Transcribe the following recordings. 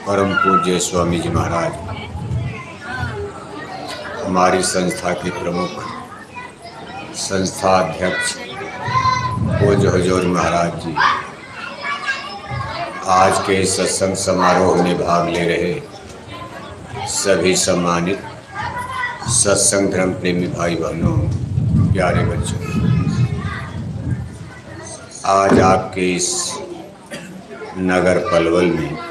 परम पूज्य स्वामी जी महाराज, हमारी संस्था के प्रमुख संस्था अध्यक्ष पूज्य हुजूर महाराज जी, आज के इस सत्संग समारोह में भाग ले रहे सभी सम्मानित सत्संग धर्म प्रेमी भाई बहनों, प्यारे बच्चों, आज आपके इस नगर पलवल में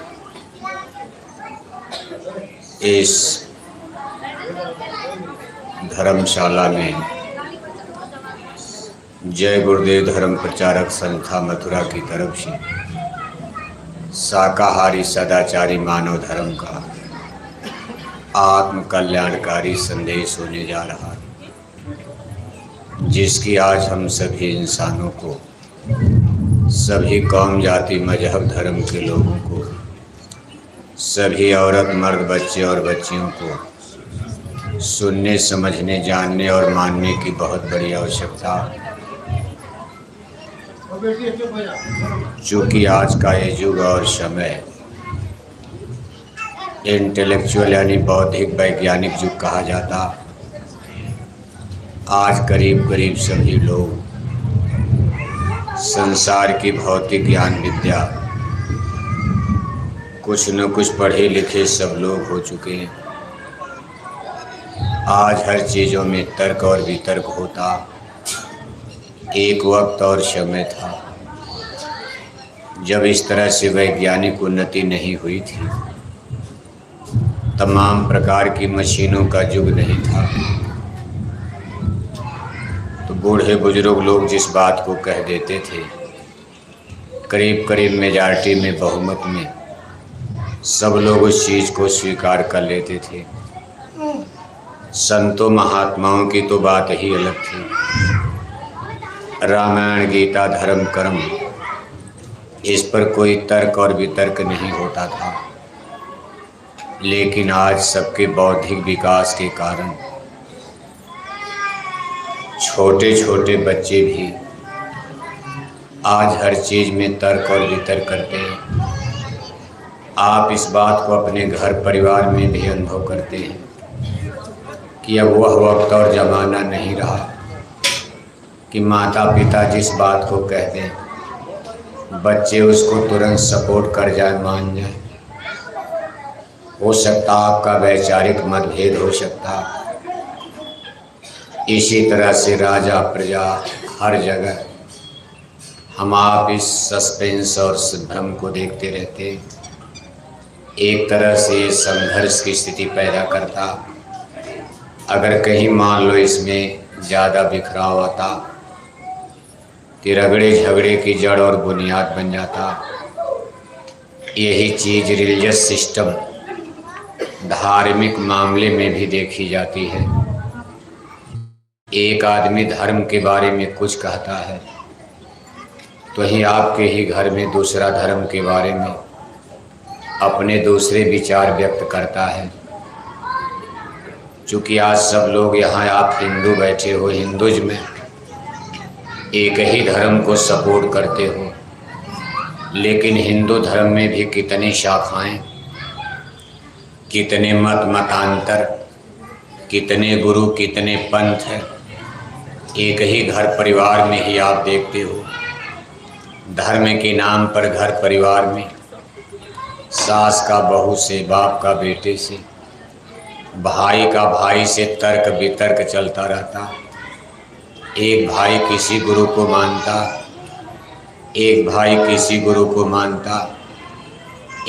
इस धर्मशाला में जय गुरुदेव धर्म प्रचारक संस्था मथुरा की तरफ से शाकाहारी सदाचारी मानव धर्म का आत्म कल्याणकारी संदेश होने जा रहा है, जिसकी आज हम सभी इंसानों को, सभी कौम जाति मजहब धर्म के लोगों को, सभी औरत मर्द बच्चे और बच्चियों को सुनने समझने जानने और मानने की बहुत बड़ी आवश्यकता। चूँकि आज का ये युग और समय इंटेलेक्चुअल यानी बौद्धिक वैज्ञानिक युग कहा जाता, आज करीब करीब सभी लोग संसार की भौतिक ज्ञान विद्या कुछ न कुछ पढ़े लिखे सब लोग हो चुके हैं। आज हर चीज़ों में तर्क और वितर्क होता। एक वक्त और समय था जब इस तरह से वैज्ञानिक उन्नति नहीं हुई थी, तमाम प्रकार की मशीनों का युग नहीं था। तो बूढ़े बुजुर्ग लोग जिस बात को कह देते थे, करीब करीब मेजॉरिटी में, बहुमत में सब लोग उस चीज़ को स्वीकार कर लेते थे। संतों महात्माओं की तो बात ही अलग थी। रामायण गीता धर्म कर्म, इस पर कोई तर्क और वितर्क नहीं होता था। लेकिन आज सबके बौद्धिक विकास के कारण छोटे छोटे बच्चे भी आज हर चीज़ में तर्क और वितर्क करते हैं। आप इस बात को अपने घर परिवार में भी अनुभव करते हैं कि अब वह वक्त और ज़माना नहीं रहा कि माता पिता जिस बात को कह दें बच्चे उसको तुरंत सपोर्ट कर जाए, मान जाए। हो सकता आपका वैचारिक मतभेद हो सकता। इसी तरह से राजा प्रजा हर जगह हम आप इस सस्पेंस और भ्रम को देखते रहते। एक तरह से संघर्ष की स्थिति पैदा करता। अगर कहीं मान लो इसमें ज़्यादा बिखराव आता कि रगड़े झगड़े की जड़ और बुनियाद बन जाता। यही चीज़ रिलीजियस सिस्टम धार्मिक मामले में भी देखी जाती है। एक आदमी धर्म के बारे में कुछ कहता है तो ही आपके ही घर में दूसरा धर्म के बारे में अपने दूसरे विचार व्यक्त करता है। चूँकि आज सब लोग यहाँ, आप हिंदू बैठे हो, हिंदुज़ में एक ही धर्म को सपोर्ट करते हो, लेकिन हिंदू धर्म में भी कितनी शाखाएं, कितने मत मतांतर, कितने गुरु, कितने पंथ हैं। एक ही घर परिवार में ही आप देखते हो, धर्म के नाम पर घर परिवार में सास का बहू से, बाप का बेटे से, भाई का भाई से तर्क वितर्क चलता रहता। एक भाई किसी गुरु को मानता, एक भाई किसी गुरु को मानता।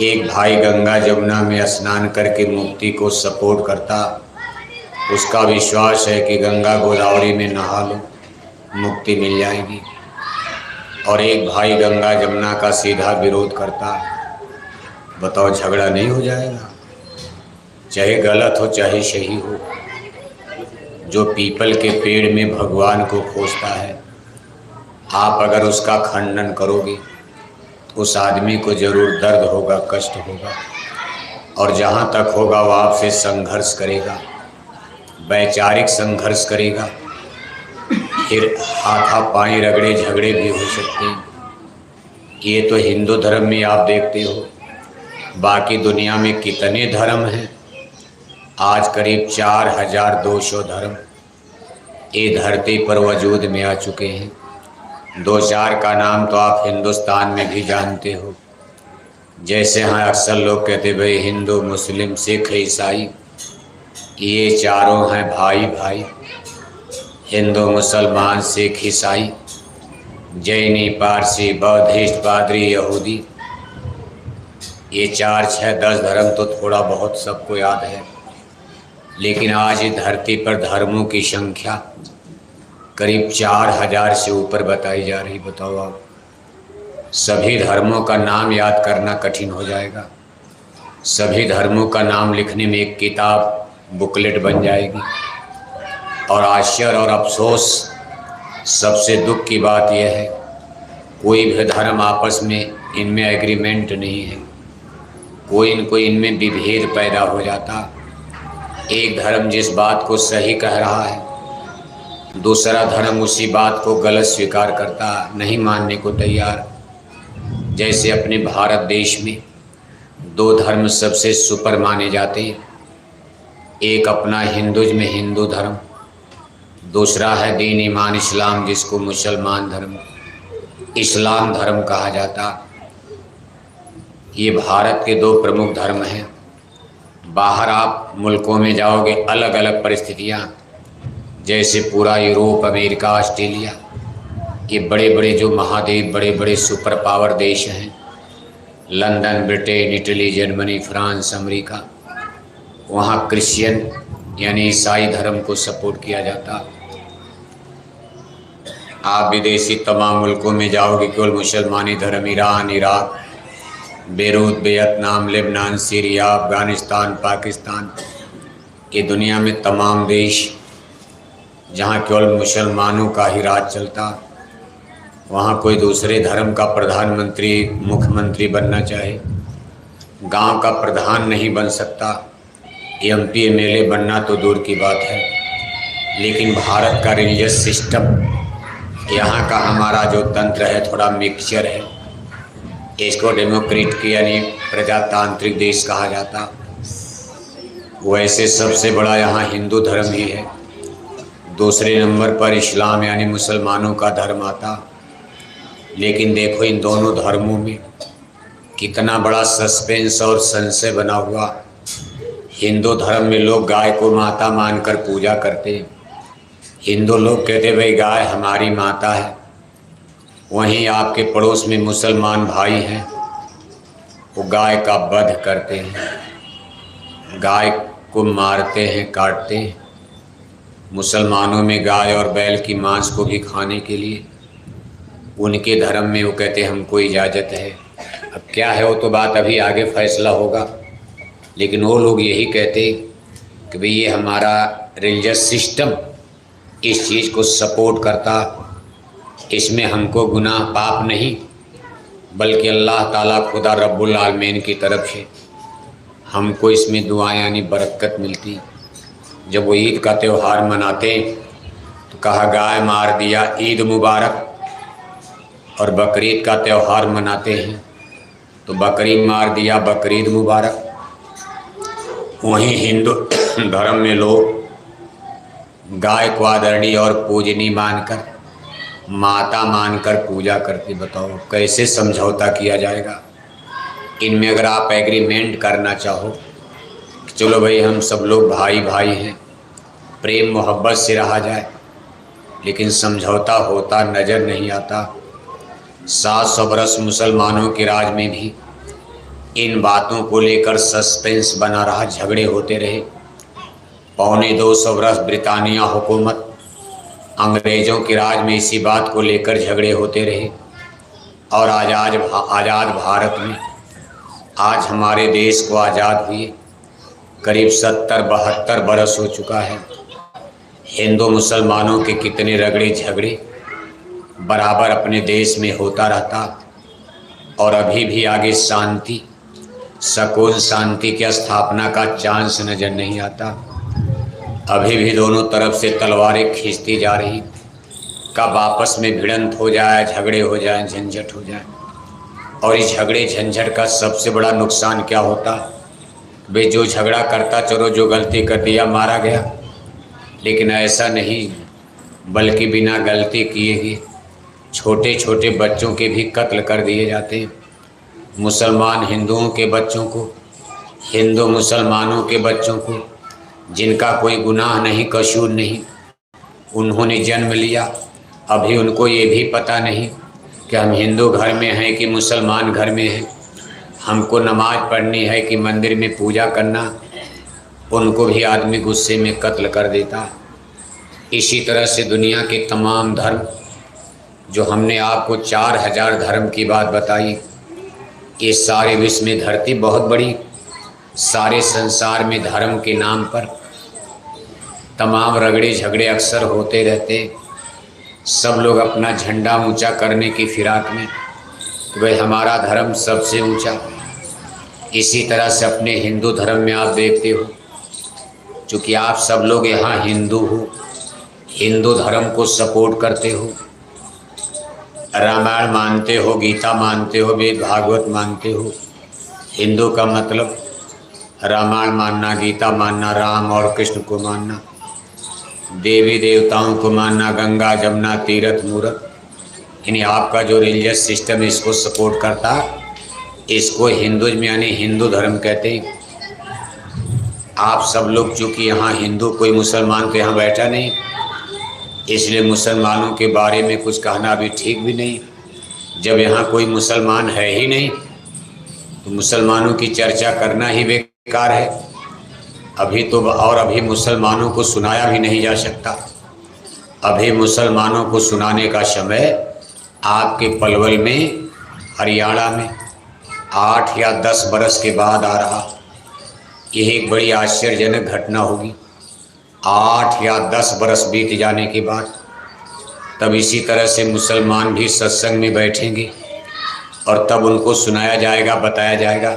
एक भाई गंगा जमुना में स्नान करके मुक्ति को सपोर्ट करता। उसका विश्वास है कि गंगा गोदावरी में नहा लो, मुक्ति मिल जाएगी। और एक भाई गंगा जमुना का सीधा विरोध करता। बताओ, झगड़ा नहीं हो जाएगा? चाहे गलत हो चाहे सही हो। जो पीपल के पेड़ में भगवान को खोजता है, आप अगर उसका खंडन करोगे उस आदमी को जरूर दर्द होगा, कष्ट होगा, और जहाँ तक होगा वो आपसे संघर्ष करेगा, वैचारिक संघर्ष करेगा। फिर हाथापाई रगड़े झगड़े भी हो सकते हैं। ये तो हिंदू धर्म में आप देखते हो, बाकी दुनिया में कितने धर्म हैं? आज करीब 4200 धर्म ये धरती पर वजूद में आ चुके हैं। 2-4 का नाम तो आप हिंदुस्तान में भी जानते हो। जैसे हाँ अक्सर लोग कहते भाई हिंदू मुस्लिम सिख ईसाई, ये चारों हैं भाई भाई। हिंदू मुसलमान सिख ईसाई, जैनी पारसी बौद्धिस्ट पादरी यहूदी, ये 4-6-10 धर्म तो थोड़ा बहुत सबको याद है। लेकिन आज इस धरती पर धर्मों की संख्या करीब 4000 से ऊपर बताई जा रही। बताओ आप, सभी धर्मों का नाम याद करना कठिन हो जाएगा। सभी धर्मों का नाम लिखने में एक किताब बुकलेट बन जाएगी। और आश्चर्य और अफसोस, सबसे दुख की बात यह है कोई भी धर्म आपस में इनमें एग्रीमेंट नहीं है। कोई न कोई इनमें विभेद पैदा हो जाता। एक धर्म जिस बात को सही कह रहा है, दूसरा धर्म उसी बात को गलत स्वीकार करता, नहीं मानने को तैयार। जैसे अपने भारत देश में 2 धर्म सबसे सुपर माने जाते हैं। एक अपना हिंदुज़्म में हिंदू धर्म, दूसरा है दीन ईमान इस्लाम, जिसको मुसलमान धर्म इस्लाम धर्म कहा जाता। ये भारत के 2 प्रमुख धर्म हैं। बाहर आप मुल्कों में जाओगे, अलग अलग परिस्थितियाँ, जैसे पूरा यूरोप, अमेरिका, ऑस्ट्रेलिया, ये बड़े बड़े जो महाद्वीप, बड़े बड़े सुपर पावर देश हैं, London, Britain, Italy, Germany, France, America, वहाँ क्रिश्चियन यानी ईसाई धर्म को सपोर्ट किया जाता। आप विदेशी तमाम मुल्कों में जाओगे, केवल मुसलमानी धर्म, Iran, Iraq, Beirut, Vietnam, Lebanon, Syria, Afghanistan, Pakistan, ये दुनिया में तमाम देश जहाँ केवल मुसलमानों का ही राज चलता। वहाँ कोई दूसरे धर्म का प्रधानमंत्री, मुख्यमंत्री बनना चाहे, गांव का प्रधान नहीं बन सकता। MP MLA बनना तो दूर की बात है। लेकिन भारत का रिलीजियस सिस्टम, यहाँ का हमारा जो तंत्र है थोड़ा मिक्सचर है। इसको डेमोक्रेट यानी प्रजातांत्रिक देश कहा जाता। वैसे सबसे बड़ा यहाँ हिंदू धर्म ही है। दूसरे नंबर पर इस्लाम यानी मुसलमानों का धर्म आता। लेकिन देखो इन दोनों धर्मों में कितना बड़ा सस्पेंस और संशय बना हुआ। हिंदू धर्म में लोग गाय को माता मानकर पूजा करते हैं। हिंदू लोग कहते भाई गाय हमारी माता है। वहीं आपके पड़ोस में मुसलमान भाई हैं, वो गाय का वध करते हैं, गाय को मारते हैं, काटते हैं। मुसलमानों में गाय और बैल की मांस को भी खाने के लिए उनके धर्म में वो कहते हैं हमको इजाज़त है। अब क्या है वो तो बात अभी आगे फैसला होगा। लेकिन वो लोग यही कहते कि भाई ये हमारा रिलीजियस सिस्टम इस चीज़ को सपोर्ट करता, इसमें हमको गुनाह पाप नहीं बल्कि अल्लाह ताला खुदा रब्बुल आलमीन की तरफ से हमको इसमें दुआ यानी बरकत मिलती। जब वो ईद का त्यौहार मनाते तो कहा गाय मार दिया ईद मुबारक, और बकरीद का त्यौहार मनाते हैं तो बकरी मार दिया बकरीद मुबारक। वहीं हिंदू धर्म में लोग गाय को आदरणीय और पूजनीय मानकर, माता मानकर पूजा करते। बताओ कैसे समझौता किया जाएगा इनमें? अगर आप एग्रीमेंट करना चाहो, चलो भाई हम सब लोग भाई भाई हैं, प्रेम मोहब्बत से रहा जाए, लेकिन समझौता होता नज़र नहीं आता। 700 बरस मुसलमानों के राज में भी इन बातों को लेकर सस्पेंस बना रहा, झगड़े होते रहे। 225 बरस ब्रिटानिया हुकूमत, अंग्रेज़ों के राज में इसी बात को लेकर झगड़े होते रहे। और आज़ाद भारत में आज हमारे देश को आज़ाद हुए करीब 70-72 बरस हो चुका है। हिंदू मुसलमानों के कितने रगड़े झगड़े बराबर अपने देश में होता रहता। और अभी भी आगे शांति, सकून, शांति की स्थापना का चांस नज़र नहीं आता। अभी भी दोनों तरफ से तलवारें खींचती जा रही। कब आपस में भिड़ंत हो जाए, झगड़े हो जाए, झंझट हो जाए। और इस झगड़े झंझट का सबसे बड़ा नुकसान क्या होता? वे जो झगड़ा करता, चलो जो गलती कर दिया मारा गया, लेकिन ऐसा नहीं, बल्कि बिना गलती किए ही छोटे छोटे बच्चों के भी कत्ल कर दिए जाते हैं। मुसलमान हिंदुओं के बच्चों को, हिंदू मुसलमानों के बच्चों को, जिनका कोई गुनाह नहीं, कसूर नहीं, उन्होंने जन्म लिया, अभी उनको ये भी पता नहीं कि हम हिंदू घर में हैं कि मुसलमान घर में हैं, हमको नमाज पढ़नी है कि मंदिर में पूजा करना, उनको भी आदमी गुस्से में कत्ल कर देता। इसी तरह से दुनिया के तमाम धर्म, जो हमने आपको 4000 धर्म की बात बताई, ये सारे विश्व में, धरती बहुत बड़ी, सारे संसार में धर्म के नाम पर तमाम रगड़े झगड़े अक्सर होते रहते। सब लोग अपना झंडा ऊंचा करने की फिराक में, वह हमारा धर्म सबसे ऊंचा। इसी तरह से अपने हिंदू धर्म में आप देखते हो, चूँकि आप सब लोग यहाँ हिंदू हो, हिंदू धर्म को सपोर्ट करते हो, रामायण मानते हो, गीता मानते हो, वेद भागवत मानते हो। हिंदू का मतलब रामायण मानना, गीता मानना, राम और कृष्ण को मानना, देवी देवताओं को मानना, गंगा जमुना तीर्थ मूर्त, यानी आपका जो रिलीजियस सिस्टम इसको सपोर्ट करता, इसको हिंदुज़्म यानी हिंदू धर्म कहते हैं। आप सब लोग चूँकि यहाँ हिंदू, कोई मुसलमान तो यहाँ बैठा नहीं, इसलिए मुसलमानों के बारे में कुछ कहना भी ठीक भी नहीं। जब यहाँ कोई मुसलमान है ही नहीं तो मुसलमानों की चर्चा करना ही बेकार है। अभी तो, और अभी मुसलमानों को सुनाया भी नहीं जा सकता। अभी मुसलमानों को सुनाने का समय आपके पलवल में, हरियाणा में 8 या 10 बरस के बाद आ रहा। यह एक बड़ी आश्चर्यजनक घटना होगी। 8 या 10 बरस बीत जाने के बाद तब इसी तरह से मुसलमान भी सत्संग में बैठेंगे और तब उनको सुनाया जाएगा, बताया जाएगा।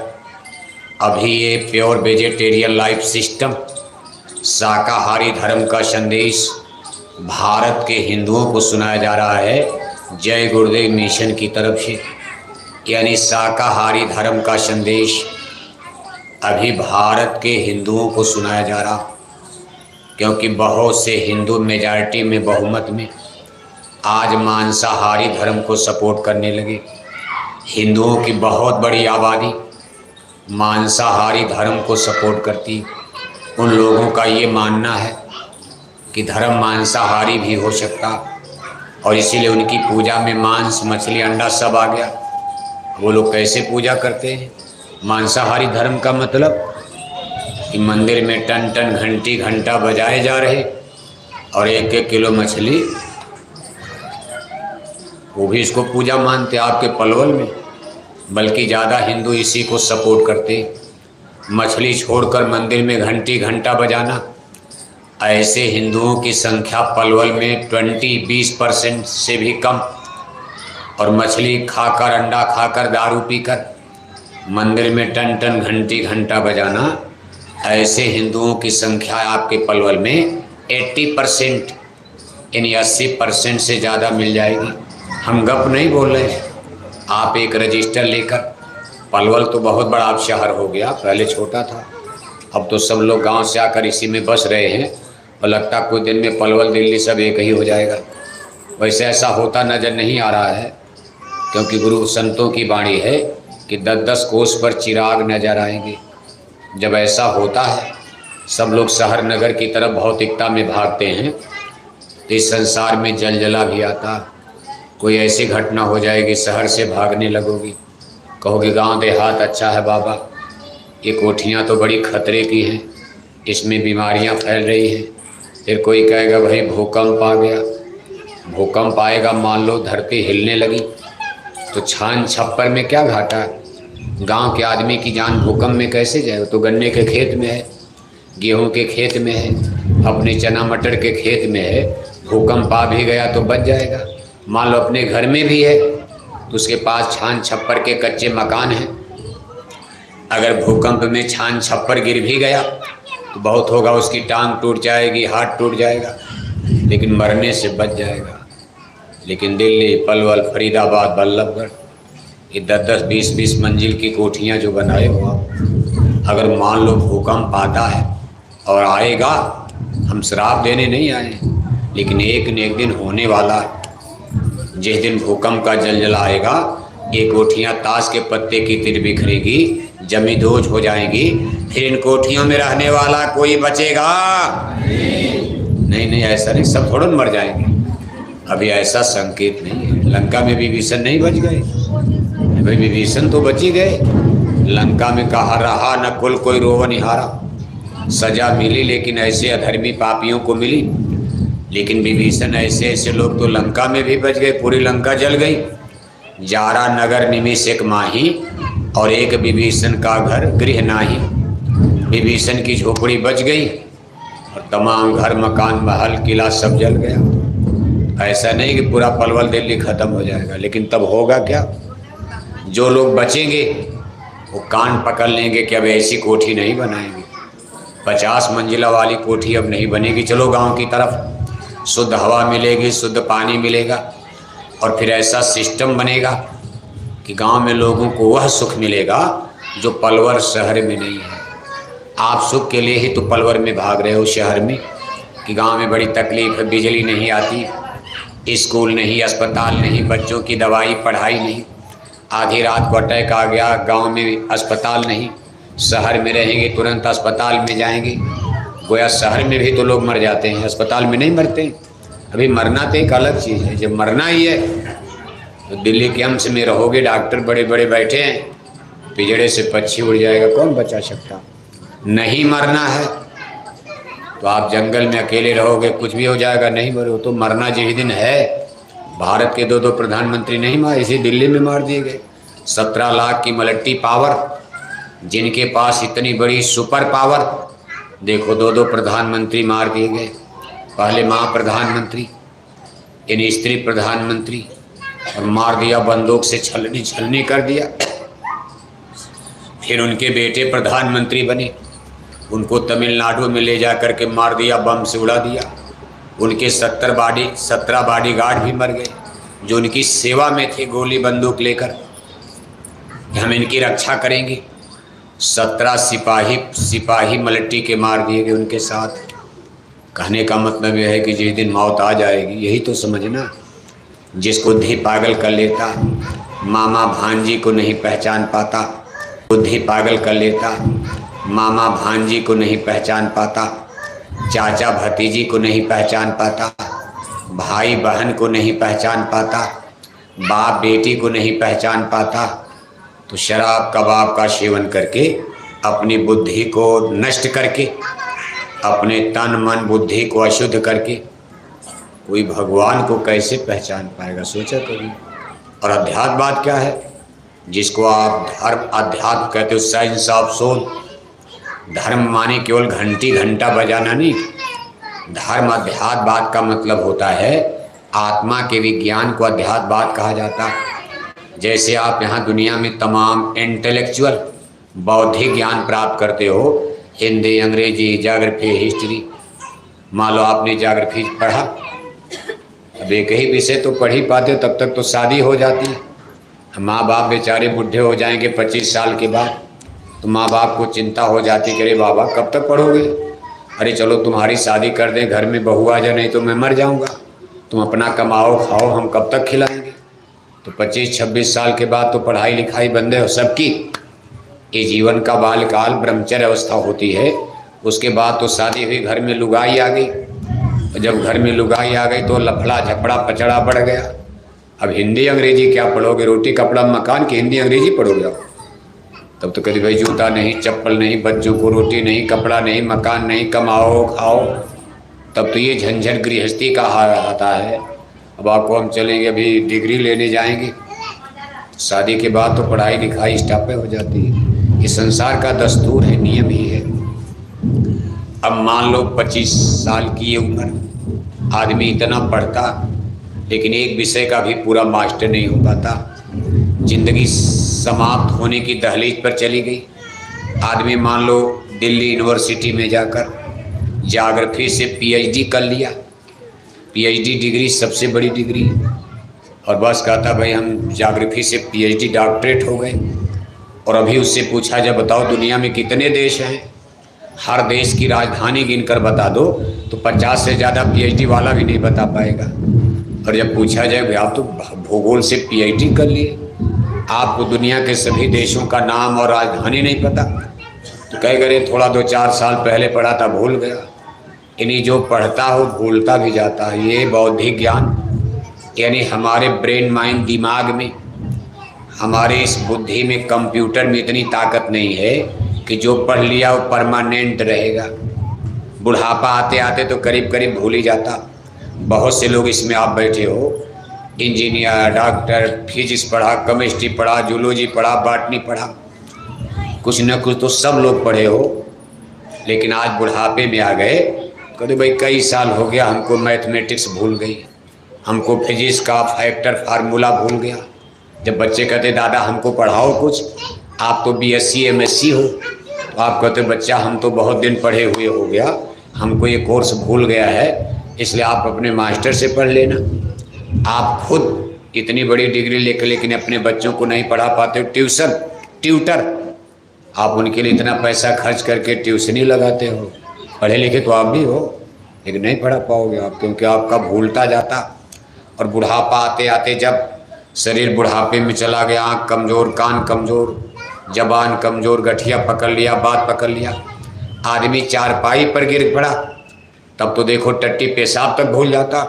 अभी ये प्योर वेजिटेरियन लाइफ सिस्टम, शाकाहारी धर्म का संदेश भारत के हिंदुओं को सुनाया जा रहा है जय गुरुदेव मिशन की तरफ से। यानी शाकाहारी धर्म का संदेश अभी भारत के हिंदुओं को सुनाया जा रहा, क्योंकि बहुत से हिंदू मेजॉरिटी में, बहुमत में आज मांसाहारी धर्म को सपोर्ट करने लगे। हिंदुओं की बहुत बड़ी आबादी मांसाहारी धर्म को सपोर्ट करती। उन लोगों का ये मानना है कि धर्म मांसाहारी भी हो सकता, और इसीलिए उनकी पूजा में मांस, मछली, अंडा सब आ गया। वो लोग कैसे पूजा करते हैं? मांसाहारी धर्म का मतलब कि मंदिर में टन टन घंटी घंटा बजाए जा रहे और 1-1 किलो मछली, वो भी इसको पूजा मानते आपके पलवल में। बल्कि ज़्यादा हिंदू इसी को सपोर्ट करते। मछली छोड़कर मंदिर में घंटी घंटा बजाना, ऐसे हिंदुओं की संख्या पलवल में 20-20% से भी कम। और मछली खाकर, अंडा खाकर, दारू पीकर मंदिर में टन टन घंटी घंटा बजाना, ऐसे हिंदुओं की संख्या आपके पलवल में 80%, यानी 80% से ज़्यादा मिल जाएगी। हम गप नहीं बोल रहे। आप एक रजिस्टर लेकर, पलवल तो बहुत बड़ा अब शहर हो गया, पहले छोटा था, अब तो सब लोग गांव से आकर इसी में बस रहे हैं और लगता कुछ दिन में पलवल दिल्ली सब एक ही हो जाएगा। वैसे ऐसा होता नज़र नहीं आ रहा है, क्योंकि गुरु संतों की वाणी है कि 10-10 कोस पर चिराग नजर आएंगे। जब ऐसा होता है, सब लोग शहर नगर की तरफ भौतिकता में भागते हैं, तो इस संसार में जलजला भी आता। कोई ऐसी घटना हो जाएगी, शहर से भागने लगोगी, कहोगे गांव देहात अच्छा है बाबा, ये कोठियाँ तो बड़ी खतरे की हैं, इसमें बीमारियां फैल रही हैं। फिर कोई कहेगा भाई भूकंप आ गया। भूकंप आएगा, मान लो धरती हिलने लगी, तो छान छप्पर में क्या घाटा? गांव के आदमी की जान भूकंप में कैसे जाए? तो गन्ने के खेत में है, गेहूं के खेत में है, अपने चना मटर के खेत में है। भूकंप आ भी गया तो बच जाएगा। मान लो अपने घर में भी है तो उसके पास छान छप्पर के कच्चे मकान हैं, अगर भूकंप में छान छप्पर गिर भी गया तो बहुत होगा, उसकी टांग टूट जाएगी, हाथ टूट जाएगा, लेकिन मरने से बच जाएगा। लेकिन दिल्ली, पलवल, फरीदाबाद, बल्लभगढ़, ये 10-10, 20-20 मंजिल की कोठियाँ जो बनाए हो आप, अगर मान लो भूकंप आता है और आएगा, हम श्राप देने नहीं आए, लेकिन एक न एक दिन होने वाला है। जिस दिन भूकंप का जलजला आएगा, ये कोठियाँ ताश के पत्ते की तरह बिखरेगी, जमींदोज हो जाएंगी, फिर इन कोठियों में रहने वाला कोई बचेगा नहीं। ऐसा नहीं, सब थोड़ा मर जाएंगे। अभी ऐसा संकेत नहीं है। लंका में विभीषण नहीं बच गए भाई, विभीषण तो बच ही गए। लंका में कहा रहा न कुल कोई रोव निहारा, सजा मिली लेकिन ऐसे अधर्मी पापियों को मिली। लेकिन विभीषण ऐसे लोग तो लंका में भी बच गए, पूरी लंका जल गई। जारा नगर निमिष एक माही, और एक विभीषण का घर गृह नाही। विभीषण की झोपड़ी बच गई और तमाम घर मकान महल किला सब जल गया। ऐसा नहीं कि पूरा पलवल दिल्ली खत्म हो जाएगा, लेकिन तब होगा क्या? जो लोग बचेंगे वो कान पकड़ लेंगे कि अब ऐसी कोठी नहीं बनाएंगे, 50 मंजिला वाली कोठी अब नहीं बनेगी, चलो गांव की तरफ, शुद्ध हवा मिलेगी, शुद्ध पानी मिलेगा, और फिर ऐसा सिस्टम बनेगा कि गांव में लोगों को वह सुख मिलेगा जो पलवल शहर में नहीं है। आप सुख के लिए ही तो पलवल में भाग रहे हो शहर में, कि गांव में बड़ी तकलीफ है, बिजली नहीं आती, स्कूल नहीं, अस्पताल नहीं, बच्चों की दवाई पढ़ाई नहीं, आधी रात को अटैक आ गया, गांव में अस्पताल नहीं, शहर में रहेंगे तुरंत अस्पताल में जाएंगे। गोया शहर में भी तो लोग मर जाते हैं, अस्पताल में नहीं मरते। अभी मरना तो एक अलग चीज़ है, जब मरना ही है तो दिल्ली के एम्स में रहोगे, डॉक्टर बड़े बड़े बैठे हैं, पिंजड़े से पक्षी उड़ जाएगा, कौन बचा सकता? नहीं मरना है तो आप जंगल में अकेले रहोगे, कुछ भी हो जाएगा, नहीं मरो तो मरना जिस दिन है। भारत के 2 प्रधानमंत्री नहीं मारे, इसी दिल्ली में मार दिए गए। 17 लाख की मल्टी पावर, जिनके पास इतनी बड़ी सुपर पावर, देखो 2 प्रधानमंत्री मार दिए गए। पहले माँ प्रधानमंत्री, यानी स्त्री प्रधानमंत्री, और मार दिया बंदूक से, छलनी कर दिया। फिर उनके बेटे प्रधानमंत्री बने, उनको तमिलनाडु में ले जा कर के मार दिया, बम से उड़ा दिया। उनके 17 बॉडीगार्ड भी मर गए जो उनकी सेवा में थे, गोली बंदूक लेकर कि हम इनकी रक्षा करेंगे। 17 सिपाही मल्टी के मार दिए गए उनके साथ। कहने का मतलब यह है कि जिस दिन मौत आ जाएगी, यही तो समझना। जिसको बुद्धि पागल कर लेता, मामा भांजी को नहीं पहचान पाता, बुद्धि पागल कर लेता, मामा भांजी को नहीं पहचान पाता, चाचा भतीजी को नहीं पहचान पाता, भाई बहन को नहीं पहचान पाता, बाप बेटी को नहीं पहचान पाता, तो शराब कबाब का सेवन करके अपनी बुद्धि को नष्ट करके, अपने तन मन बुद्धि को अशुद्ध करके कोई भगवान को कैसे पहचान पाएगा? सोचा कभी। और अध्यात्मवाद क्या है? जिसको आप धर्म अध्यात्म कहते हो, साइंस ऑफ सोल। धर्म माने केवल घंटा बजाना नहीं, धर्म अध्यात्मवाद का मतलब होता है आत्मा के विज्ञान को अध्यात्मवाद कहा जाता है। जैसे आप यहाँ दुनिया में तमाम इंटेलेक्चुअल बौद्धिक ज्ञान प्राप्त करते हो, हिंदी, अंग्रेजी, ज्योग्राफी, हिस्ट्री। मान लो आपने ज्योग्राफी पढ़ा, अब एक ही विषय तो पढ़ ही पाते, तब तक तो शादी हो जाती है। माँ बाप बेचारे बूढ़े हो जाएंगे 25 साल के बाद, तो माँ बाप को चिंता हो जाती कि अरे बाबा कब तक पढ़ोगे? अरे चलो तुम्हारी शादी कर दें, घर में बहू आ जाए, नहीं तो मैं मर जाऊँगा, तुम अपना कमाओ खाओ, हम कब तक खिलाएंगे? तो 25-26 साल के बाद तो पढ़ाई लिखाई बंद है सबकी। ये जीवन का बालकाल ब्रह्मचर्य अवस्था होती है। उसके बाद तो शादी हुई, घर में लुगाई आ गई, और जब घर में लुगाई आ गई तो लफड़ा झपड़ा पचड़ा बढ़ गया। अब हिंदी अंग्रेजी क्या पढ़ोगे? रोटी कपड़ा मकान की हिंदी अंग्रेजी पढ़ोगे आप? तब तो कभी भाई जूता नहीं, चप्पल नहीं, बच्चों को रोटी नहीं, कपड़ा नहीं, मकान नहीं, कमाओ खाओ, तब तो ये झंझट गृहस्थी का हाल आता है। अब आपको हम चलेंगे, अभी डिग्री लेने जाएंगे, शादी के बाद तो पढ़ाई लिखाई स्टॉप हो जाती है। ये संसार का दस्तूर है, नियम ही है। अब मान लो 25 साल की ये उम्र, आदमी इतना पढ़ता लेकिन एक विषय का भी पूरा मास्टर नहीं हो पाता। जिंदगी समाप्त होने की दहलीज पर चली गई। आदमी मान लो दिल्ली यूनिवर्सिटी में जाकर ज्योग्राफी से PhD कर लिया। PhD डिग्री सबसे बड़ी डिग्री है, और बस कहता भाई हम ज्योग्राफी से पीएचडी डॉक्टरेट हो गए। और अभी उससे पूछा जब बताओ दुनिया में कितने देश हैं, हर देश की राजधानी गिनकर बता दो तो 50 से ज़्यादा पीएचडी वाला भी नहीं बता पाएगा। और जब पूछा जाए भाई आप तो भूगोल से पीएचडी कर लिए, आपको दुनिया के सभी देशों का नाम और राजधानी नहीं पता, तो कह गए थोड़ा 2-4 साल पहले पढ़ा था भूल गया। इन्हीं जो पढ़ता हो भूलता भी जाता है। ये बौद्धिक ज्ञान यानी हमारे ब्रेन माइंड दिमाग में, हमारे इस बुद्धि में, कंप्यूटर में इतनी ताकत नहीं है कि जो पढ़ लिया वो परमानेंट रहेगा। बुढ़ापा आते आते तो करीब करीब भूल ही जाता। बहुत से लोग इसमें आप बैठे हो, इंजीनियर, डॉक्टर, फिजिक्स पढ़ा, केमिस्ट्री पढ़ा, जूलॉजी पढ़ा, बॉटनी पढ़ा, कुछ न कुछ तो सब लोग पढ़े हो, लेकिन आज बुढ़ापे में आ गए, कहते भाई कई साल हो गया हमको मैथमेटिक्स भूल गई, हमको फिजिक्स का फैक्टर फार्मूला भूल गया। जब बच्चे कहते दादा हमको पढ़ाओ कुछ, आप तो बीएससी एमएससी हो, तो आप कहते बच्चा हम तो बहुत दिन पढ़े हुए हो गया, हमको ये कोर्स भूल गया है, इसलिए आप अपने मास्टर से पढ़ लेना। आप खुद इतनी बड़ी डिग्री लेकर लेकिन अपने बच्चों को नहीं पढ़ा पाते हो। ट्यूटर आप उनके लिए इतना पैसा खर्च करके ट्यूशनी लगाते हो, पढ़े लिखे तो आप भी हो, लेकिन नहीं पढ़ा पाओगे आप, क्योंकि आपका भूलता जाता। और बुढ़ापा आते आते जब शरीर बुढ़ापे में चला गया, आँख कमज़ोर, कान कमज़ोर, जबान कमज़ोर, गठिया पकड़ लिया, बात पकड़ लिया, आदमी चारपाई पर गिर पड़ा, तब तो देखो टट्टी पेशाब तक भूल जाता।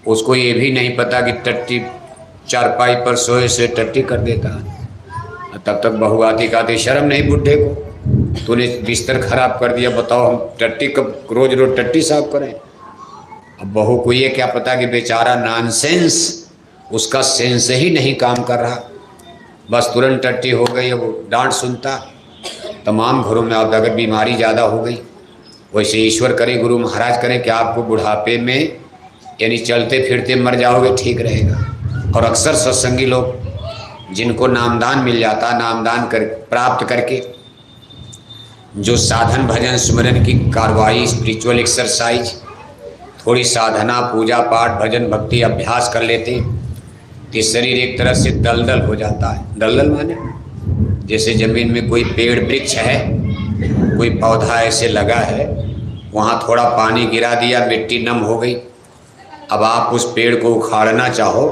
उसको ये भी नहीं पता कि टट्टी चारपाई पर सोए से टट्टी कर देता। तब तक बहू आती कहती शर्म नहीं बुढ़े को, तूने बिस्तर खराब कर दिया, बताओ हम टट्टी कब रोज रोज टट्टी साफ करें। अब बहू को ये क्या पता कि बेचारा नॉनसेंस, उसका सेंस ही नहीं काम कर रहा, बस तुरंत टट्टी हो गई, वो डांट सुनता। तमाम घरों में अब अगर बीमारी ज़्यादा हो गई, वैसे ईश्वर करे, गुरु महाराज करें कि आपको बुढ़ापे में यानी चलते फिरते मर जाओगे, ठीक रहेगा। और अक्सर सत्संगी लोग जिनको नामदान मिल जाता, नामदान प्राप्त करके जो साधन भजन सुमिरन की कार्रवाई, स्पिरिचुअल एक्सरसाइज, थोड़ी साधना, पूजा पाठ, भजन भक्ति अभ्यास कर लेते हैं, तो शरीर एक तरह से दलदल हो जाता है। दलदल माने जैसे ज़मीन में कोई पेड़ वृक्ष है, कोई पौधा ऐसे लगा है, वहाँ थोड़ा पानी गिरा दिया, मिट्टी नम हो गई, अब आप उस पेड़ को उखाड़ना चाहो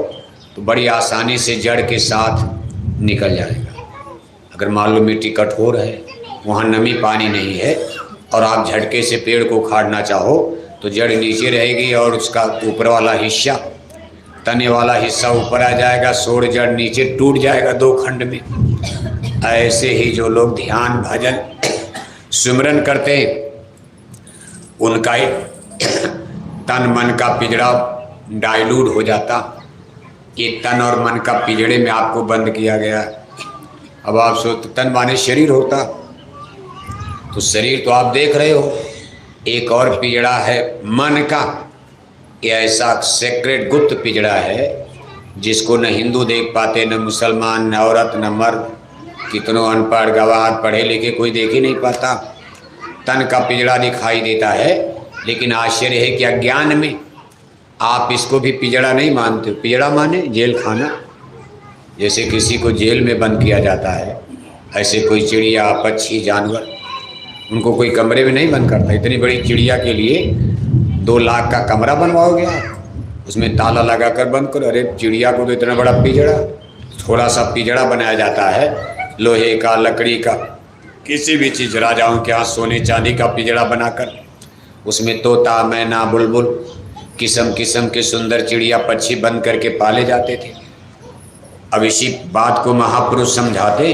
तो बड़ी आसानी से जड़ के साथ निकल जाएगा। अगर मान लो मिट्टी कठोर है, वहाँ नमी पानी नहीं है, और आप झटके से पेड़ को उखाड़ना चाहो तो जड़ नीचे रहेगी और उसका ऊपर वाला हिस्सा, तने वाला हिस्सा ऊपर आ जाएगा, सोड़ जड़ नीचे टूट जाएगा 2 खंड में। ऐसे ही जो लोग ध्यान भजन सुमिरन करते हैं, उनका तन मन का पिंजड़ा डाइल्यूट हो जाता। ये तन और मन का पिंजड़े में आपको बंद किया गया। अब आप सोचते तन माने शरीर होता, तो शरीर तो आप देख रहे हो, एक और पिंजड़ा है मन का। ये ऐसा सेक्रेट गुप्त पिंजड़ा है जिसको न हिंदू देख पाते, न मुसलमान, न औरत, न मर्द, कितनों अनपढ़ गवार पढ़े लिखे कोई देख ही नहीं पाता। तन का पिंजड़ा दिखाई देता है, लेकिन आश्चर्य है कि अज्ञान में आप इसको भी पिंजड़ा नहीं मानते। पिंजड़ा माने जेल खाना, जैसे किसी को जेल में बंद किया जाता है, ऐसे कोई चिड़िया, पक्षी, जानवर, उनको कोई कमरे में नहीं बंद करता। इतनी बड़ी चिड़िया के लिए 2 लाख का कमरा बनवाओगे आप, उसमें ताला लगा कर बंद करो। अरे चिड़िया को तो इतना बड़ा पिंजड़ा, थोड़ा सा पिंजड़ा बनाया जाता है लोहे का, लकड़ी का, किसी भी चीज़, राजाओं के यहाँ सोने चांदी का पिंजड़ा बनाकर उसमें तोता, मैना, बुलबुल, किस्म किस्म के सुंदर चिड़िया पक्षी बंद करके पाले जाते थे। अब इसी बात को महापुरुष समझाते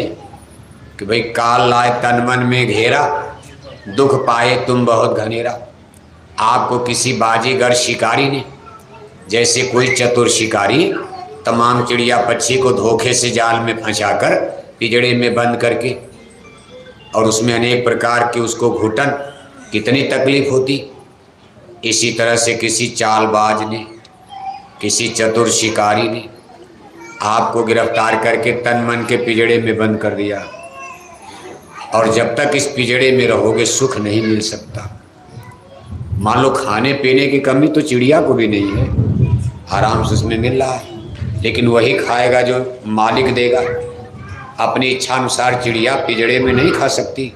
कि भाई काल लाए तन मन में घेरा, दुख पाए तुम बहुत घनेरा। आपको किसी बाजीगर शिकारी ने, जैसे कोई चतुर शिकारी तमाम चिड़िया पक्षी को धोखे से जाल में फंसाकर पिंजड़े में बंद करके, और उसमें अनेक प्रकार की उसको घुटन, कितनी तकलीफ होती। इसी तरह से किसी चालबाज ने, किसी चतुर शिकारी ने आपको गिरफ्तार करके तन मन के पिंजड़े में बंद कर दिया, और जब तक इस पिंजड़े में रहोगे सुख नहीं मिल सकता। मान लो खाने पीने की कमी तो चिड़िया को भी नहीं है, आराम से उसमें मिल रहा है, लेकिन वही खाएगा जो मालिक देगा। अपनी इच्छा अनुसार चिड़िया पिंजड़े में नहीं खा सकती।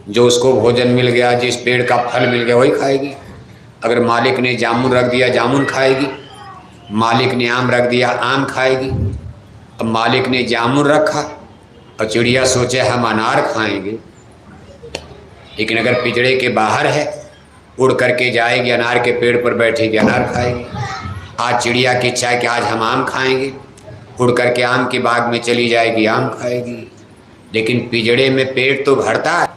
जो उसको भोजन मिल गया, जिस पेड़ का फल मिल गया वही खाएगी। अगर मालिक ने जामुन रख दिया जामुन खाएगी, मालिक ने आम रख दिया आम खाएगी। अब मालिक ने जामुन रखा और चिड़िया सोचे हम अनार खाएंगे, लेकिन अगर पिंजड़े के बाहर है उड़ करके जाएगी, अनार के पेड़ पर बैठेगी, अनार खाएगी। आज चिड़िया की इच्छा है कि आज हम आम खाएंगे, उड़ करके आम के बाग में चली जाएगी, आम खाएगी। लेकिन पिंजड़े में पेट तो भरता है,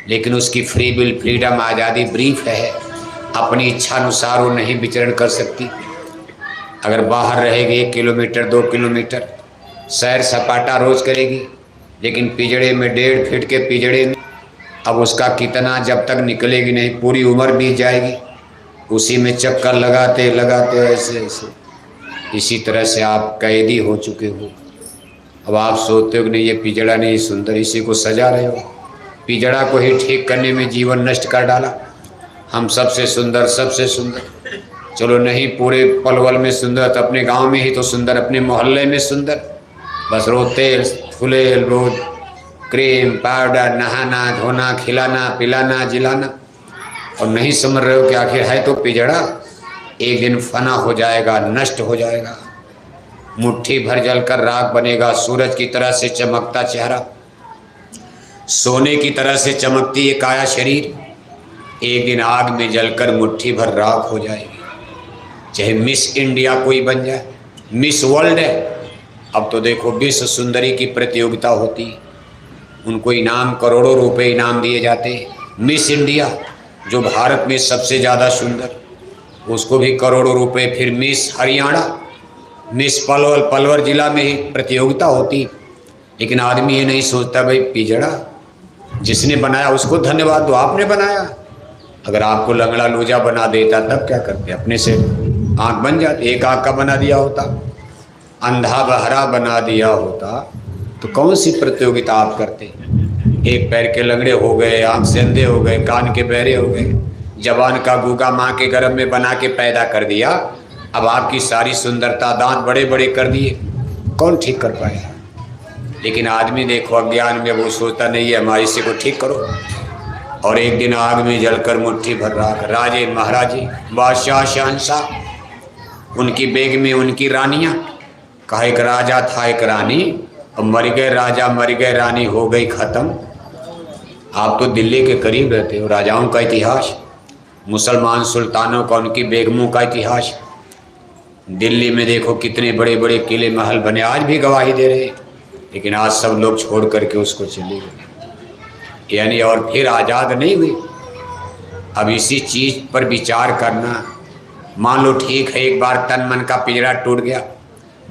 लेकिन उसकी फ्री विल, फ्रीडम, आज़ादी ब्रीफ है। अपनी इच्छा अनुसार वो नहीं विचरण कर सकती। अगर बाहर रहेगी 1 किलोमीटर 2 किलोमीटर सैर सपाटा रोज करेगी, लेकिन पिंजड़े में 1.5 फीट के पिंजड़े में अब उसका कितना, जब तक निकलेगी नहीं पूरी उम्र बीत जाएगी उसी में चक्कर लगाते लगाते ऐसे ऐसे। इसी तरह से आप कैदी हो चुके हो। अब आप सोचते हो कि नहीं ये पिंजड़ा नहीं सुंदर, इसी को सजा रहे हो। पिंजड़ा को ही ठीक करने में जीवन नष्ट कर डाला। हम सबसे सुंदर, सबसे सुंदर, चलो नहीं पूरे पलवल में सुंदर तो अपने गांव में ही तो सुंदर, अपने मोहल्ले में सुंदर। बस रोज तेल फुलेल, रोज क्रीम पाउडर, नहाना धोना, खिलाना पिलाना जिलाना, और नहीं समझ रहे हो कि आखिर है तो पिंजड़ा, एक दिन फना हो जाएगा, नष्ट हो जाएगा। मुट्ठी भर जलकर राख बनेगा। सूरज की तरह से चमकता चेहरा, सोने की तरह से चमकती ये काया शरीर, एक दिन आग में जलकर मुट्ठी भर राख हो जाएगी। चाहे मिस इंडिया कोई बन जाए, मिस वर्ल्ड है, अब तो देखो विश्व सुंदरी की प्रतियोगिता होती, उनको इनाम करोड़ों रुपए इनाम दिए जाते। मिस इंडिया जो भारत में सबसे ज़्यादा सुंदर, उसको भी करोड़ों रुपए। फिर मिस हरियाणा, मिस पलवल जिला में ही प्रतियोगिता होती। लेकिन आदमी ये नहीं सोचता भाई पिंजड़ा जिसने बनाया उसको धन्यवाद दो, आपने बनाया। अगर आपको लंगड़ा लूजा बना देता तब क्या करते, अपने से आँख बन जाती। एक आँख का बना दिया होता, अंधा बहरा बना दिया होता तो कौन सी प्रतियोगिता आप करते। एक पैर के लंगड़े हो गए, आँख से अंधे हो गए, कान के बहरे हो गए, जवान का गूंगा माँ के गर्भ में बना के पैदा कर दिया। अब आपकी सारी सुंदरता, दांत बड़े बड़े कर दिए, कौन ठीक कर पाएगा। लेकिन आदमी देखो अज्ञान में वो सोचता नहीं है हमारे इसी को ठीक करो। और एक दिन आग में जलकर मुट्ठी भर राख। राजे महाराजे, बादशाह शहंशाह, उनकी बेग में उनकी रानियाँ। कहा एक राजा था एक रानी, अब मर गए राजा मर गए रानी हो गई ख़त्म। आप तो दिल्ली के करीब रहते हो, राजाओं का इतिहास, मुसलमान सुल्तानों का, उनकी बेगमों का इतिहास। दिल्ली में देखो कितने बड़े बड़े किले महल बने, आज भी गवाही दे रहे, लेकिन आज सब लोग छोड़ करके उसको चले गए। यानी और फिर आज़ाद नहीं हुई। अब इसी चीज़ पर विचार करना। मान लो ठीक है एक बार तन मन का पिंजरा टूट गया,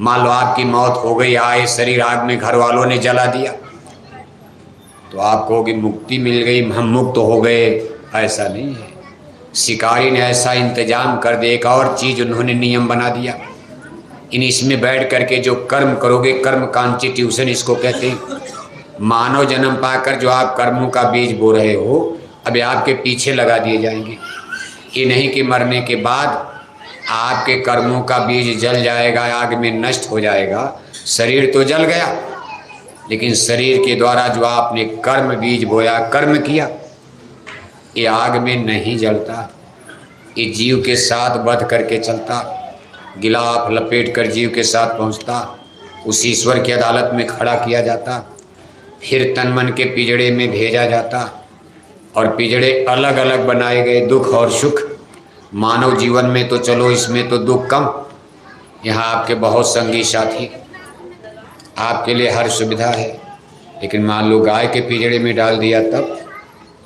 मान लो आपकी मौत हो गई, आए शरीर आग में घर वालों ने जला दिया, तो आप कहोगे मुक्ति मिल गई, हम मुक्त हो गए। ऐसा नहीं है। शिकारी ने ऐसा इंतजाम कर दिया, एक और चीज़ उन्होंने नियम बना दिया, इसमें बैठ करके जो कर्म करोगे, कर्म कॉन्स्टिट्यूशन इसको कहते हैं। मानव जन्म पाकर जो आप कर्मों का बीज बो रहे हो, अभी आपके पीछे लगा दिए जाएंगे। ये नहीं कि मरने के बाद आपके कर्मों का बीज जल जाएगा, आग में नष्ट हो जाएगा। शरीर तो जल गया, लेकिन शरीर के द्वारा जो आपने कर्म बीज बोया, कर्म किया, ये आग में नहीं जलता। ये जीव के साथ बध करके चलता, गिलाफ लपेट कर जीव के साथ पहुंचता, उस ईश्वर की अदालत में खड़ा किया जाता, फिर तन मन के पिंजड़े में भेजा जाता। और पिंजड़े अलग अलग बनाए गए, दुख और सुख। मानव जीवन में तो चलो इसमें तो दुख कम, यहाँ आपके बहुत संगी साथी, आपके लिए हर सुविधा है। लेकिन मान लो गाय के पिंजड़े में डाल दिया, तब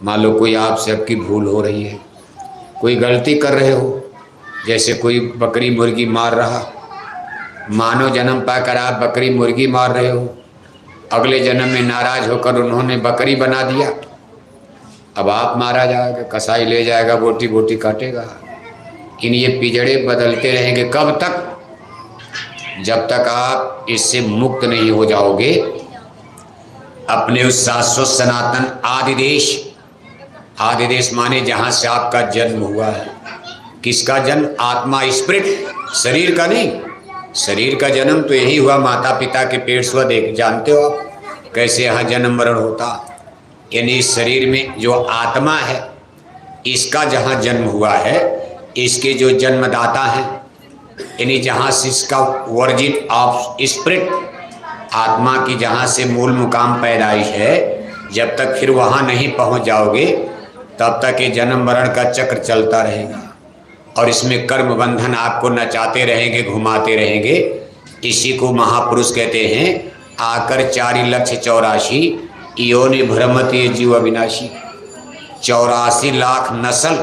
मान लो कोई आपसे आपकी भूल हो रही है, कोई गलती कर रहे हो, जैसे कोई बकरी मुर्गी मार रहा, मानव जन्म पाकर आप बकरी मुर्गी मार रहे हो, अगले जन्म में नाराज होकर उन्होंने बकरी बना दिया, अब आप मारा जाएगा, कसाई ले जाएगा, बोटी बोटी काटेगा। इन ये पिंजड़े बदलते रहेंगे कब तक? जब तक आप इससे मुक्त नहीं हो जाओगे, अपने उस शाश्वत सनातन आदिदेश, आदिदेश माने जहाँ से आपका जन्म हुआ है। किसका जन्म? आत्मा, स्पिरिट, शरीर का नहीं, शरीर का जन्म तो यही हुआ, माता पिता के पेट स्व देख जानते हो आप कैसे यहाँ जन्म मरण होता। यानी इस शरीर में जो आत्मा है इसका जहाँ जन्म हुआ है, इसके जो जन्मदाता हैं, यानी जहाँ से इसका वर्जिन ऑफ स्पिरिट आत्मा की जहाँ से मूल मुकाम पैदाइश है, जब तक फिर वहाँ नहीं पहुँच जाओगे तब तक ये जन्म मरण का चक्र चलता रहेगा और इसमें कर्म बंधन आपको नचाते रहेंगे, घुमाते रहेंगे। इसी को महापुरुष कहते हैं, आकर 4,84,000 योनि भ्रमति जीव अविनाशी। 84 लाख नस्ल,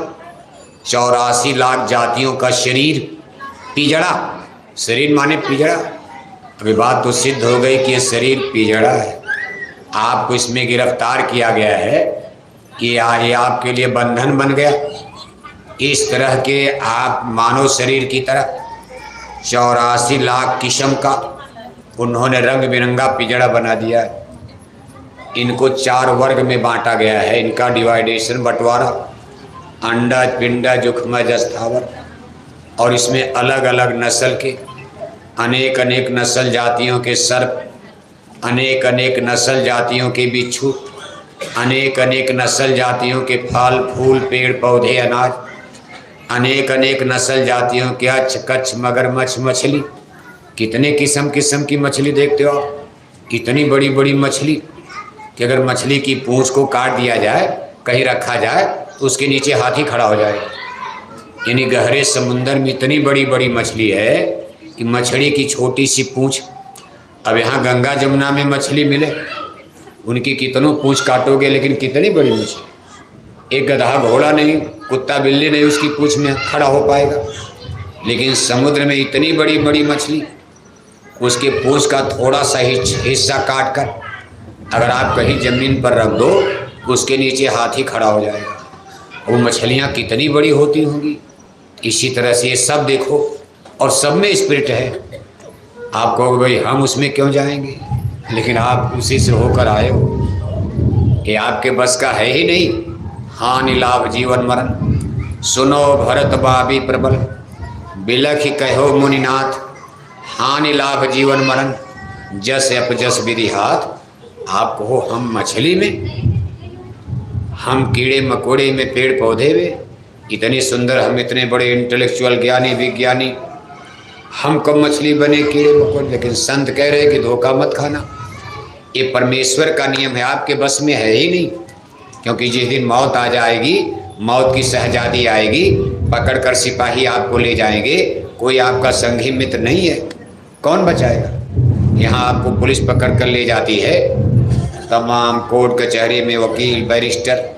84 लाख जातियों का शरीर, पिजड़ा। शरीर माने पिजड़ा। अभी बात तो सिद्ध हो गई कि ये शरीर पिजड़ा है, आपको इसमें गिरफ्तार किया गया है कि ये आपके लिए बंधन बन गया। इस तरह के आप मानव शरीर की तरह 84 लाख किस्म का उन्होंने रंग बिरंगा पिजड़ा बना दिया है। इनको 4 वर्ग में बांटा गया है, इनका डिवाइडेशन बंटवारा, अंडज पिंडज जुखमज स्थावर। और इसमें अलग अलग नस्ल के अनेक अनेक नस्ल जातियों के सर्प, अनेक अनेक नस्ल जातियों के बिच्छू, अनेक अनेक नस्ल जातियों के फल फूल पेड़ पौधे अनाज, अनेक अनेक नस्ल जातियों के अच्छ कच्छ मगरमच्छ मछली। कितने किस्म किस्म की मछली देखते हो आप, इतनी बड़ी बड़ी मछली कि अगर मछली की पूंछ को काट दिया जाए, कहीं रखा जाए तो उसके नीचे हाथी खड़ा हो जाएगा। यानी गहरे समुंदर में इतनी बड़ी बड़ी मछली है कि मछली की छोटी सी पूंछ। अब यहाँ गंगा जमुना में मछली मिले, उनकी कितनों पूंछ काटोगे लेकिन कितनी बड़ी मछली। एक गधा घोड़ा नहीं, कुत्ता बिल्ली नहीं उसकी पूंछ में खड़ा हो पाएगा। लेकिन समुद्र में इतनी बड़ी बड़ी मछली, उसके पूंछ का थोड़ा सा ही हिस्सा काट कर अगर आप कहीं ज़मीन पर रख दो, उसके नीचे हाथी खड़ा हो जाएगा। वो मछलियाँ कितनी बड़ी होती होंगी। इसी तरह से ये सब देखो, और सब में स्पिरिट है। आप कहोगे भाई हम उसमें क्यों जाएंगे, लेकिन आप उसी से होकर आए हो। ये आपके बस का है ही नहीं। हानि लाभ जीवन मरण, सुनो भरत बाबी प्रबल, बिलख कहो मुनिनाथ। हानि लाभ जीवन मरण, जस अपजस विधि हाथ। आप कहो हम मछली में, हम कीड़े मकोड़े में, पेड़ पौधे में, इतने सुंदर, हम इतने बड़े इंटेलेक्चुअल ज्ञानी विज्ञानी, हम कब मछली बने कीड़े मकोड़े। लेकिन संत कह रहे हैं कि धोखा मत खाना, ये परमेश्वर का नियम है, आपके बस में है ही नहीं। क्योंकि जिस दिन मौत आ जाएगी, मौत की शहजादी आएगी, पकड़कर सिपाही आपको ले जाएंगे, कोई आपका संगी मित्र नहीं है, कौन बचाएगा। यहाँ आपको पुलिस पकड़ कर ले जाती है, तमाम कोर्ट कचहरी में वकील बैरिस्टर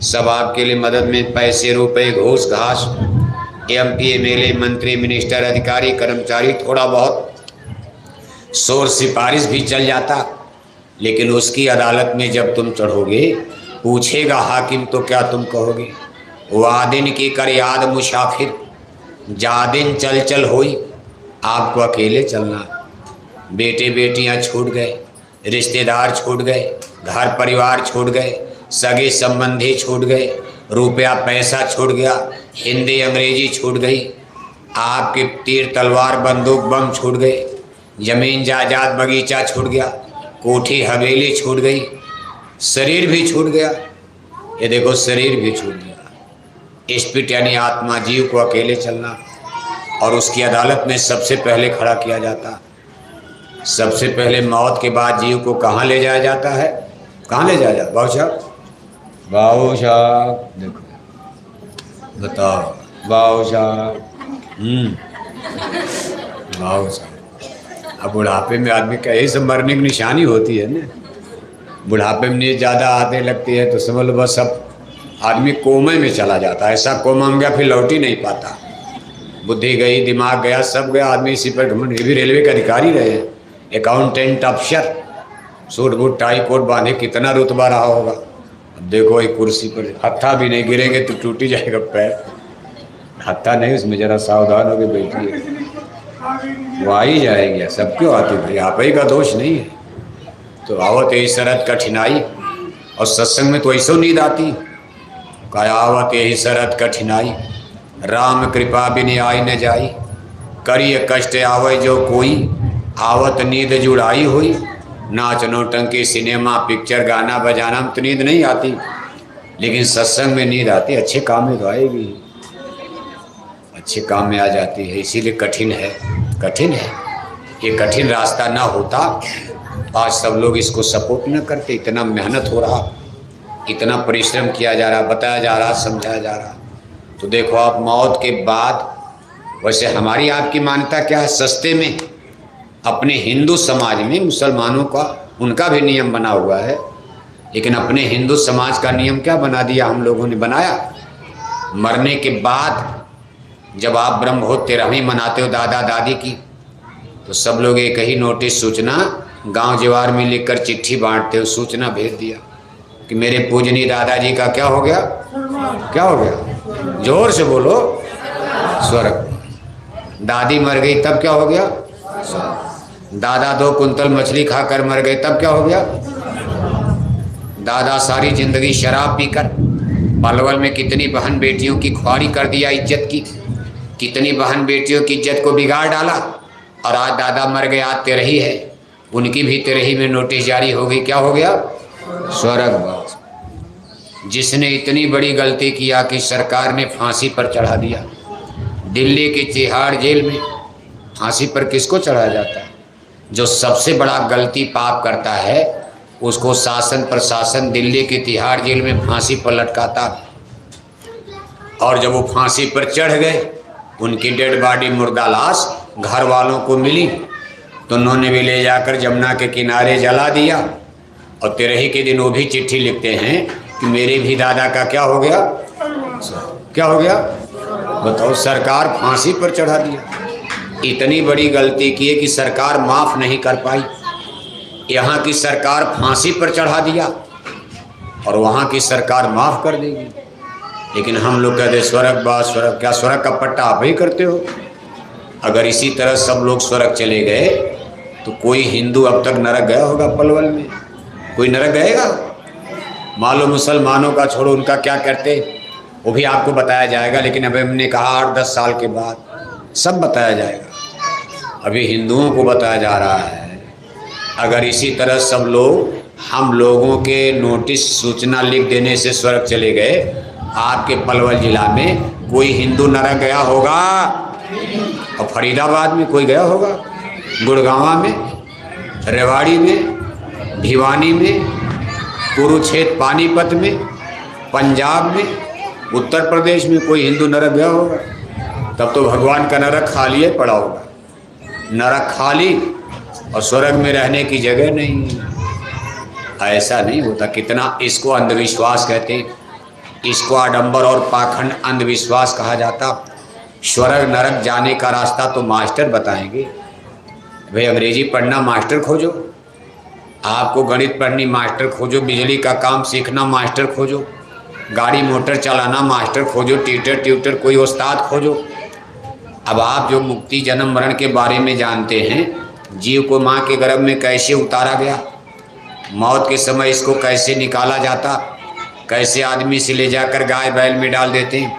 सब आपके लिए मदद में, पैसे रुपए घूस घास, MP MLA मंत्री मिनिस्टर अधिकारी कर्मचारी, थोड़ा बहुत शोर सिफारिश भी चल जाता। लेकिन उसकी अदालत में जब तुम चढ़ोगे, पूछेगा हाकिम तो क्या तुम कहोगे। वादिन की कर याद मुसाफिर, जादिन चल चल होई। आपको अकेले चलना, बेटे बेटियां छूट गए, रिश्तेदार छूट गए, घर परिवार छूट गए, सगे संबंधी छूट गए, रुपया पैसा छूट गया, हिंदी अंग्रेजी छूट गई, आपके तीर तलवार बंदूक बम छूट गए, जमीन जायदाद बगीचा छूट गया, कोठी हवेली छूट गई, शरीर भी छूट गया। ये देखो शरीर भी छूट गया। स्पिरिट यानी आत्मा, जीव को अकेले चलना। और उसकी अदालत में सबसे पहले खड़ा किया जाता। सबसे पहले मौत के बाद जीव को कहाँ ले जाया जाता है, कहाँ ले जाया जाता। बाबू साहब, बाबू साहब देखो, बताओ बाबू साहब। बाबू साहब, अब बुढ़ापे में आदमी का यही सब मरने की निशानी होती है ना। बुढ़ापे में नींद ज़्यादा आने लगती है तो समझ लो बस अब आदमी कोमे में चला जाता है। ऐसा कोमा में गया फिर लौट ही नहीं पाता, बुद्धि गई, दिमाग गया, सब गया। आदमी इसी पर घमंड। ये भी रेलवे के अधिकारी रहे हैं, अकाउंटेंट अफसर, सूट बूट टाई कोट बांधे, कितना रुतबा रहा होगा। अब देखो एक कुर्सी पर हत्था भी नहीं, गिरेंगे तो टूट ही जाएगा पैर। हत्था नहीं, उसमें जरा सावधान होकर बैठिए, वो आ ही जाएगी। सब क्यों आती भाई, आप ही का दोष नहीं है। तो आवत यही शरत कठिनाई, और सत्संग में तो ऐसो नींद आती। आवत यही शरत कठिनाई, राम कृपा बिन आई न जाई। करिय कष्ट आवे जो कोई, आवत नींद जुड़ाई हुई। नाच नौटंकी सिनेमा पिक्चर गाना बजाना में तो नींद नहीं आती, लेकिन सत्संग में नींद आती। अच्छे काम में तो आएगी, अच्छे काम में आ जाती है। इसीलिए कठिन है, कठिन है। ये कठिन रास्ता ना होता आज सब लोग इसको सपोर्ट न करते। इतना मेहनत हो रहा, इतना परिश्रम किया जा रहा, बताया जा रहा, समझाया जा रहा। तो देखो आप मौत के बाद, वैसे हमारी आपकी मान्यता क्या है? सस्ते में अपने हिंदू समाज में मुसलमानों का उनका भी नियम बना हुआ है, लेकिन अपने हिंदू समाज का नियम क्या बना दिया हम लोगों ने? बनाया मरने के बाद जब आप ब्रह्मोत्सव 13वीं मनाते हो दादा दादी की, तो सब लोग एक ही नोटिस सूचना गांव जवार में लिखकर चिट्ठी बांटते हो। सूचना भेज दिया कि मेरे पूजनीय दादाजी का क्या हो गया? क्या हो गया? जोर से बोलो, स्वर्ग। दादी मर गई तब क्या हो गया? दादा 2 कुंतल मछली खाकर मर गए तब क्या हो गया? दादा सारी जिंदगी शराब पीकर पलवल में कितनी बहन बेटियों की ख्वारी कर दिया, इज्जत की, कितनी बहन बेटियों की इज्जत को बिगाड़ डाला। और आज दादा मर गए, आज 13ही है, उनकी भी 13ही में नोटिस जारी हो गई। क्या हो गया? स्वर्गवास। जिसने इतनी बड़ी गलती किया कि सरकार ने फांसी पर चढ़ा दिया। दिल्ली के तिहाड़ जेल में फांसी पर किसको चढ़ाया जाता है? जो सबसे बड़ा गलती पाप करता है उसको शासन प्रशासन दिल्ली के तिहाड़ जेल में फांसी पर लटकाता। और जब वो फांसी पर चढ़ गए, उनकी डेड बॉडी मुर्दा लाश घर वालों को मिली, तो उन्होंने भी ले जाकर जमुना के किनारे जला दिया। और 13ही के दिन वो भी चिट्ठी लिखते हैं कि मेरे भी दादा का क्या हो गया? क्या हो गया? बताओ, सरकार फांसी पर चढ़ा दिया। इतनी बड़ी गलती की है कि सरकार माफ नहीं कर पाई। यहाँ की सरकार फांसी पर चढ़ा दिया और वहाँ की सरकार माफ कर देगी। लेकिन हम लोग कहते स्वर्ग बास स्वर्ग। क्या स्वर्ग का पट्टा आप ही करते हो? अगर इसी तरह सब लोग स्वर्ग चले गए तो कोई हिंदू अब तक नरक गया होगा? पलवल में कोई नरक गएगा? मान लो मुसलमानों का छोड़ो, उनका क्या करते वो भी आपको बताया जाएगा। लेकिन अभी हमने कहा 8-10 साल के बाद सब बताया जाएगा। अभी हिंदुओं को बताया जा रहा है। अगर इसी तरह सब लोग हम लोगों के नोटिस सूचना लिख देने से स्वर्ग चले गए, आपके पलवल जिला में कोई हिंदू नरक गया होगा? और फरीदाबाद में कोई गया होगा? गुड़गांवा में, रेवाड़ी में, भिवानी में, कुरुक्षेत्र पानीपत में, पंजाब में, उत्तर प्रदेश में कोई हिंदू नरक गया होगा? तब तो भगवान का नरक खाली है पड़ा होगा। नरक खाली और स्वर्ग में रहने की जगह नहीं। ऐसा नहीं होता। कितना इसको अंधविश्वास कहते हैं, इसको आडंबर और पाखंड अंधविश्वास कहा जाता। स्वर्ग नरक जाने का रास्ता तो मास्टर बताएंगे। भाई अंग्रेजी पढ़ना मास्टर खोजो, आपको गणित पढ़नी मास्टर खोजो, बिजली का काम सीखना मास्टर खोजो, गाड़ी मोटर चलाना मास्टर खोजो, टीचर ट्यूटर कोई उस्ताद खोजो। अब आप जो मुक्ति जन्म मरण के बारे में जानते हैं, जीव को माँ के गर्भ में कैसे उतारा गया, मौत के समय इसको कैसे निकाला जाता, कैसे आदमी से ले जाकर गाय बैल में डाल देते हैं,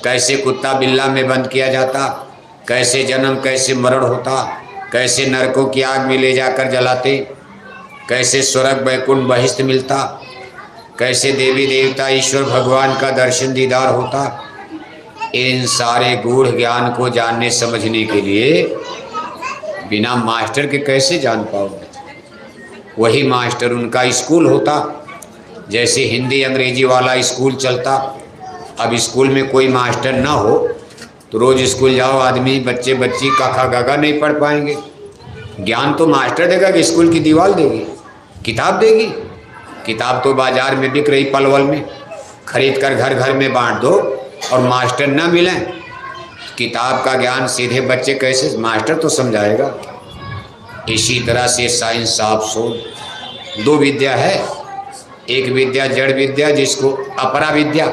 कैसे कुत्ता बिल्ला में बंद किया जाता, कैसे जन्म कैसे मरण होता, कैसे नरकों की आग में ले जाकर जलाते, कैसे स्वर्ग वैकुंठ बहिष्ठ मिलता, कैसे देवी देवता ईश्वर भगवान का दर्शन दीदार होता। इन सारे गूढ़ ज्ञान को जानने समझने के लिए बिना मास्टर के कैसे जान पाओगे? वही मास्टर उनका स्कूल होता। जैसे हिंदी अंग्रेजी वाला स्कूल चलता, अब स्कूल में कोई मास्टर ना हो तो रोज़ स्कूल जाओ आदमी, बच्चे बच्ची काका गागा नहीं पढ़ पाएंगे। ज्ञान तो मास्टर देगा कि स्कूल की दीवार देगी, किताब देगी। किताब तो बाजार में बिक रही पलवल में, खरीद कर घर घर में बांट दो और मास्टर ना मिले, किताब का ज्ञान सीधे बच्चे कैसे? मास्टर तो समझाएगा। इसी तरह से साइंस आप सोच, 2 विद्या है। एक विद्या जड़ विद्या, जिसको अपरा विद्या,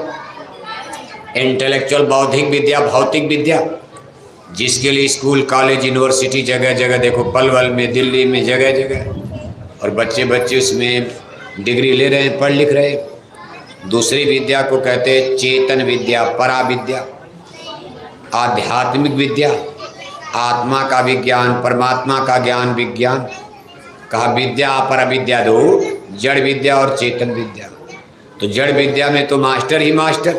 इंटेलेक्चुअल बौद्धिक विद्या, भौतिक विद्या, जिसके लिए स्कूल कॉलेज यूनिवर्सिटी जगह जगह देखो, पलवल में दिल्ली में जगह जगह, और बच्चे बच्चे उसमें डिग्री ले रहे हैं, पढ़ लिख रहे हैं। दूसरी विद्या को कहते हैं चेतन विद्या, परा विद्या, आध्यात्मिक विद्या, आत्मा का विज्ञान, परमात्मा का ज्ञान विज्ञान। कहा विद्या पर अविद्या दो, जड़ विद्या और चेतन विद्या। तो जड़ विद्या में तो मास्टर ही मास्टर,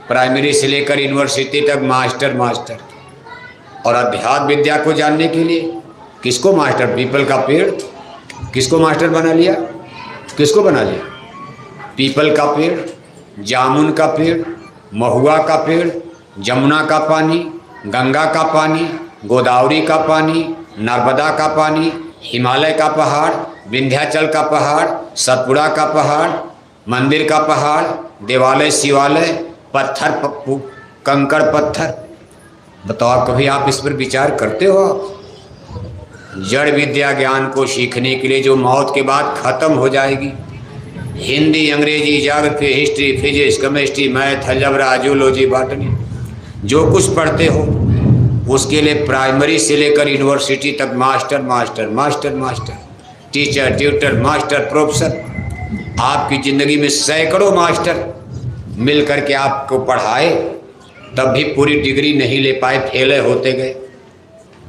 प्राइमरी से लेकर यूनिवर्सिटी तक मास्टर मास्टर। और अध्यात्म विद्या को जानने के लिए किसको मास्टर? पीपल का पेड़ किसको मास्टर बना लिया? किसको बना लिया? पीपल का पेड़, जामुन का पेड़, महुआ का पेड़, जमुना का पानी, गंगा का पानी, गोदावरी का पानी, नर्मदा का पानी, हिमालय का पहाड़, विंध्याचल का पहाड़, सतपुड़ा का पहाड़, मंदिर का पहाड़, देवालय शिवालय, पत्थर कंकड़ पत्थर। बताओ कभी आप इस पर विचार करते हो? जड़ विद्या ज्ञान को सीखने के लिए जो मौत के बाद खत्म हो जाएगी, हिंदी, अंग्रेजी, geography, history, physics, chemistry, math, algebra, zoology, botany, जो कुछ पढ़ते हो उसके लिए प्राइमरी से लेकर यूनिवर्सिटी तक master master master master, teacher, tutor, master, professor. आपकी ज़िंदगी में सैकड़ों मास्टर मिल करके आपको पढ़ाए, तब भी पूरी डिग्री नहीं ले पाए, फेल होते गए।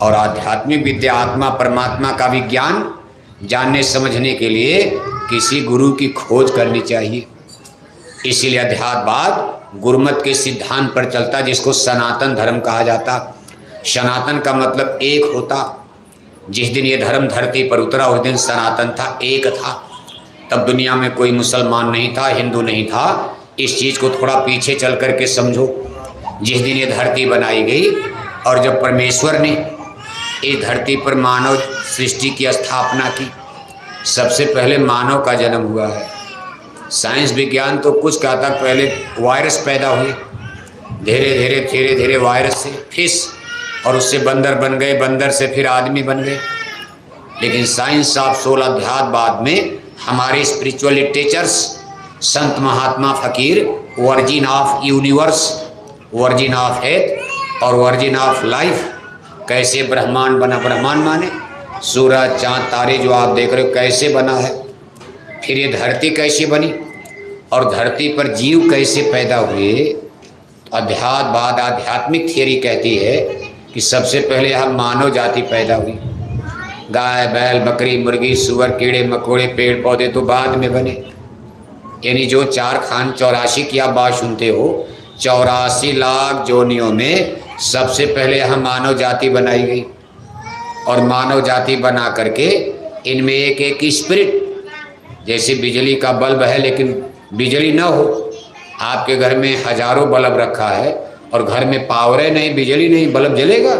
और आध्यात्मिक विद्या, आत्मा परमात्मा का विज्ञान जानने समझने के लिए किसी गुरु की खोज करनी चाहिए। इसीलिए अध्यात्मवाद गुरुमत के सिद्धांत पर चलता, जिसको सनातन धर्म कहा जाता। सनातन का मतलब एक होता। जिस दिन ये धर्म धरती पर उतरा उस दिन सनातन था, एक था। तब दुनिया में कोई मुसलमान नहीं था, हिंदू नहीं था। इस चीज़ को थोड़ा पीछे चल करके समझो। जिस दिन ये धरती बनाई गई और जब परमेश्वर ने इस धरती पर मानव सृष्टि की स्थापना की, सबसे पहले मानव का जन्म हुआ है। साइंस विज्ञान तो कुछ कहता, पहले वायरस पैदा हुए, धीरे धीरे धीरे धीरे वायरस से फिश, और उससे बंदर बन गए, बंदर से फिर आदमी बन गए। लेकिन साइंस ऑफ सोल अध्यात्मवाद में हमारे स्पिरिचुअल लिटरेचर्स, संत महात्मा फकीर, virgin of universe, virgin of health और वर्जिन ऑफ लाइफ, कैसे ब्रह्मांड बना। ब्रह्मांड माने सूरज, चांद, तारे जो आप देख रहे हो कैसे बना है। फिर ये धरती कैसे बनी और धरती पर जीव कैसे पैदा हुए। अध्यात्मवाद, आध्यात्मिक थियरी कहती है कि सबसे पहले यहाँ मानव जाति पैदा हुई। गाय, बैल, बकरी, मुर्गी, सुअर, कीड़े मकोड़े, पेड़ पौधे तो बाद में बने। यानी जो 4 खान 84 की आप बात सुनते हो, 84 लाख जोनियों में सबसे पहले यहाँ मानव जाति बनाई गई। और मानव जाति बना करके इनमें एक एक स्पिरिट, जैसे बिजली का बल्ब है लेकिन बिजली न हो, आपके घर में हजारों बल्ब रखा है और घर में पावर है नहीं, बिजली नहीं, बल्ब जलेगा।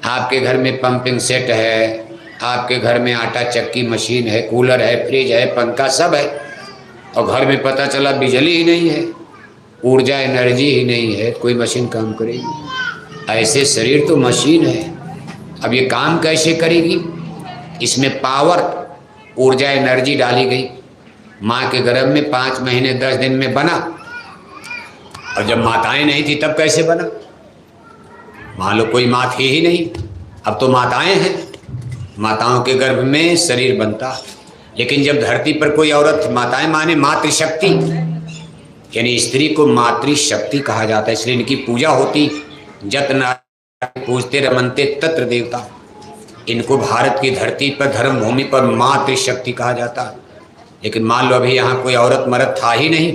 आपके घर में पंपिंग सेट है, आपके घर में आटा चक्की मशीन है, कूलर है, फ्रिज है, पंखा सब है, और घर में पता चला बिजली ही नहीं है, ऊर्जा एनर्जी ही नहीं है, कोई मशीन काम करेगी। ऐसे शरीर तो मशीन है, अब ये काम कैसे करेगी? इसमें पावर, ऊर्जा, एनर्जी डाली गई। माँ के गर्भ में 5 महीने 10 दिन में बना, और जब माताएं नहीं थी तब कैसे बना? मान लो कोई माँ थी ही नहीं, अब तो माताएं हैं, माताओं के गर्भ में शरीर बनता। लेकिन जब धरती पर कोई औरत, माताएं माने मातृशक्ति, यानी स्त्री को मातृशक्ति कहा जाता है, इसलिए इनकी पूजा होती। जत पूजते रमनते तत्र देवता। इनको भारत की धरती पर, धर्म भूमि पर मातृशक्ति कहा जाता। लेकिन मान लो अभी यहाँ कोई औरत मर्द था ही नहीं,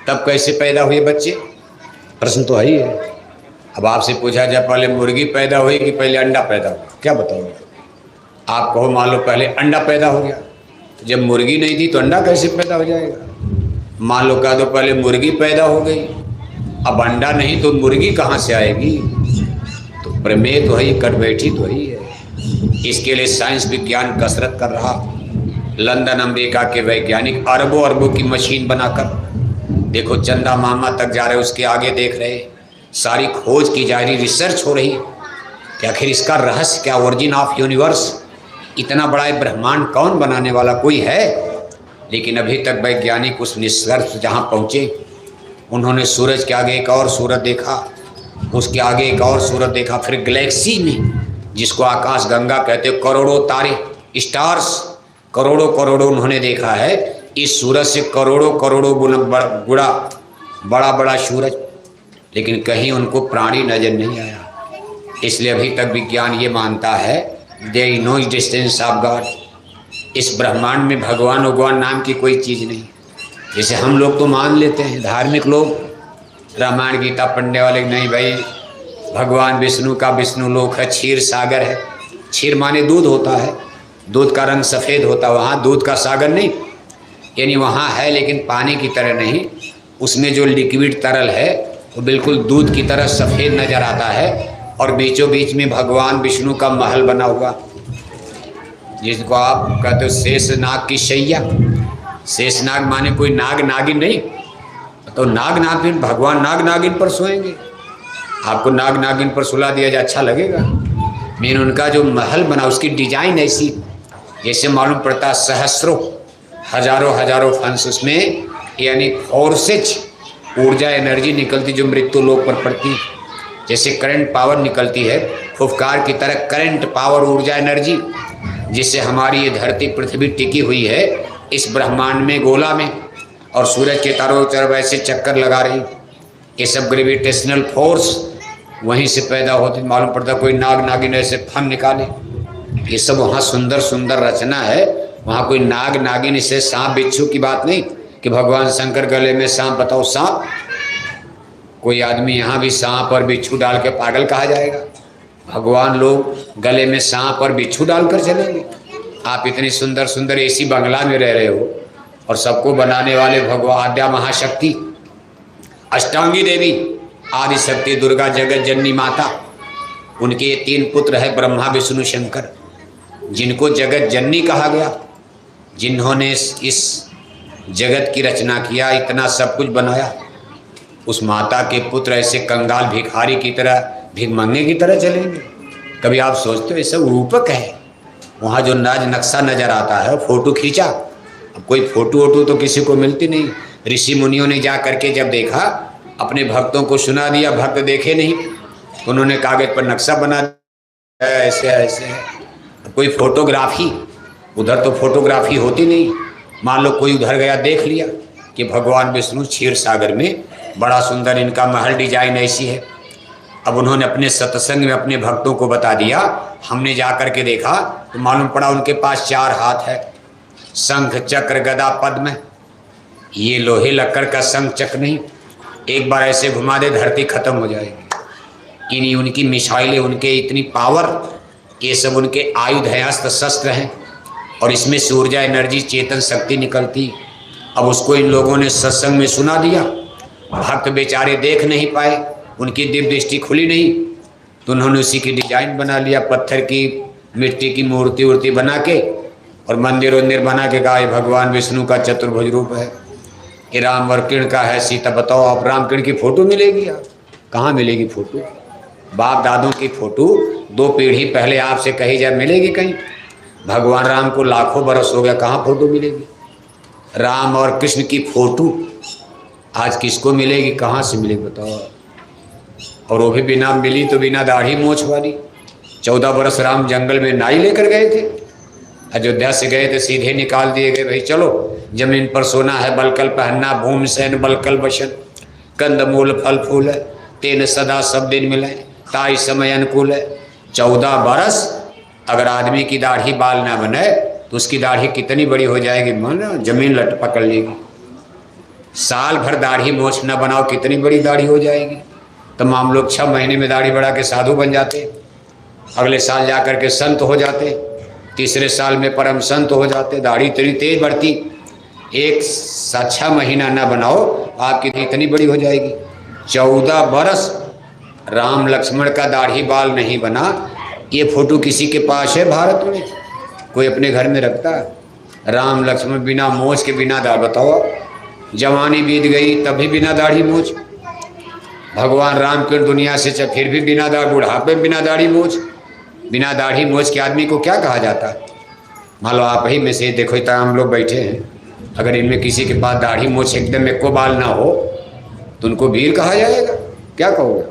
तब कैसे पैदा हुए बच्चे? प्रश्न तो है ही है। अब आपसे पूछा जाए पहले मुर्गी पैदा हुई कि पहले अंडा पैदा हुआ, क्या बताओगे? आप कहो मान लो पहले अंडा पैदा हो गया, तो जब मुर्गी नहीं थी तो अंडा कैसे पैदा हो जाएगा? मान लो कह दो पहले मुर्गी पैदा हो गई, अब अंडा नहीं तो मुर्गी कहाँ से आएगी? तो प्रमेय तो है, कट बैठी तो ही है। इसके लिए साइंस विज्ञान कसरत कर रहा। लंदन अमेरिका के वैज्ञानिक अरबों अरबों की मशीन बनाकर, देखो चंदा मामा तक जा रहे, उसके आगे देख रहे, सारी खोज की जा रही, रिसर्च हो रही कि आखिर इसका रहस्य क्या, ओरिजिन ऑफ यूनिवर्स, इतना बड़ा ब्रह्मांड कौन बनाने वाला, कोई है? लेकिन अभी तक वैज्ञानिक उस निष्कर्ष जहाँ पहुँचे, उन्होंने सूरज के आगे एक और सूरज देखा, उसके आगे एक और सूरज देखा, फिर गैलेक्सी में, जिसको आकाश गंगा कहते हो, करोड़ों तारे, स्टार्स, करोड़ों करोड़ों उन्होंने देखा है। इस सूरज से करोड़ों करोड़ों गुणा बड़ा बड़ा सूरज, लेकिन कहीं उनको प्राणी नजर नहीं आया। इसलिए अभी तक विज्ञान ये मानता है there is no distance of God. इस ब्रह्मांड में भगवान भगवान नाम की कोई चीज़ नहीं। जैसे हम लोग तो मान लेते हैं, धार्मिक लोग रामायण गीता पढ़ने वाले, नहीं भाई भगवान विष्णु का विष्णु लोक है, क्षीर सागर है। क्षीर माने दूध होता है, दूध का रंग सफ़ेद होता है, वहाँ दूध का सागर नहीं, यानी वहाँ है लेकिन पानी की तरह नहीं, उसमें जो लिक्विड तरल है वो बिल्कुल दूध की तरह सफ़ेद नज़र आता है, और बीचों बीच में भगवान विष्णु का महल बना हुआ, जिसको आप कहते हो शेषनाग की शैया। शेषनाग माने कोई नाग नागिन नहीं, तो नाग नागिन, भगवान नाग नागिन पर सोएंगे। आपको नाग नागिन पर सुला दिया जाए अच्छा लगेगा? मेन उनका जो महल बना उसकी डिजाइन ऐसी, जैसे मालूम पड़ता सहस्रों हजारों फंस उसमें, यानी फोर्सेज ऊर्जा एनर्जी निकलती जो मृत्यु लोक पर पड़ती है। जैसे करंट पावर निकलती है फुफकार की तरह, करंट पावर ऊर्जा एनर्जी, जिससे हमारी ये धरती पृथ्वी टिकी हुई है इस ब्रह्मांड में गोला में, और सूरज के चारों तरफ ऐसे चक्कर लगा रही। ये सब ग्रेविटेशनल फोर्स वहीं से पैदा होती। मालूम पड़ता कोई नाग नागिन ऐसे फन निकाले, ये सब वहाँ सुंदर सुंदर रचना है। वहाँ कोई नाग नागिन, इससे सांप बिच्छू की बात नहीं कि भगवान शंकर गले में सांप, बताओ सांप, कोई आदमी यहाँ भी सांप और बिच्छू डाल के पागल कहा जाएगा? भगवान लोग गले में सांप और बिच्छू डालकर चलेंगे? आप इतनी सुंदर सुंदर एसी बंगला में रह रहे हो, और सबको बनाने वाले भगवान आद्या महाशक्ति अष्टांगी देवी आदि शक्ति दुर्गा जगत जननी माता, उनके ये 3 पुत्र है ब्रह्मा विष्णु शंकर, जिनको जगत जननी कहा गया, जिन्होंने इस जगत की रचना किया, इतना सब कुछ बनाया। उस माता के पुत्र ऐसे कंगाल भिखारी की तरह, भिखमंगे की तरह चलेंगे? कभी आप सोचते हो? ये सब रूपक है। वहाँ जो नक्शा नज़र आता है फोटो खींचा, अब कोई फोटो वोटो तो किसी को मिलती नहीं। ऋषि मुनियों ने जा करके जब देखा, अपने भक्तों को सुना दिया, भक्त देखे नहीं, उन्होंने कागज पर नक्शा बना दिया, ऐसे ऐसे है। कोई फोटोग्राफी, उधर तो फोटोग्राफी होती नहीं। मान लो कोई उधर गया, देख लिया कि भगवान विष्णु क्षीर सागर में बड़ा सुंदर इनका महल, डिजाइन ऐसी है। अब उन्होंने अपने सत्संग में अपने भक्तों को बता दिया, हमने जा कर के देखा तो मालूम पड़ा उनके पास 4 हाथ है, शंख चक्र गदा पद्म। ये लोहे लक्कड़ का शंख चक्र नहीं, एक बार ऐसे घुमा दे धरती खत्म हो जाएगी। इन्हीं उनकी मिसाइलें, उनके इतनी पावर, ये सब उनके आयुध हैं, अस्त्र शस्त्र हैं, और इसमें से ऊर्जा एनर्जी चेतन शक्ति निकलती। अब उसको इन लोगों ने सत्संग में सुना दिया, भक्त बेचारे देख नहीं पाए, उनकी दिव्य दृष्टि खुली नहीं, तो उन्होंने उसी की डिजाइन बना लिया, पत्थर की मिट्टी की मूर्ति उर्ति बना के, और मंदिर वंदिर बना के कहा भगवान विष्णु का चतुर्भुज रूप है, ये राम और किरण का है सीता। बताओ आप, राम किरण की फोटो मिलेगी? आप कहाँ मिलेगी फोटो? बाप दादों की फोटो 2 पीढ़ी पहले आपसे कही जाए, मिलेगी कहीं? भगवान राम को लाखों बरस हो गया, कहाँ फोटो मिलेगी? राम और कृष्ण की फोटो आज किसको मिलेगी? कहाँ से मिलेगी बताओ? और वो भी बिना मिली तो बिना दाढ़ी मोछ वाली। 14 बरस राम जंगल में नाई लेकर गए थे, अयोध्या से गए थे, सीधे निकाल दिए गए, भाई चलो जमीन पर सोना है, बलकल पहनना, भूमि सैन बलकल बसन, कंदमूल फल फूल है, तेन सदा सब दिन मिले, ताई समय अनुकूल है। 14 बरस अगर आदमी की दाढ़ी बाल ना बने तो उसकी दाढ़ी कितनी बड़ी हो जाएगी, मन जमीन लट पकड़ लेगी। साल भर दाढ़ी मोछ न बनाओ, कितनी बड़ी दाढ़ी हो जाएगी। तमाम लोग 6 महीने में दाढ़ी बढ़ा के साधु बन जाते, अगले साल जा कर के संत हो जाते, तीसरे साल में परम संत हो जाते। दाढ़ी इतनी तेज बढ़ती, 6 महीना ना बनाओ आपकी इतनी बड़ी हो जाएगी। 14 बरस राम लक्ष्मण का दाढ़ी बाल नहीं बना। ये फोटो किसी के पास है भारत में? कोई अपने घर में रखता है? राम लक्ष्मण बिना मोछ के, बिना दाढ़ी, बताओ जवानी बीत गई तभी बिना दाढ़ी मोछ। भगवान राम की दुनिया से फिर भी बिना दाढ़ी, बुढ़ापे बिना दाढ़ी मोछ। बिना दाढ़ी मोछ के आदमी को क्या कहा जाता है? मान लो आप ही में से देखो, इतना हम लोग बैठे हैं, अगर इनमें किसी के पास दाढ़ी मोछ एकदम एको बाल ना हो तो उनको वीर कहा जाएगा? क्या कहोगे?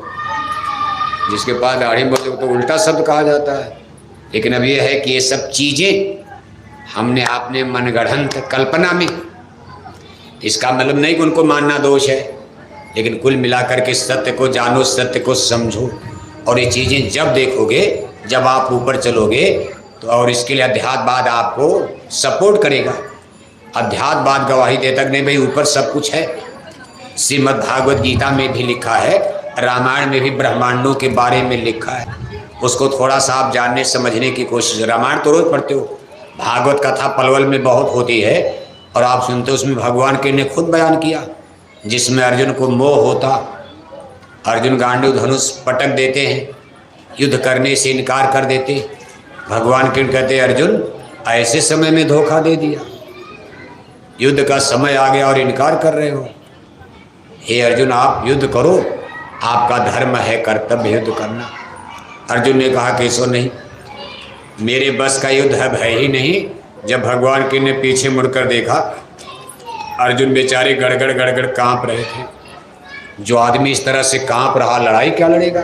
जिसके पास दाढ़ी मोछ तो उल्टा शब्द कहा जाता है। लेकिन अब यह है कि ये सब चीज़ें हमने आपने मनगढ़ंत कल्पना में, इसका मतलब नहीं कि उनको मानना दोष है, लेकिन कुल मिलाकर के सत्य को जानो, सत्य को समझो। और ये चीज़ें जब देखोगे, जब आप ऊपर चलोगे तो, और इसके लिए अध्यात्मवाद आपको सपोर्ट करेगा। अध्यात्मवाद गवाही देता कि नहीं भाई ऊपर सब कुछ है। श्रीमद् भागवत गीता में भी लिखा है, रामायण में भी ब्रह्मांडों के बारे में लिखा है। उसको थोड़ा सा आप जानने समझने की कोशिश। रामायण तो रोज पढ़ते हो, भागवत कथा पलवल में बहुत होती है और आप सुनते हो। उसमें भगवान के ने खुद बयान किया, जिसमें अर्जुन को मोह होता, अर्जुन गांडीव धनुष पटक देते हैं, युद्ध करने से इनकार कर देते। भगवान के कहते अर्जुन ऐसे समय में धोखा दे दिया, युद्ध का समय आ गया और इनकार कर रहे हो। हे अर्जुन आप युद्ध करो, आपका धर्म है कर्तव्य युद्ध करना। अर्जुन ने कहा केशव नहीं, मेरे बस का युद्ध अब है ही नहीं। जब भगवान के ने पीछे मुड़कर देखा, अर्जुन बेचारे गड़गड़ गड़गड़ कांप रहे थे। जो आदमी इस तरह से कांप रहा, लड़ाई क्या लड़ेगा।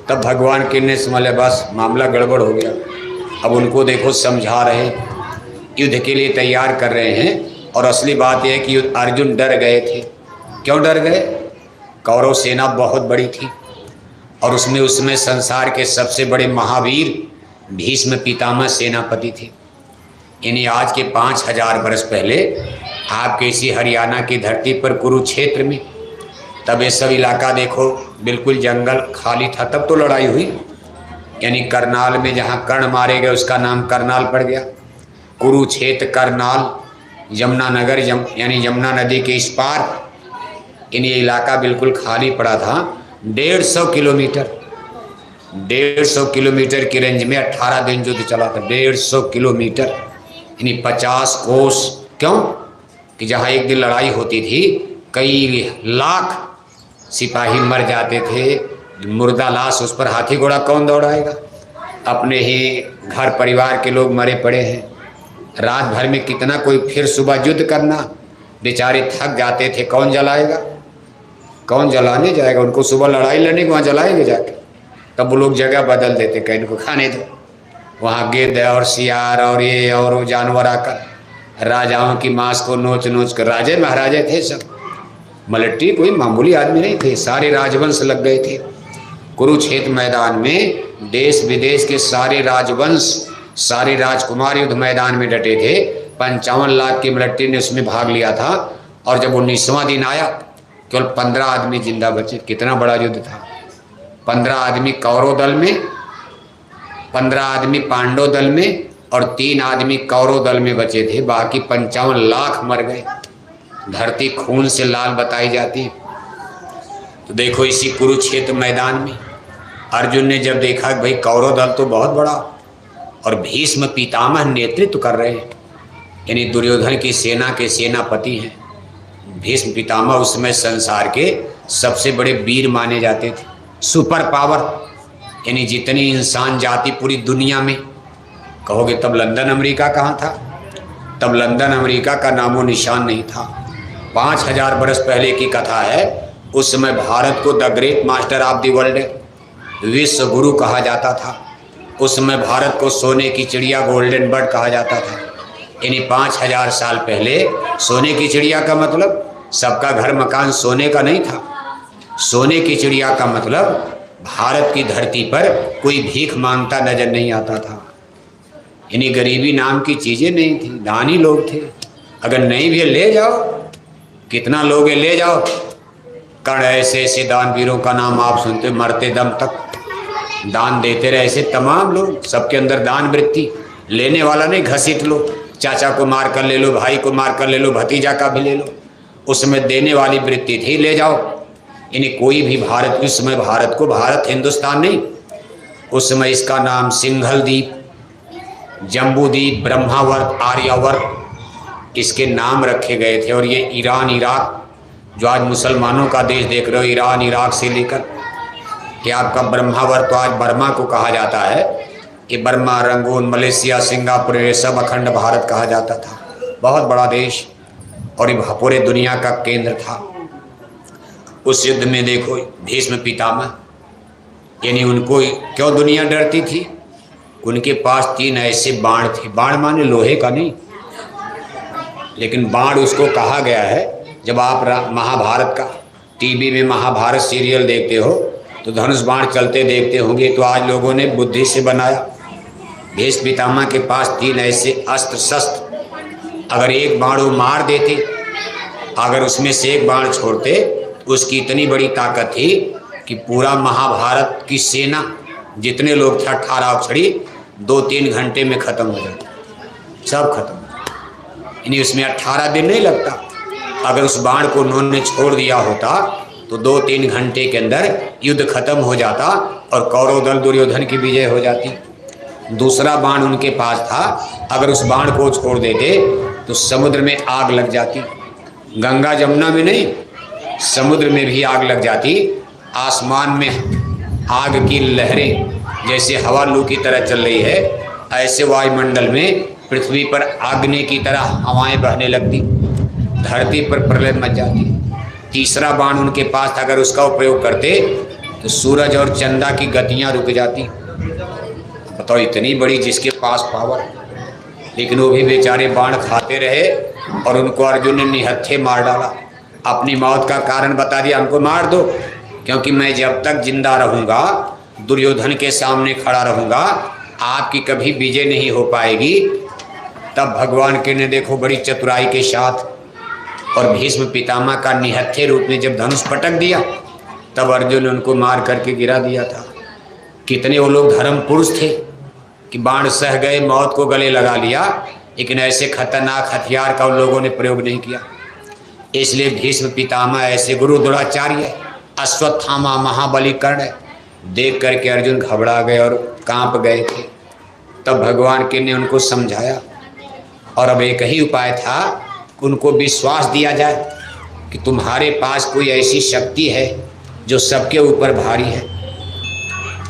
तब भगवान के ने समझ लिया बस मामला गड़बड़ हो गया। अब उनको देखो समझा रहे, युद्ध के लिए तैयार कर रहे हैं। और असली बात यह है कि अर्जुन डर गए थे। क्यों डर गए? कौरव सेना बहुत बड़ी थी और उसमें संसार के सबसे बड़े महावीर भीष्म पितामह सेनापति थे। यानी आज के 5000 वर्ष पहले आपके इसी हरियाणा की धरती पर कुरुक्षेत्र में, तब ये सब इलाका देखो बिल्कुल जंगल खाली था, तब तो लड़ाई हुई। यानी करनाल में जहाँ कर्ण मारे गए उसका नाम करनाल पड़ गया। कुरुक्षेत्र, करनाल, यमुना नगर, यानी यमुना नदी के इस पार, इन ये इलाका बिल्कुल खाली पड़ा था। 150 किलोमीटर, 150 किलोमीटर की रेंज में 18 दिन युद्ध चला था। 150 किलोमीटर यानी 50 कोस। क्यों कि जहाँ एक दिन लड़ाई होती थी कई लाख सिपाही मर जाते थे। मुर्दा लाश, उस पर हाथी घोड़ा कौन दौड़ाएगा। अपने ही घर परिवार के लोग मरे पड़े हैं। रात भर में कितना कोई फिर सुबह युद्ध करना, बेचारे थक जाते थे। कौन जलाएगा, कौन जलाने जाएगा उनको। सुबह लड़ाई लड़ने को वहाँ जलाएंगे जाके। तब वो लोग जगह बदल देते, कहीं इनको खाने दो। वहाँ गिद्ध और सियार और ये और वो जानवर आकर राजाओं की मांस को नोच नोच कर, राजे महाराजे थे सब, मलट्टी कोई मामूली आदमी नहीं थे, सारे राजवंश लग गए थे। कुरुक्षेत्र मैदान में देश विदेश के सारे राजवंश, सारे राजकुमार युद्ध मैदान में डटे थे। 55 लाख की मलट्टी ने उसमें भाग लिया था। और जब 19वां दिन आया केवल 15 आदमी जिंदा बचे। कितना बड़ा युद्ध था। 15 आदमी कौरव दल में, 15 आदमी पांडव दल में और 3 आदमी कौरव दल में बचे थे। बाकी 55 लाख मर गए। धरती खून से लाल बताई जाती। तो देखो इसी कुरुक्षेत्र मैदान में अर्जुन ने जब देखा कि भाई कौरव दल तो बहुत बड़ा और भीष्म पितामह नेतृत्व कर रहे हैं, यानी दुर्योधन की सेना के सेनापति हैं। भीष्म पितामह उसमें संसार के सबसे बड़े वीर माने जाते थे। सुपर पावर, यानी जितनी इंसान जाति पूरी दुनिया में कहोगे तब लंदन अमेरिका कहाँ था। तब लंदन अमेरिका का नामो निशान नहीं था। 5000 वर्ष पहले की कथा है। उस समय भारत को the great master of the world, विश्व गुरु कहा जाता था। उस समय भारत को सोने की चिड़िया, गोल्डन बर्ड कहा जाता था। यानी 5000 साल पहले सोने की चिड़िया का मतलब सबका घर मकान सोने का नहीं था। सोने की चिड़िया का मतलब भारत की धरती पर कोई भीख मांगता नजर नहीं आता था। यानी गरीबी नाम की चीजें नहीं थी, दानी लोग थे। अगर नहीं भी ले जाओ, कितना लोग ले जाओ। कर्ण ऐसे ऐसे दानवीरों का नाम आप सुनते, मरते दम तक दान देते रहे ऐसे तमाम लोग। सबके अंदर दान वृत्ति, लेने वाला नहीं, घसीट लो, चाचा को मार कर ले लो, भाई को मार कर ले लो, भतीजा का भी ले लो। उसमें देने वाली वृत्ति थी, ले जाओ। यानी कोई भी भारत, उस समय भारत को, भारत हिंदुस्तान नहीं, उस समय इसका नाम सिंघल द्वीप, जम्बूद्वीप, ब्रह्मावर्त, आर्यावर्त इसके नाम रखे गए थे। और ये ईरान, इराक, जो आज मुसलमानों का देश देख रहे हो, ईरान इराक से लेकर कि आपका ब्रह्मावर्त, तो आज बर्मा को कहा जाता है कि बर्मा, रंगून, मलेशिया, सिंगापुर, ये सब अखंड भारत कहा जाता था। बहुत बड़ा देश और ये पूरे दुनिया का केंद्र था। उस युद्ध में देखो भीष्म पितामह, यानी उनको क्यों दुनिया डरती थी, उनके पास 3 ऐसे बाण थे। बाण माने लोहे का नहीं, लेकिन बाण उसको कहा गया है। जब आप महाभारत का टीवी में महाभारत सीरियल देखते हो तो धनुष बाण चलते देखते होंगे। तो आज लोगों ने बुद्धि से बनाया। भीष्म पितामह के पास 3 ऐसे अस्त्र शस्त्र, अगर एक बाण वो मार देते, अगर उसमें से एक बाण छोड़ते, उसकी इतनी बड़ी ताकत थी कि पूरा महाभारत की सेना जितने लोग थे 18 अक्षरी 2-3 घंटे में खत्म हो जाता, सब खत्म। यानी उसमें 18 दिन नहीं लगता। अगर उस बाण को उन्होंने छोड़ दिया होता तो 2-3 घंटे के अंदर युद्ध खत्म हो जाता और कौरव दल दुर्योधन की विजय हो जाती। दूसरा बाण उनके पास था, अगर उस बाण को छोड़ देते तो समुद्र में आग लग जाती। गंगा जमुना में नहीं, समुद्र में भी आग लग जाती। आसमान में आग की लहरें जैसे हवा लू की तरह चल रही है, ऐसे वायुमंडल में पृथ्वी पर अग्नि की तरह हवाएं बहने लगती, धरती पर प्रलय मच जाती। तीसरा बाण उनके पास था, अगर उसका उपयोग करते तो सूरज और चंदा की गतियां रुक जाती। बताओ, इतनी बड़ी जिसके पास पावर, लेकिन वो भी बेचारे बाण खाते रहे और उनको अर्जुन ने निहत्थे मार डाला। अपनी मौत का कारण बता दिया, हमको मार दो, क्योंकि मैं जब तक जिंदा रहूंगा, दुर्योधन के सामने खड़ा रहूंगा, आपकी कभी विजय नहीं हो पाएगी। तब भगवान के ने देखो बड़ी चतुराई के साथ और भीष्म पितामह का निहत्थे रूप में जब धनुष पटक दिया, तब अर्जुन ने उनको मार करके गिरा दिया था। कितने वो लोग धर्म पुरुष थे कि बाण सह गए, मौत को गले लगा लिया, लेकिन ऐसे खतरनाक हथियार का उन लोगों ने प्रयोग नहीं किया। इसलिए भीष्म पितामह ऐसे गुरु द्रोणाचार्य, अश्वत्थामा, महाबली कर्ण देख करके अर्जुन घबरा गए और कांप गए थे। तब भगवान के ने उनको समझाया और अब एक ही उपाय था, उनको विश्वास दिया जाए कि तुम्हारे पास कोई ऐसी शक्ति है जो सबके ऊपर भारी है।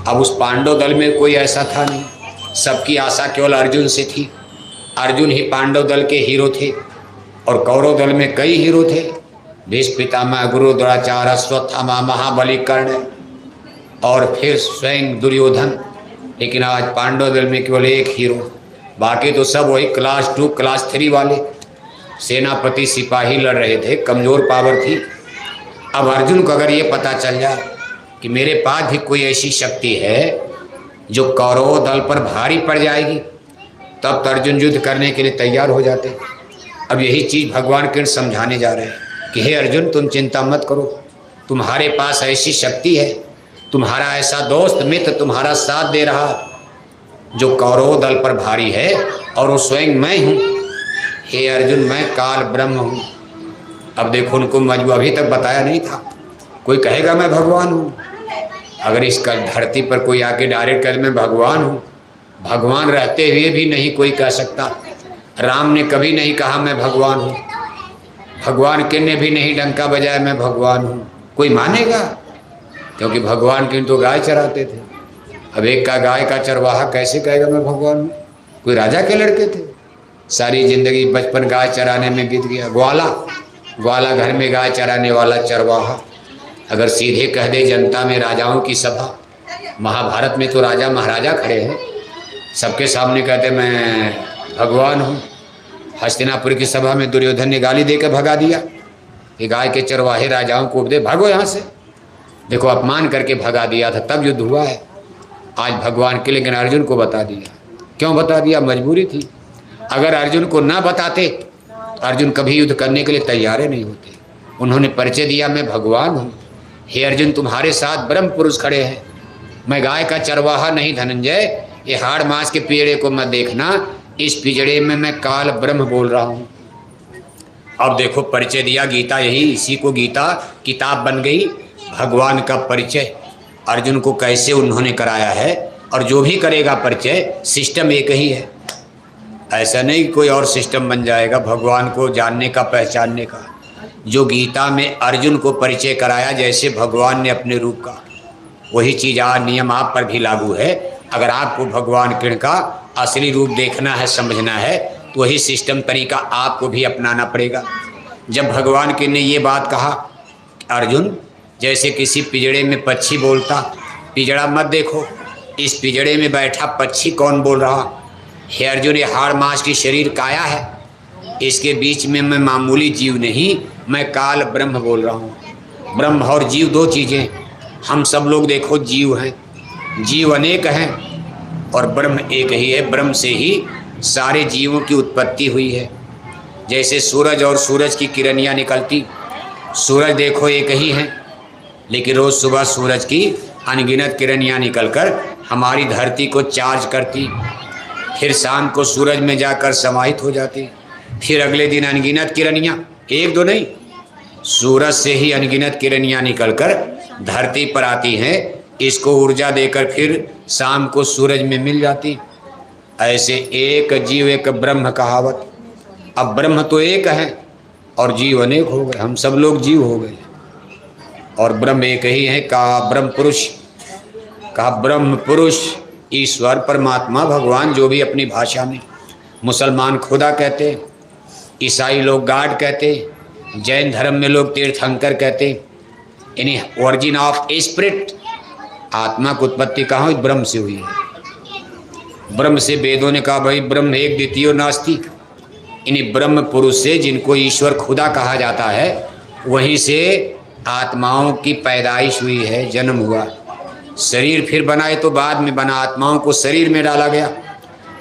अब उस पांडव दल में कोई ऐसा था नहीं, सबकी आशा केवल अर्जुन से थी। अर्जुन ही पांडव दल के हीरो थे और कौरव दल में कई हीरो थे, भीष्म पितामह, गुरु द्रोणाचार्य, अश्वत्थामा, महाबली कर्ण और फिर स्वयं दुर्योधन। लेकिन आज पांडव दल में केवल एक हीरो, बाकी तो सब वही क्लास 2 क्लास 3 वाले सेनापति सिपाही लड़ रहे थे, कमज़ोर पावर थी। अब अर्जुन को अगर ये पता चल जाए कि मेरे पास भी कोई ऐसी शक्ति है जो कौरव दल पर भारी पड़ जाएगी, तब तो अर्जुन युद्ध करने के लिए तैयार हो जाते। अब यही चीज़ भगवान कृष्ण समझाने जा रहे हैं कि हे अर्जुन, तुम चिंता मत करो, तुम्हारे पास ऐसी शक्ति है, तुम्हारा ऐसा दोस्त मित्र तुम्हारा साथ दे रहा जो कौरव दल पर भारी है, और वो स्वयं मैं हूँ। हे अर्जुन, मैं काल ब्रह्म हूँ। अब देखो, उनको मजबूर अभी तक बताया नहीं था। कोई कहेगा मैं भगवान हूँ, अगर इस धरती पर कोई आके डायरेक्ट कहे मैं भगवान हूँ, भगवान रहते हुए भी नहीं कोई कह सकता। राम ने कभी नहीं कहा मैं भगवान हूँ, भगवान के ने भी नहीं डंका बजाया मैं भगवान हूँ। कोई मानेगा? क्योंकि भगवान के तो गाय चराते थे। अब एक का गाय का चरवाहा कैसे कहेगा मैं भगवान हूँ? कोई राजा के लड़के थे, सारी जिंदगी बचपन गाय चराने में बीत गया। ग्वाला घर में गाय चराने वाला चरवाहा अगर सीधे कह दे जनता में राजाओं की सभा, महाभारत में तो राजा महाराजा खड़े हैं, सबके सामने कहते मैं भगवान हूँ। हस्तिनापुर की सभा में दुर्योधन ने गाली देकर भगा दिया कि गाय के चरवाहे राजाओं को उपदे, भागो यहाँ से। देखो, अपमान करके भगा दिया था, तब युद्ध हुआ है। आज भगवान के लेकिन अर्जुन को बता दिया। क्यों बता दिया? मजबूरी थी। अगर अर्जुन को ना बताते तो अर्जुन कभी युद्ध करने के लिए तैयार नहीं होते। उन्होंने परिचय दिया, मैं भगवान हूँ। हे अर्जुन, तुम्हारे साथ ब्रह्म पुरुष खड़े हैं, मैं गाय का चरवाहा नहीं धनंजय। ये हाड़ मांस के पिजड़े को मत देखना, इस पिजड़े में मैं काल ब्रह्म बोल रहा हूँ। अब देखो, परिचय दिया। गीता यही, इसी को गीता किताब बन गई। भगवान का परिचय अर्जुन को कैसे उन्होंने कराया है, और जो भी करेगा परिचय, सिस्टम एक ही है। ऐसा नहीं कोई और सिस्टम बन जाएगा भगवान को जानने का, पहचानने का। जो गीता में अर्जुन को परिचय कराया जैसे भगवान ने अपने रूप का, वही चीज़ आज नियम आप पर भी लागू है। अगर आपको भगवान कृष्ण का असली रूप देखना है, समझना है, तो वही सिस्टम तरीका आपको भी अपनाना पड़ेगा। जब भगवान कृष्ण ने ये बात कहा, अर्जुन जैसे किसी पिजड़े में पक्षी बोलता, पिजड़ा मत देखो, इस पिजड़े में बैठा पक्षी कौन बोल रहा? हे अर्जुन, ये हाड़ मांस की शरीर काया है, इसके बीच में मैं मामूली जीव नहीं, मैं काल ब्रह्म बोल रहा हूँ। ब्रह्म और जीव दो चीज़ें, हम सब लोग देखो जीव हैं, जीव अनेक हैं और ब्रह्म एक ही है। ब्रह्म से ही सारे जीवों की उत्पत्ति हुई है। जैसे सूरज और सूरज की किरणियाँ निकलती, सूरज देखो एक ही हैं, लेकिन रोज़ सुबह सूरज की अनगिनत किरणियाँ निकलकर हमारी धरती को चार्ज करती, फिर शाम को सूरज में जाकर समाहित हो जाती, फिर अगले दिन अनगिनत किरणियाँ, एक दो नहीं, सूरज से ही अनगिनत किरणियाँ निकलकर धरती पर आती हैं, इसको ऊर्जा देकर फिर शाम को सूरज में मिल जाती। ऐसे एक जीव एक ब्रह्म कहावत। अब ब्रह्म तो एक है और जीव अनेक हो गए, हम सब लोग जीव हो गए और ब्रह्म एक ही है। कहा ब्रह्म पुरुष, कहा ब्रह्म पुरुष, ईश्वर परमात्मा भगवान, जो भी अपनी भाषा में। मुसलमान खुदा कहते, ईसाई लोग गॉड कहते, जैन धर्म में लोग तीर्थंकर कहते। यानी ओरिजिन ऑफ स्पिरिट, आत्मा की उत्पत्ति कहाँ हुई? ब्रह्म से हुई है। ब्रह्म से वेदों ने कहा भाई ब्रह्म एक द्वितीय नास्ति। इन्हीं ब्रह्म पुरुष से, जिनको ईश्वर खुदा कहा जाता है, वहीं से आत्माओं की पैदाइश हुई है, जन्म हुआ। शरीर फिर बनाए तो बाद में बना, आत्माओं को शरीर में डाला गया।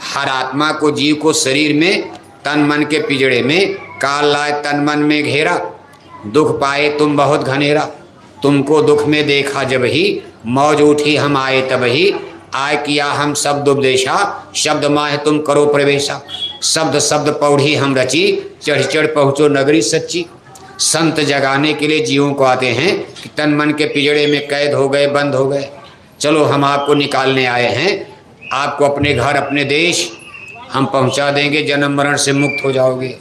हर आत्मा को, जीव को शरीर में, तन मन के पिजड़े में काल लाए तन मन में घेरा। दुख पाए तुम बहुत घनेरा, तुमको दुख में देखा जब ही, मौज उठी हम आए तब ही। आय किया हम शब्द उपदेशा, शब्द माह तुम करो प्रवेशा। शब्द शब्द पौड़ी हम रची, चढ़ चढ़ पहुँचो नगरी सच्ची। संत जगाने के लिए जीवों को आते हैं कि तन मन के पिजड़े में कैद हो गए, बंद हो गए, चलो हम आपको निकालने आए हैं, आपको अपने घर अपने देश हम पहुंचा देंगे, जन्म मरण से मुक्त हो जाओगे।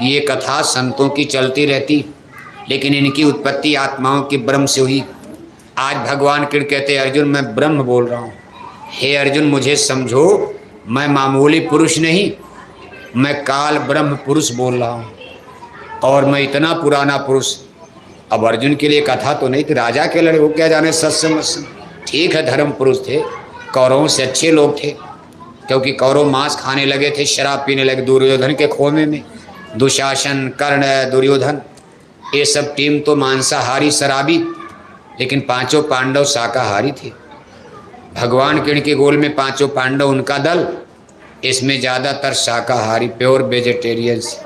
ये कथा संतों की चलती रहती, लेकिन इनकी उत्पत्ति आत्माओं की ब्रह्म से हुई। आज भगवान कृष्ण कहते अर्जुन मैं ब्रह्म बोल रहा हूँ, हे अर्जुन मुझे समझो, मैं मामूली पुरुष नहीं, मैं काल ब्रह्म पुरुष बोल रहा हूँ और मैं इतना पुराना पुरुष। अब अर्जुन के लिए कथा तो नहीं थी, राजा के लड़े, वो क्या जाने सत्संग। ठीक है धर्म पुरुष थे, कौरवों से अच्छे लोग थे, क्योंकि कौरव मांस खाने लगे थे, शराब पीने लगे दुर्योधन के खोमे में। दुशासन, कर्ण, दुर्योधन, ये सब टीम तो मांसाहारी शराबी, लेकिन पांचों पांडव शाकाहारी थे। भगवान कृष्ण के गोल में पांचों पांडव, उनका दल, इसमें ज़्यादातर शाकाहारी, प्योर वेजिटेरियंस।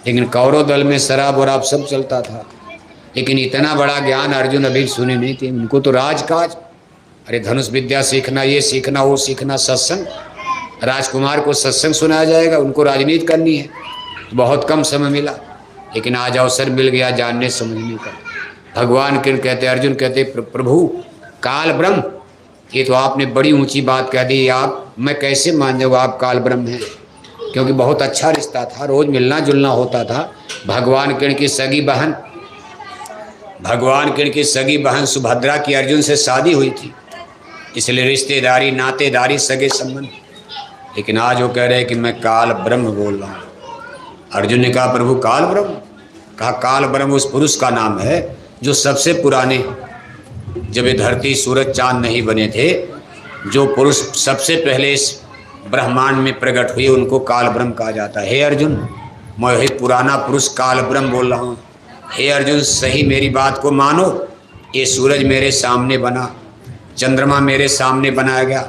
लेकिन कौरव दल में शराब वराब सब चलता था। लेकिन इतना बड़ा ज्ञान अर्जुन अभी सुने नहीं थे, उनको तो राजकाज, अरे धनुष विद्या सीखना, ये सीखना, वो सीखना, सत्संग। राजकुमार को सत्संग सुनाया जाएगा, उनको राजनीति करनी है, बहुत कम समय मिला, लेकिन आज अवसर मिल गया जानने समझने का। भगवान कृष्ण कहते, अर्जुन कहते प्रभु काल ब्रह्म, ये तो आपने बड़ी ऊंची बात कह दी, आप, मैं कैसे मान जाऊँ आप काल ब्रह्म हैं? क्योंकि बहुत अच्छा रिश्ता था, रोज मिलना जुलना होता था। भगवान कृष्ण की सगी बहन, भगवान कृष्ण की सगी बहन सुभद्रा की अर्जुन से शादी हुई थी, इसलिए रिश्तेदारी, नातेदारी, सगे संबंध। लेकिन आज वो कह रहे हैं कि मैं काल ब्रह्म बोल रहा हूँ। अर्जुन ने कहा प्रभु काल ब्रह्म? कहा काल ब्रह्म उस पुरुष का नाम है जो सबसे पुराने, जब ये धरती सूरज चांद नहीं बने थे, जो पुरुष सबसे पहले इस ब्रह्मांड में प्रकट हुए, उनको काल ब्रह्म कहा जाता है। हे अर्जुन, मैं वही पुराना पुरुष काल ब्रह्म बोल रहा हूँ। हे अर्जुन, सही मेरी बात को मानो, ये सूरज मेरे सामने बना, चंद्रमा मेरे सामने बनाया गया,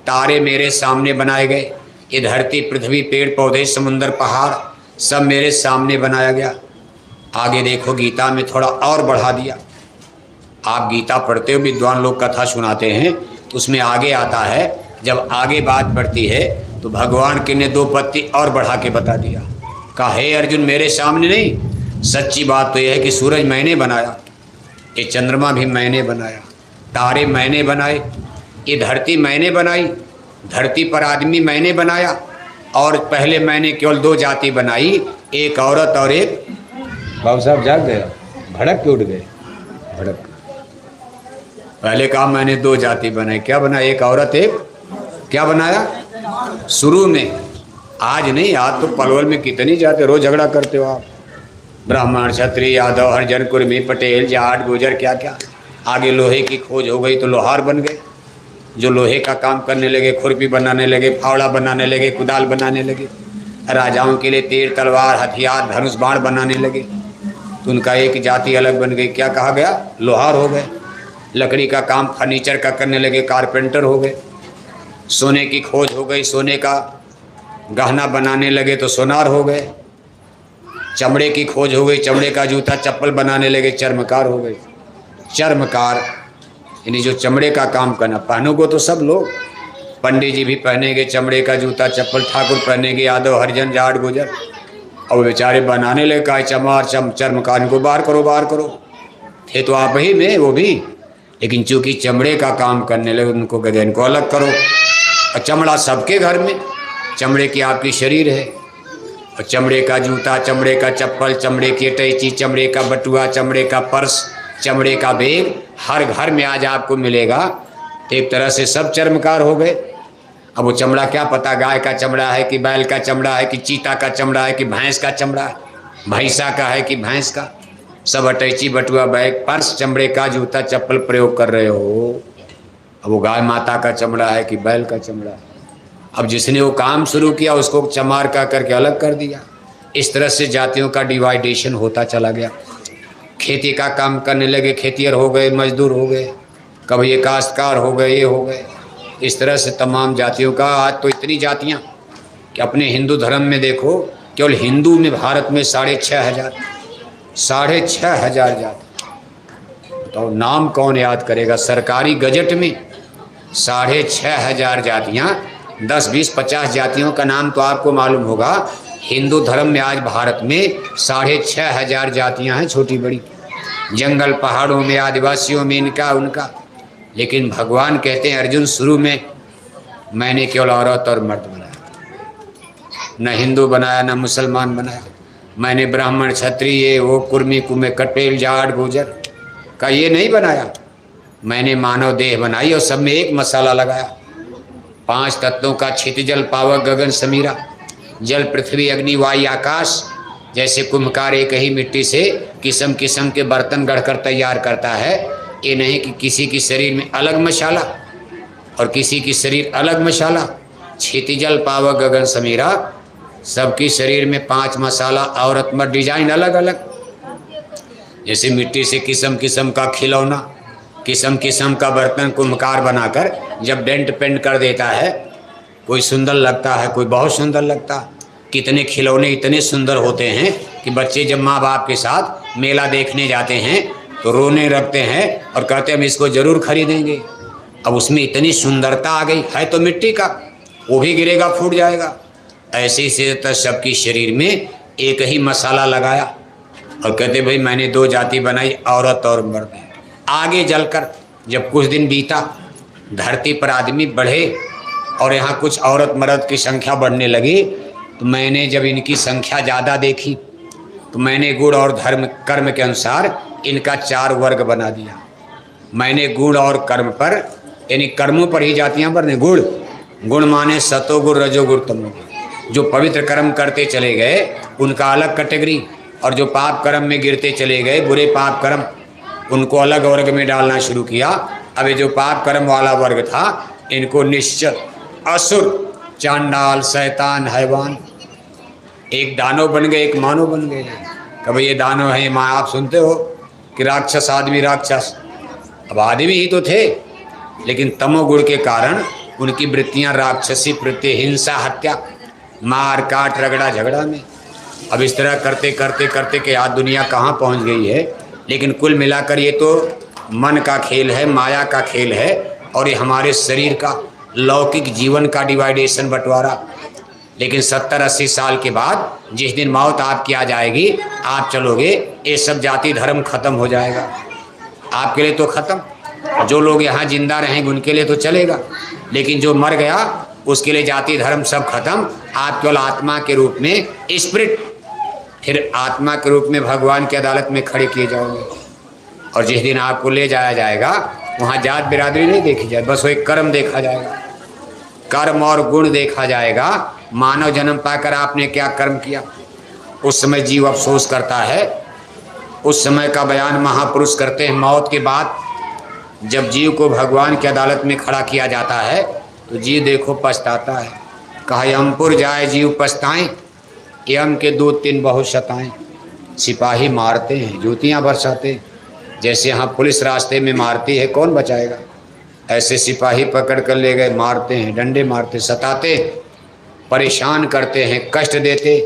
तारे मेरे सामने बनाए गए, ये धरती, पृथ्वी, पेड़ पौधे, समुंदर, पहाड़, सब मेरे सामने बनाया गया। आगे देखो गीता में थोड़ा और बढ़ा दिया। आप गीता पढ़ते हो, विद्वान लोग कथा सुनाते हैं, तो उसमें आगे आता है, जब आगे बात बढ़ती है तो भगवान के ने 2 पत्ती और बढ़ा के बता दिया। कहा हे अर्जुन मेरे सामने नहीं, सच्ची बात तो यह है कि सूरज मैंने बनाया, ये चंद्रमा भी मैंने बनाया, तारे मैंने बनाए, ये धरती मैंने बनाई, धरती पर आदमी मैंने बनाया, और पहले मैंने केवल 2 जाति बनाई, एक औरत और एक। बाबू साहब जाग गया, भड़क के उठ गए, भड़क। पहले कहा मैंने 2 जाति बनाई, क्या बना? एक औरत, एक क्या बनाया? शुरू में, आज नहीं, आज तो पलवल में कितनी जाते, रोज झगड़ा करते हो आप, ब्राह्मण, क्षत्रिय, यादव, हरिजन, कुर्मी, पटेल, जाट, गुजर, क्या क्या। आगे लोहे की खोज हो गई तो लोहार बन गए, जो लोहे का काम करने लगे, खुरपी बनाने लगे, फावड़ा बनाने लगे, कुदाल बनाने लगे, राजाओं के लिए तीर, तलवार, हथियार, धनुष, बाण बनाने लगे, तो उनका एक जाति अलग बन गई, क्या कहा गया? लोहार हो गए। लकड़ी का काम फर्नीचर का करने लगे, कारपेंटर हो गए। सोने की खोज हो गई, सोने का गहना बनाने लगे तो सोनार हो गए। चमड़े की खोज हो गई, चमड़े का जूता चप्पल बनाने लगे, चर्मकार हो गए। चर्मकार यानी जो चमड़े का काम करना, पहनोगे तो सब लोग, पंडित जी भी पहनेंगे चमड़े का जूता चप्पल, ठाकुर पहनेंगे, यादव हरिजन जाट गुजर, और बेचारे बनाने लगे का चमार चर्मकार को बाहर करो बाहर करो। थे तो आप ही में वो भी, लेकिन चूंकि चमड़े का काम करने लगे उनको कहते इनको अलग करो। और चमड़ा सबके घर में, चमड़े की आपकी शरीर है, और चमड़े का जूता, चमड़े का चप्पल, चमड़े की अटैची, चमड़े का बटुआ, चमड़े का पर्स, चमड़े का बैग हर घर में आज आपको मिलेगा। तो एक तरह से सब चर्मकार हो गए। अब वो चमड़ा क्या पता गाय का चमड़ा है कि बैल का चमड़ा है कि चीता का चमड़ा है कि भैंस का चमड़ा है, भैंसा का है कि भैंस का, सब अटैची बटुआ बैग पर्स चमड़े का जूता चप्पल प्रयोग कर रहे हो। अब वो गाय माता का चमड़ा है कि बैल का चमड़ा है। अब जिसने वो काम शुरू किया उसको चमार का करके अलग कर दिया। इस तरह से जातियों का डिवाइडेशन होता चला गया। खेती का काम करने लगे, खेतियर हो गए, मजदूर हो गए, कभी ये काश्तकार हो गए, ये हो गए। इस तरह से तमाम जातियों का, आज तो इतनी जातियाँ कि अपने हिंदू धर्म में देखो, केवल हिंदू में भारत में 6,500 जाति। तो नाम कौन याद करेगा? सरकारी गजट में 6,500 जातियाँ, 10, 20, 50 जातियों का नाम तो आपको मालूम होगा। हिंदू धर्म में आज भारत में 6,500 जातियाँ हैं, छोटी बड़ी, जंगल पहाड़ों में, आदिवासियों में, इनका उनका। लेकिन भगवान कहते हैं अर्जुन शुरू में मैंने केवल औरत और मर्द बनाया, न हिंदू बनाया न मुसलमान बनाया। मैंने ब्राह्मण क्षत्रिय ये वो कुर्मी कुमे कटेल जाट गुजर का ये नहीं बनाया। मैंने मानव देह बनाई और सब में एक मसाला लगाया। 5 तत्वों का क्षितिजल पावक गगन समीरा, जल पृथ्वी अग्नि वायु आकाश। जैसे कुम्भकार एक ही मिट्टी से किस्म किस्म के बर्तन गढ़कर तैयार करता है, ये नहीं कि किसी की शरीर में अलग मसाला और किसी की शरीर अलग मसाला। क्षितिजल पावक गगन समीरा, सबकी शरीर में 5 मसाला, औरत मर्द डिजाइन अलग अलग। जैसे मिट्टी से किस्म किस्म का खिलौना, किस्म किस्म का बर्तन कुम्भकार बनाकर जब डेंट पेंट कर देता है, कोई सुंदर लगता है, कोई बहुत सुंदर लगता है। कितने खिलौने इतने सुंदर होते हैं कि बच्चे जब माँ बाप के साथ मेला देखने जाते हैं तो रोने लगते हैं और कहते हैं हम इसको ज़रूर खरीदेंगे। अब उसमें इतनी सुंदरता आ गई है, तो मिट्टी का वो भी गिरेगा फूट जाएगा। ऐसे से तो सबकी शरीर में एक ही मसाला लगाया और कहते भाई मैंने 2 जाति बनाई, औरत और मर्द। आगे जलकर जब कुछ दिन बीता, धरती पर आदमी बढ़े और यहाँ कुछ औरत मर्द की संख्या बढ़ने लगी, तो मैंने जब इनकी संख्या ज़्यादा देखी तो मैंने गुण और धर्म कर्म के अनुसार इनका 4 वर्ग बना दिया। मैंने गुण और कर्म पर, यानी कर्मों पर ही जातियाँ बढ़ने। गुण माने सतोगुण रजोगुण तमोगुण। जो पवित्र कर्म करते चले गए उनका अलग कैटेगरी, और जो पाप कर्म में गिरते चले गए, बुरे पाप कर्म, उनको अलग वर्ग में डालना शुरू किया। अब ये जो पाप कर्म वाला वर्ग था इनको निश्चित असुर, चांडाल, शैतान, हैवान, एक दानव बन गए, एक मानव बन गए। कभी ये दानव है, माँ आप सुनते हो कि राक्षस आदमी राक्षस, अब आदमी ही तो थे, लेकिन तमोगुण के कारण उनकी वृत्तियाँ राक्षसी वृत्ति, हिंसा, हत्या, मार काट, रगड़ा झगड़ा में। अब इस तरह करते करते करते कि आज दुनिया कहाँ पहुँच गई है। लेकिन कुल मिलाकर ये तो मन का खेल है, माया का खेल है, और ये हमारे शरीर का लौकिक जीवन का डिवाइडेशन, बंटवारा। लेकिन 70-80 साल के बाद जिस दिन मौत आपकी आ जाएगी, आप चलोगे, ये सब जाति धर्म खत्म हो जाएगा। आपके लिए तो खत्म, जो लोग यहाँ जिंदा रहेंगे उनके लिए तो चलेगा, लेकिन जो मर गया उसके लिए जाति धर्म सब खत्म। आप केवल आत्मा के रूप में, स्पिरिट, फिर आत्मा के रूप में भगवान की अदालत में खड़े किए जाओगे। और जिस दिन आपको ले जाया जाएगा वहाँ जात बिरादरी नहीं देखी जाए, बस वो एक कर्म देखा जाएगा, कर्म और गुण देखा जाएगा। मानव जन्म पाकर आपने क्या कर्म किया, उस समय जीव अफसोस करता है। उस समय का बयान महापुरुष करते हैं। मौत के बाद जब जीव को भगवान की अदालत में खड़ा किया जाता है तो जीव देखो पछताता है। कहा यमपुर जाए जीव पछताएं, यम के 2-3 बहुत सताएं। सिपाही मारते हैं, जूतियाँ बरसाते, जैसे यहाँ पुलिस रास्ते में मारती है, कौन बचाएगा? ऐसे सिपाही पकड़ कर ले गए, मारते हैं, डंडे मारते, सताते, परेशान करते हैं, कष्ट देते।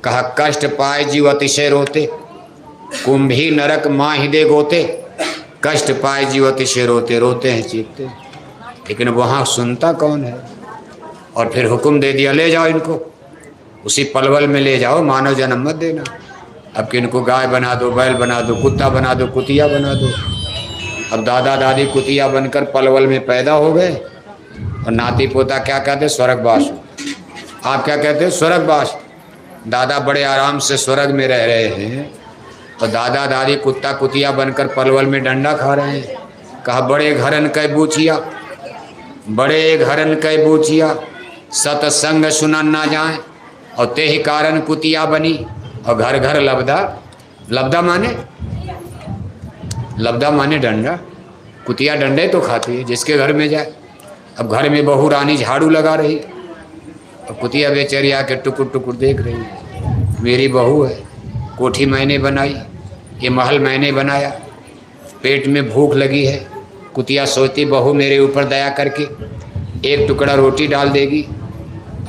कहा कष्ट पाए जीव अतिशय रोते, कुंभी नरक माँ ही दे गोते। कष्ट पाए जीव अतिशय रोते, रोते हैं, चीखते, लेकिन वहाँ सुनता कौन है? और फिर हुक्म दे दिया, ले जाओ इनको, उसी पलवल में ले जाओ, मानव जन्म मत देना। अब कि इनको गाय बना दो, बैल बना दो, कुत्ता बना दो, कुतिया बना दो। अब दादा दादी कुतिया बनकर पलवल में पैदा हो गए, और नाती पोता क्या कहते? स्वर्गवास। आप क्या कहते हो? स्वर्गवास। दादा बड़े आराम से स्वर्ग में रह रहे हैं, और दादा दादी कुत्ता कुतिया बनकर पलवल में डंडा खा रहे हैं। कहा बड़े घरन कै बूचिया, बड़े घरन कै बूचिया, सतसंग सुनन ना जाए, और ते ही कारण कुतिया बनी। और घर घर लबदा, लबदा माने, लबदा माने डंडा। कुतिया डंडे तो खाती है जिसके घर में जाए। अब घर में बहू रानी झाड़ू लगा रही, और कुतिया बेचारी आके टुकुर टुकुर देख रही है। मेरी बहू है, कोठी मैंने बनाई, ये महल मैंने बनाया, पेट में भूख लगी है। कुतिया सोचती बहू मेरे ऊपर दया करके एक टुकड़ा रोटी डाल देगी।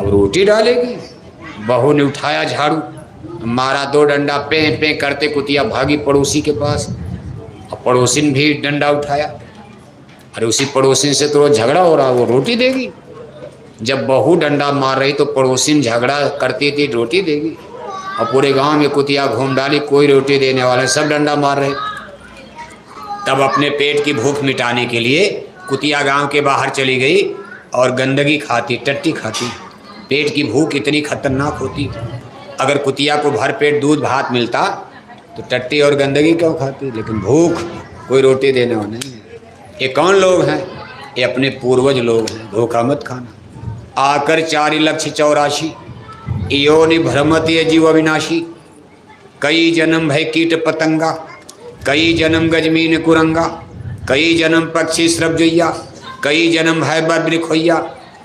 अब रोटी डालेगी? बहू ने उठाया झाड़ू, मारा 2 डंडा, पे पे करते कुतिया भागी पड़ोसी के पास, और पड़ोसिन भी डंडा उठाया। अरे उसी पड़ोसिन से तो झगड़ा हो रहा, वो रोटी देगी? जब बहू डंडा मार रही तो पड़ोसिन झगड़ा करती थी, रोटी देगी? और पूरे गांव में कुतिया घूम डाली, कोई रोटी देने वाला, सब डंडा मार रहे। तब अपने पेट की भूख मिटाने के लिए कुतिया गांव के बाहर चली गई, और गंदगी खाती, टट्टी खाती। पेट की भूख इतनी खतरनाक होती, अगर कुतिया को भर पेट दूध भात मिलता तो टट्टी और गंदगी क्यों खाती? लेकिन भूख, कोई रोटी देने वाला नहीं है। ये कौन लोग हैं? ये अपने पूर्वज लोग हैं, धोखा मत खाना। आकर 4,84,000 योनि भ्रमत ये जीव अविनाशी, कई जन्म भय कीट पतंगा, कई जन्म गजमीन कुरंगा, कई जन्म पक्षी स्रवजैया, कई जन्म है बद्र खोइया,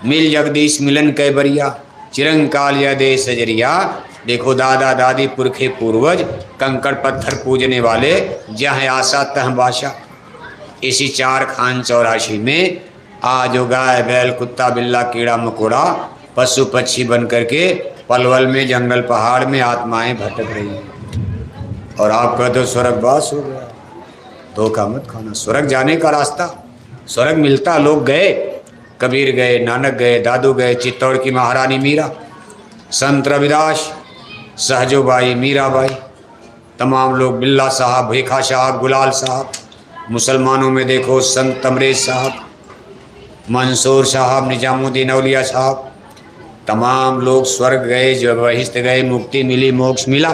मिल जगदीश मिलन कै बरिया, चिरंकाल या दे सजरिया। देखो दादा दादी पुरखे पूर्वज कंकड़ पत्थर पूजने वाले, जहाँ आशा तह बाशा। इसी 4,84 में आज जो गाय बैल कुत्ता बिल्ला कीड़ा मकोड़ा पशु पक्षी बन करके पलवल में जंगल पहाड़ में आत्माएं भटक रही हैं। और आप कहते हो स्वर्गवास हो गया। धोखा मत खाना। स्वर्ग जाने का रास्ता, स्वर्ग मिलता, लोग गए, कबीर गए, नानक गए, दादू गए, चित्तौड़ की महारानी मीरा, संत रविदास, सहजोबाई, मीराबाई, तमाम लोग, बिल्ला साहब, भीखा साहब, गुलाल साहब, मुसलमानों में देखो संत तमरेज साहब, मंसूर साहब, निजामुद्दीन औलिया साहब, तमाम लोग स्वर्ग गए, जो बहिश्त गए, मुक्ति मिली, मोक्ष मिला।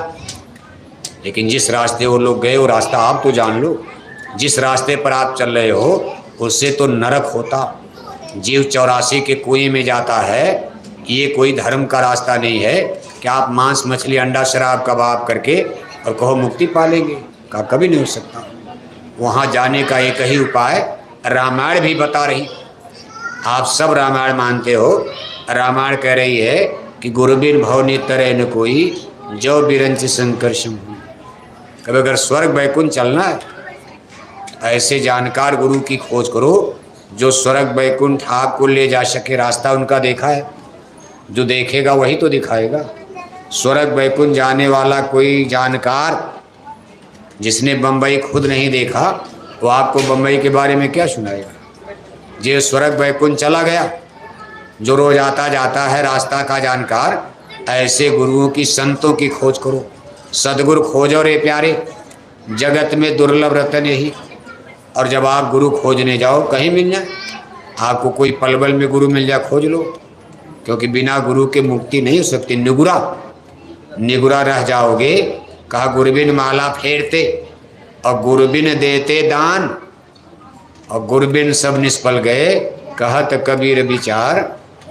लेकिन जिस रास्ते वो लोग गए वो रास्ता आप तो जान लो। जिस रास्ते पर आप चल रहे हो उससे तो नरक होता। जीव 84 के कुएं में जाता है। ये कोई धर्म का रास्ता नहीं है कि आप मांस मछली अंडा शराब कबाब करके और कहो मुक्ति पालेंगे। का कभी नहीं हो सकता। वहाँ जाने का एक ही उपाय रामायण भी बता रही। आप सब रामायण मानते हो। रामायण कह रही है कि गुरुबिन भवनी तरह न कोई, जो बिरंच संकर्षम। कभी अगर स्वर्ग बैकुंठ चलना है, ऐसे जानकार गुरु की खोज करो जो स्वर्ग बैकुंठ आपको ले जा सके। रास्ता उनका देखा है, जो देखेगा वही तो दिखाएगा। स्वर्ग बैकुंठ जाने वाला कोई जानकार जिसने बम्बई खुद नहीं देखा, वो आपको बम्बई के बारे में क्या सुनाएगा। जो स्वर्ग बैकुंठ चला गया, जो रोज आता जाता है रास्ता का जानकार, ऐसे गुरुओं की, संतों की खोज करो। सदगुरु खोजो रे प्यारे, जगत में दुर्लभ रतन यही। और जब आप गुरु खोजने जाओ, कहीं मिल जाए आपको, कोई पलवल में गुरु मिल जाए, खोज लो, क्योंकि बिना गुरु के मुक्ति नहीं हो सकती। निगुरा रह जाओगे। कहा गुरबिन माला फेरते और गुरबिन देते दान, और गुरबिन सब निष्फल गए। कहत कबीर विचार,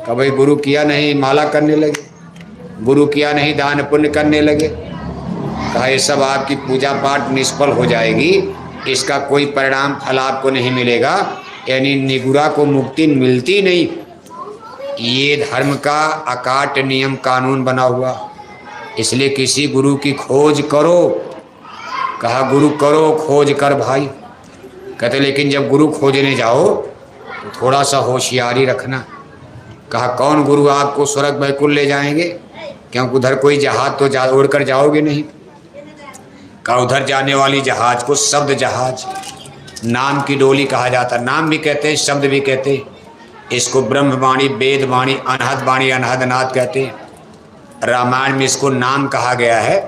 कभी गुरु किया नहीं माला करने लगे, गुरु किया नहीं दान पुण्य करने लगे। कहा ये सब आपकी पूजा पाठ निष्फल हो जाएगी, इसका कोई परिणाम फल आपको नहीं मिलेगा। यानी निगुरा को मुक्ति मिलती नहीं। ये धर्म का अकाट नियम कानून बना हुआ। इसलिए किसी गुरु की खोज करो। कहा गुरु करो खोज कर भाई। कहते लेकिन जब गुरु खोजने जाओ तो थोड़ा सा होशियारी रखना। कहा कौन गुरु आपको स्वर्ग बैकुंठ ले जाएंगे, क्योंकि उधर कोई जहाज तो उड़ कर जाओगे नहीं। कहा उधर जाने वाली जहाज को शब्द जहाज, नाम की डोली कहा जाता। नाम भी कहते हैं, शब्द भी कहते हैं। इसको ब्रह्मवाणी, वेदवाणी, अनहद वाणी, अनहद नाद कहते हैं। रामायण में इसको नाम कहा गया है।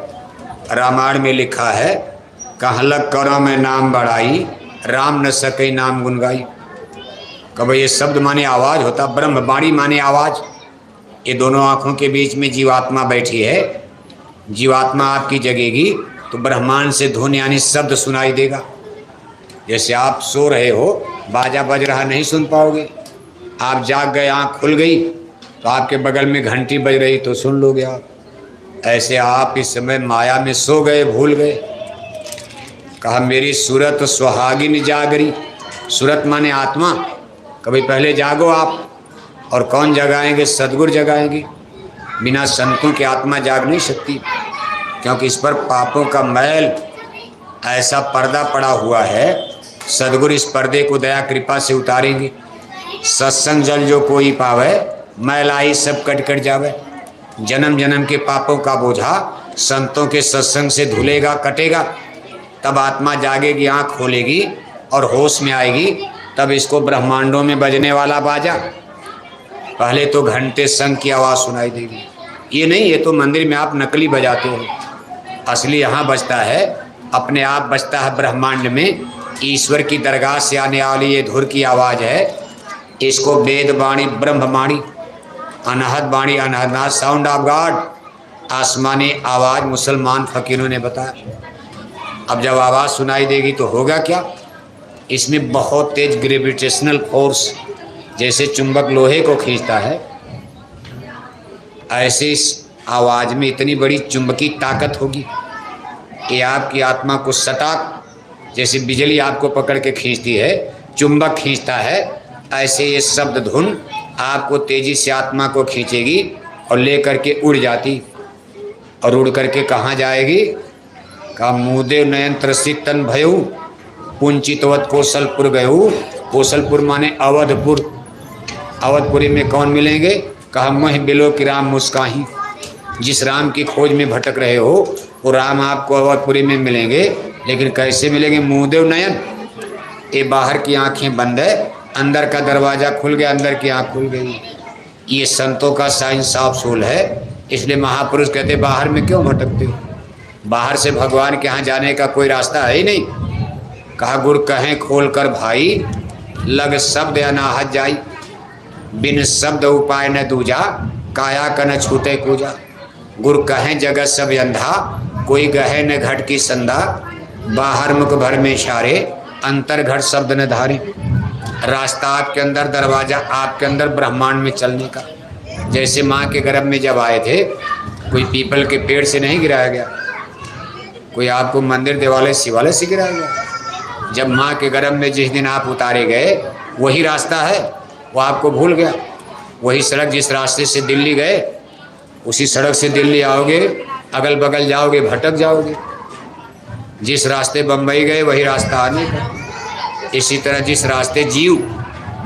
रामायण में लिखा है कहलक करो में नाम बढ़ाई, राम न सके नाम गुन गाई। कब ये शब्द माने आवाज़ होता, ब्रह्मवाणी माने आवाज़। ये दोनों आँखों के बीच में जीवात्मा बैठी है। जीवात्मा आपकी जगेगी तो ब्रह्मांड से धुन यानी शब्द सुनाई देगा। जैसे आप सो रहे हो, बाजा बज रहा नहीं सुन पाओगे। आप जाग गए, आँख खुल गई तो आपके बगल में घंटी बज रही तो सुन लोगे आप। ऐसे आप इस समय माया में सो गए, भूल गए। कहा मेरी सूरत सुहागिन जागरी। सूरत माने आत्मा। कभी पहले जागो आप। और कौन जगाएंगे? सदगुरु जगाएंगे। बिना संतों की आत्मा जाग नहीं सकती, क्योंकि इस पर पापों का मैल ऐसा पर्दा पड़ा हुआ है। सदगुरु इस पर्दे को दया कृपा से उतारेंगे। सत्संग जल जो कोई पावे, मैलाई सब कट कट जावे। जन्म जन्म के पापों का बोझा संतों के सत्संग से धुलेगा, कटेगा। तब आत्मा जागेगी, आँख खोलेगी और होश में आएगी। तब इसको ब्रह्मांडों में बजने वाला बाजा। पहले तो घंटे संग की आवाज़ सुनाई देगी। ये नहीं, ये तो मंदिर में आप नकली बजाते हो। असली यहाँ बजता है, अपने आप बजता है ब्रह्मांड में। ईश्वर की दरगाह से आने वाली ये धुर की आवाज़ है। इसको वेद वाणी, ब्रह्मवाणी, अनहद वाणी, अनहद, साउंड ऑफ गॉड, आसमानी आवाज़ मुसलमान फकीरों ने बताया। अब जब आवाज़ सुनाई देगी तो होगा क्या? इसमें बहुत तेज ग्रेविटेशनल फोर्स, जैसे चुंबक लोहे को खींचता है, ऐसे इस आवाज़ में इतनी बड़ी चुंबकी ताकत होगी कि आपकी आत्मा को सटाक, जैसे बिजली आपको पकड़ के खींचती है, चुंबक खींचता है, ऐसे ये शब्द धुन आपको तेजी से आत्मा को खींचेगी और ले करके उड़ जाती। और उड़ करके कहाँ जाएगी? का मुदेव नयन त्रसित तन भयऊ, पुंचितवत कौशलपुर गयऊ। कौशलपुर माने अवधपुर। अवधपुरी में कौन मिलेंगे? कहा मह बिलो कि राम मुस्काही। जिस राम की खोज में भटक रहे हो वो राम आपको अवधपुरी में मिलेंगे। लेकिन कैसे मिलेंगे? मुदेव नयन, ये बाहर की आंखें बंद है, अंदर का दरवाज़ा खुल गया, अंदर की आँख खुल गई। ये संतों का साइंस ऑफ सोल है। इसलिए महापुरुष कहते बाहर में क्यों भटकते हो? बाहर से भगवान के यहाँ जाने का कोई रास्ता है ही नहीं। कहा गुर कहें खोल कर भाई, लग शब्द अनाहत जाई। बिन शब्द उपाय न दूजा, काया कन छूटे कूजा। गुर कहें जगत सब अंधा, कोई गहे न घट की संधा। बाहर मुख भर में इशारे, अंतर घट शब्द न धारे। रास्ता आपके अंदर, दरवाज़ा आपके अंदर ब्रह्मांड में चलने का। जैसे माँ के गर्भ में जब आए थे, कोई पीपल के पेड़ से नहीं गिराया गया, कोई आपको मंदिर देवालय शिवालय से गिराया गया। जब माँ के गर्भ में जिस दिन आप उतारे गए, वही रास्ता है, वो आपको भूल गया। वही सड़क, जिस रास्ते से दिल्ली गए उसी सड़क से दिल्ली आओगे, अगल बगल जाओगे भटक जाओगे। जिस रास्ते बम्बई गए वही रास्ता आने का। इसी तरह जिस रास्ते जीव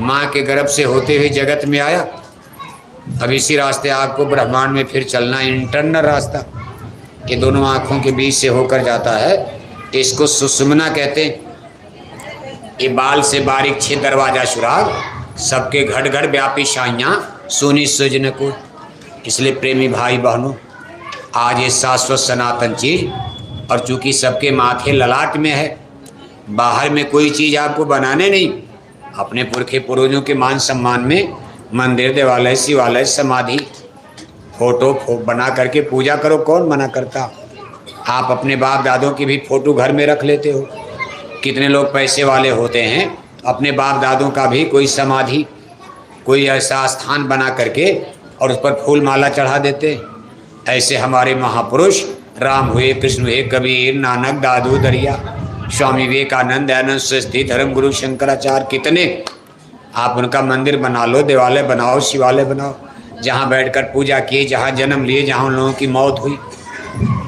माँ के गर्भ से होते हुए जगत में आया, अब इसी रास्ते आपको ब्रह्मांड में फिर चलना। इंटरनल रास्ता ये दोनों आँखों के बीच से होकर जाता है। इसको सुषुम्ना कहते हैं। ये बाल से बारीक छह दरवाजा सुराग, सबके घड़ घड़ व्यापी शाइयाँ, सोनी सुजन को। इसलिए प्रेमी भाई बहनों, आज ये शाश्वत सनातन चीज़, और चूँकि सबके माथे ललाट में है, बाहर में कोई चीज़ आपको बनाने नहीं। अपने पुरखे पूर्वजों के मान सम्मान में मंदिर देवालय शिवालय समाधि फोटो बना करके पूजा करो, कौन मना करता। आप अपने बाप दादों की भी फोटो घर में रख लेते हो। कितने लोग पैसे वाले होते हैं, अपने बाप दादों का भी कोई समाधि, कोई ऐसा स्थान बना करके और उस पर फूल माला चढ़ा देते। ऐसे हमारे महापुरुष राम हुए, कृष्ण हुए, कबीर, नानक, दादू दरिया, स्वामी विवेकानंद, दयानंद सरस्वती, धर्म गुरु शंकराचार्य, कितने। आप उनका मंदिर बना लो, देवालय बनाओ, शिवालय बनाओ, जहाँ बैठकर पूजा किए, जहाँ जन्म लिए, जहाँ उन लोगों की मौत हुई।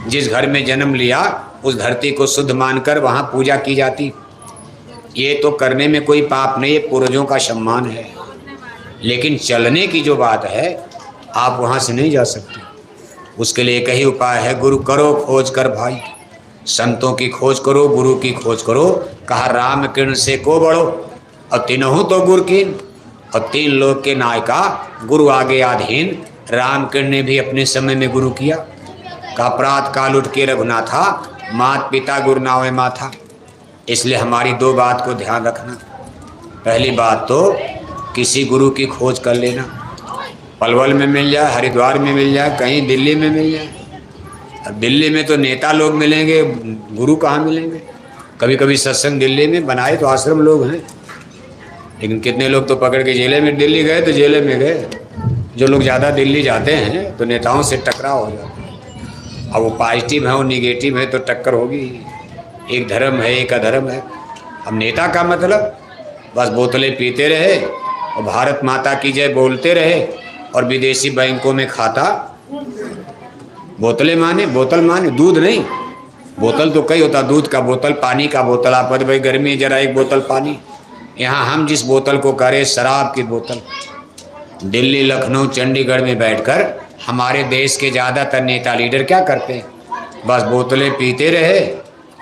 जिस घर में जन्म लिया उस धरती को शुद्ध मानकर वहाँ पूजा की जाती। ये तो करने में कोई पाप नहीं, ये पूर्वजों का सम्मान है। लेकिन चलने की जो बात है, आप वहाँ से नहीं जा सकते। उसके लिए एक ही उपाय है, गुरु करो खोज कर भाई। संतों की खोज करो, गुरु की खोज करो। कहा राम किरण से को बढ़ो, और तीनों तो गुरु की, और 3 लोग के नायका गुरु आगे आधीन। राम किरण ने भी अपने समय में गुरु किया। का प्रात काल उठ के रघुनाथा, मात पिता गुरु नावे माथा। इसलिए हमारी 2 बात को ध्यान रखना। पहली बात तो किसी गुरु की खोज कर लेना, पलवल में मिल जाए, हरिद्वार में मिल जाए, कहीं दिल्ली में मिल जाए। अब दिल्ली में तो नेता लोग मिलेंगे, गुरु कहाँ मिलेंगे। कभी कभी सत्संग दिल्ली में बनाए तो आश्रम लोग हैं, लेकिन कितने लोग तो पकड़ के जेले में, दिल्ली गए तो जेले में गए। जो लोग ज़्यादा दिल्ली जाते हैं तो नेताओं से टकराव हो जाता है। अब वो पॉजिटिव है, वो निगेटिव है, तो टक्कर होगी। एक धर्म है, एक अधर्म है। अब नेता का मतलब बस बोतलें पीते रहे और भारत माता की जय बोलते रहे, और विदेशी बैंकों में खाता। बोतलें माने, बोतल माने दूध नहीं, बोतल तो कई होता, दूध का बोतल, पानी का बोतल। आप भाई गर्मी जरा एक बोतल पानी। यहाँ हम जिस बोतल को करें, शराब की बोतल। दिल्ली, लखनऊ, चंडीगढ़ में बैठकर हमारे देश के ज़्यादातर नेता लीडर क्या करते हैं? बस बोतलें पीते रहे,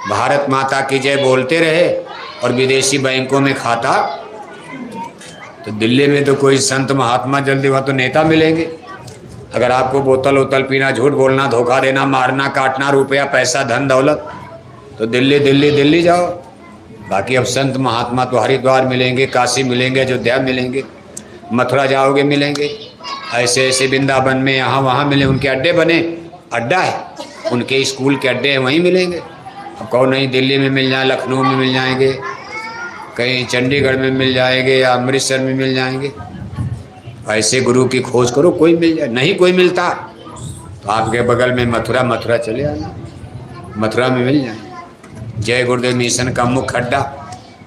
भारत माता की जय बोलते रहे, और विदेशी बैंकों में खाता। तो दिल्ली में तो कोई संत महात्मा जल्दी, वहाँ तो नेता मिलेंगे। अगर आपको बोतल वोतल पीना, झूठ बोलना, धोखा देना, मारना काटना, रुपया पैसा धन दौलत, तो दिल्ली दिल्ली दिल्ली जाओ। बाकी अब संत महात्मा तो हरिद्वार मिलेंगे, काशी मिलेंगे, अयोध्या मिलेंगे, मथुरा जाओगे मिलेंगे, ऐसे ऐसे वृंदावन में यहाँ वहाँ मिले। उनके अड्डे बने, अड्डा है, उनके स्कूल के अड्डे हैं, वहीं मिलेंगे। अब कहो नहीं दिल्ली में मिल जाए, लखनऊ में मिल जाएंगे, कहीं चंडीगढ़ में मिल जाएंगे, या अमृतसर में मिल जाएंगे। ऐसे गुरु की खोज करो, कोई मिल जाए। नहीं कोई मिलता तो आपके बगल में मथुरा, मथुरा चले आना, मथुरा में मिल जाएंगे। जय गुरुदेव मिशन का मुख्य अड्डा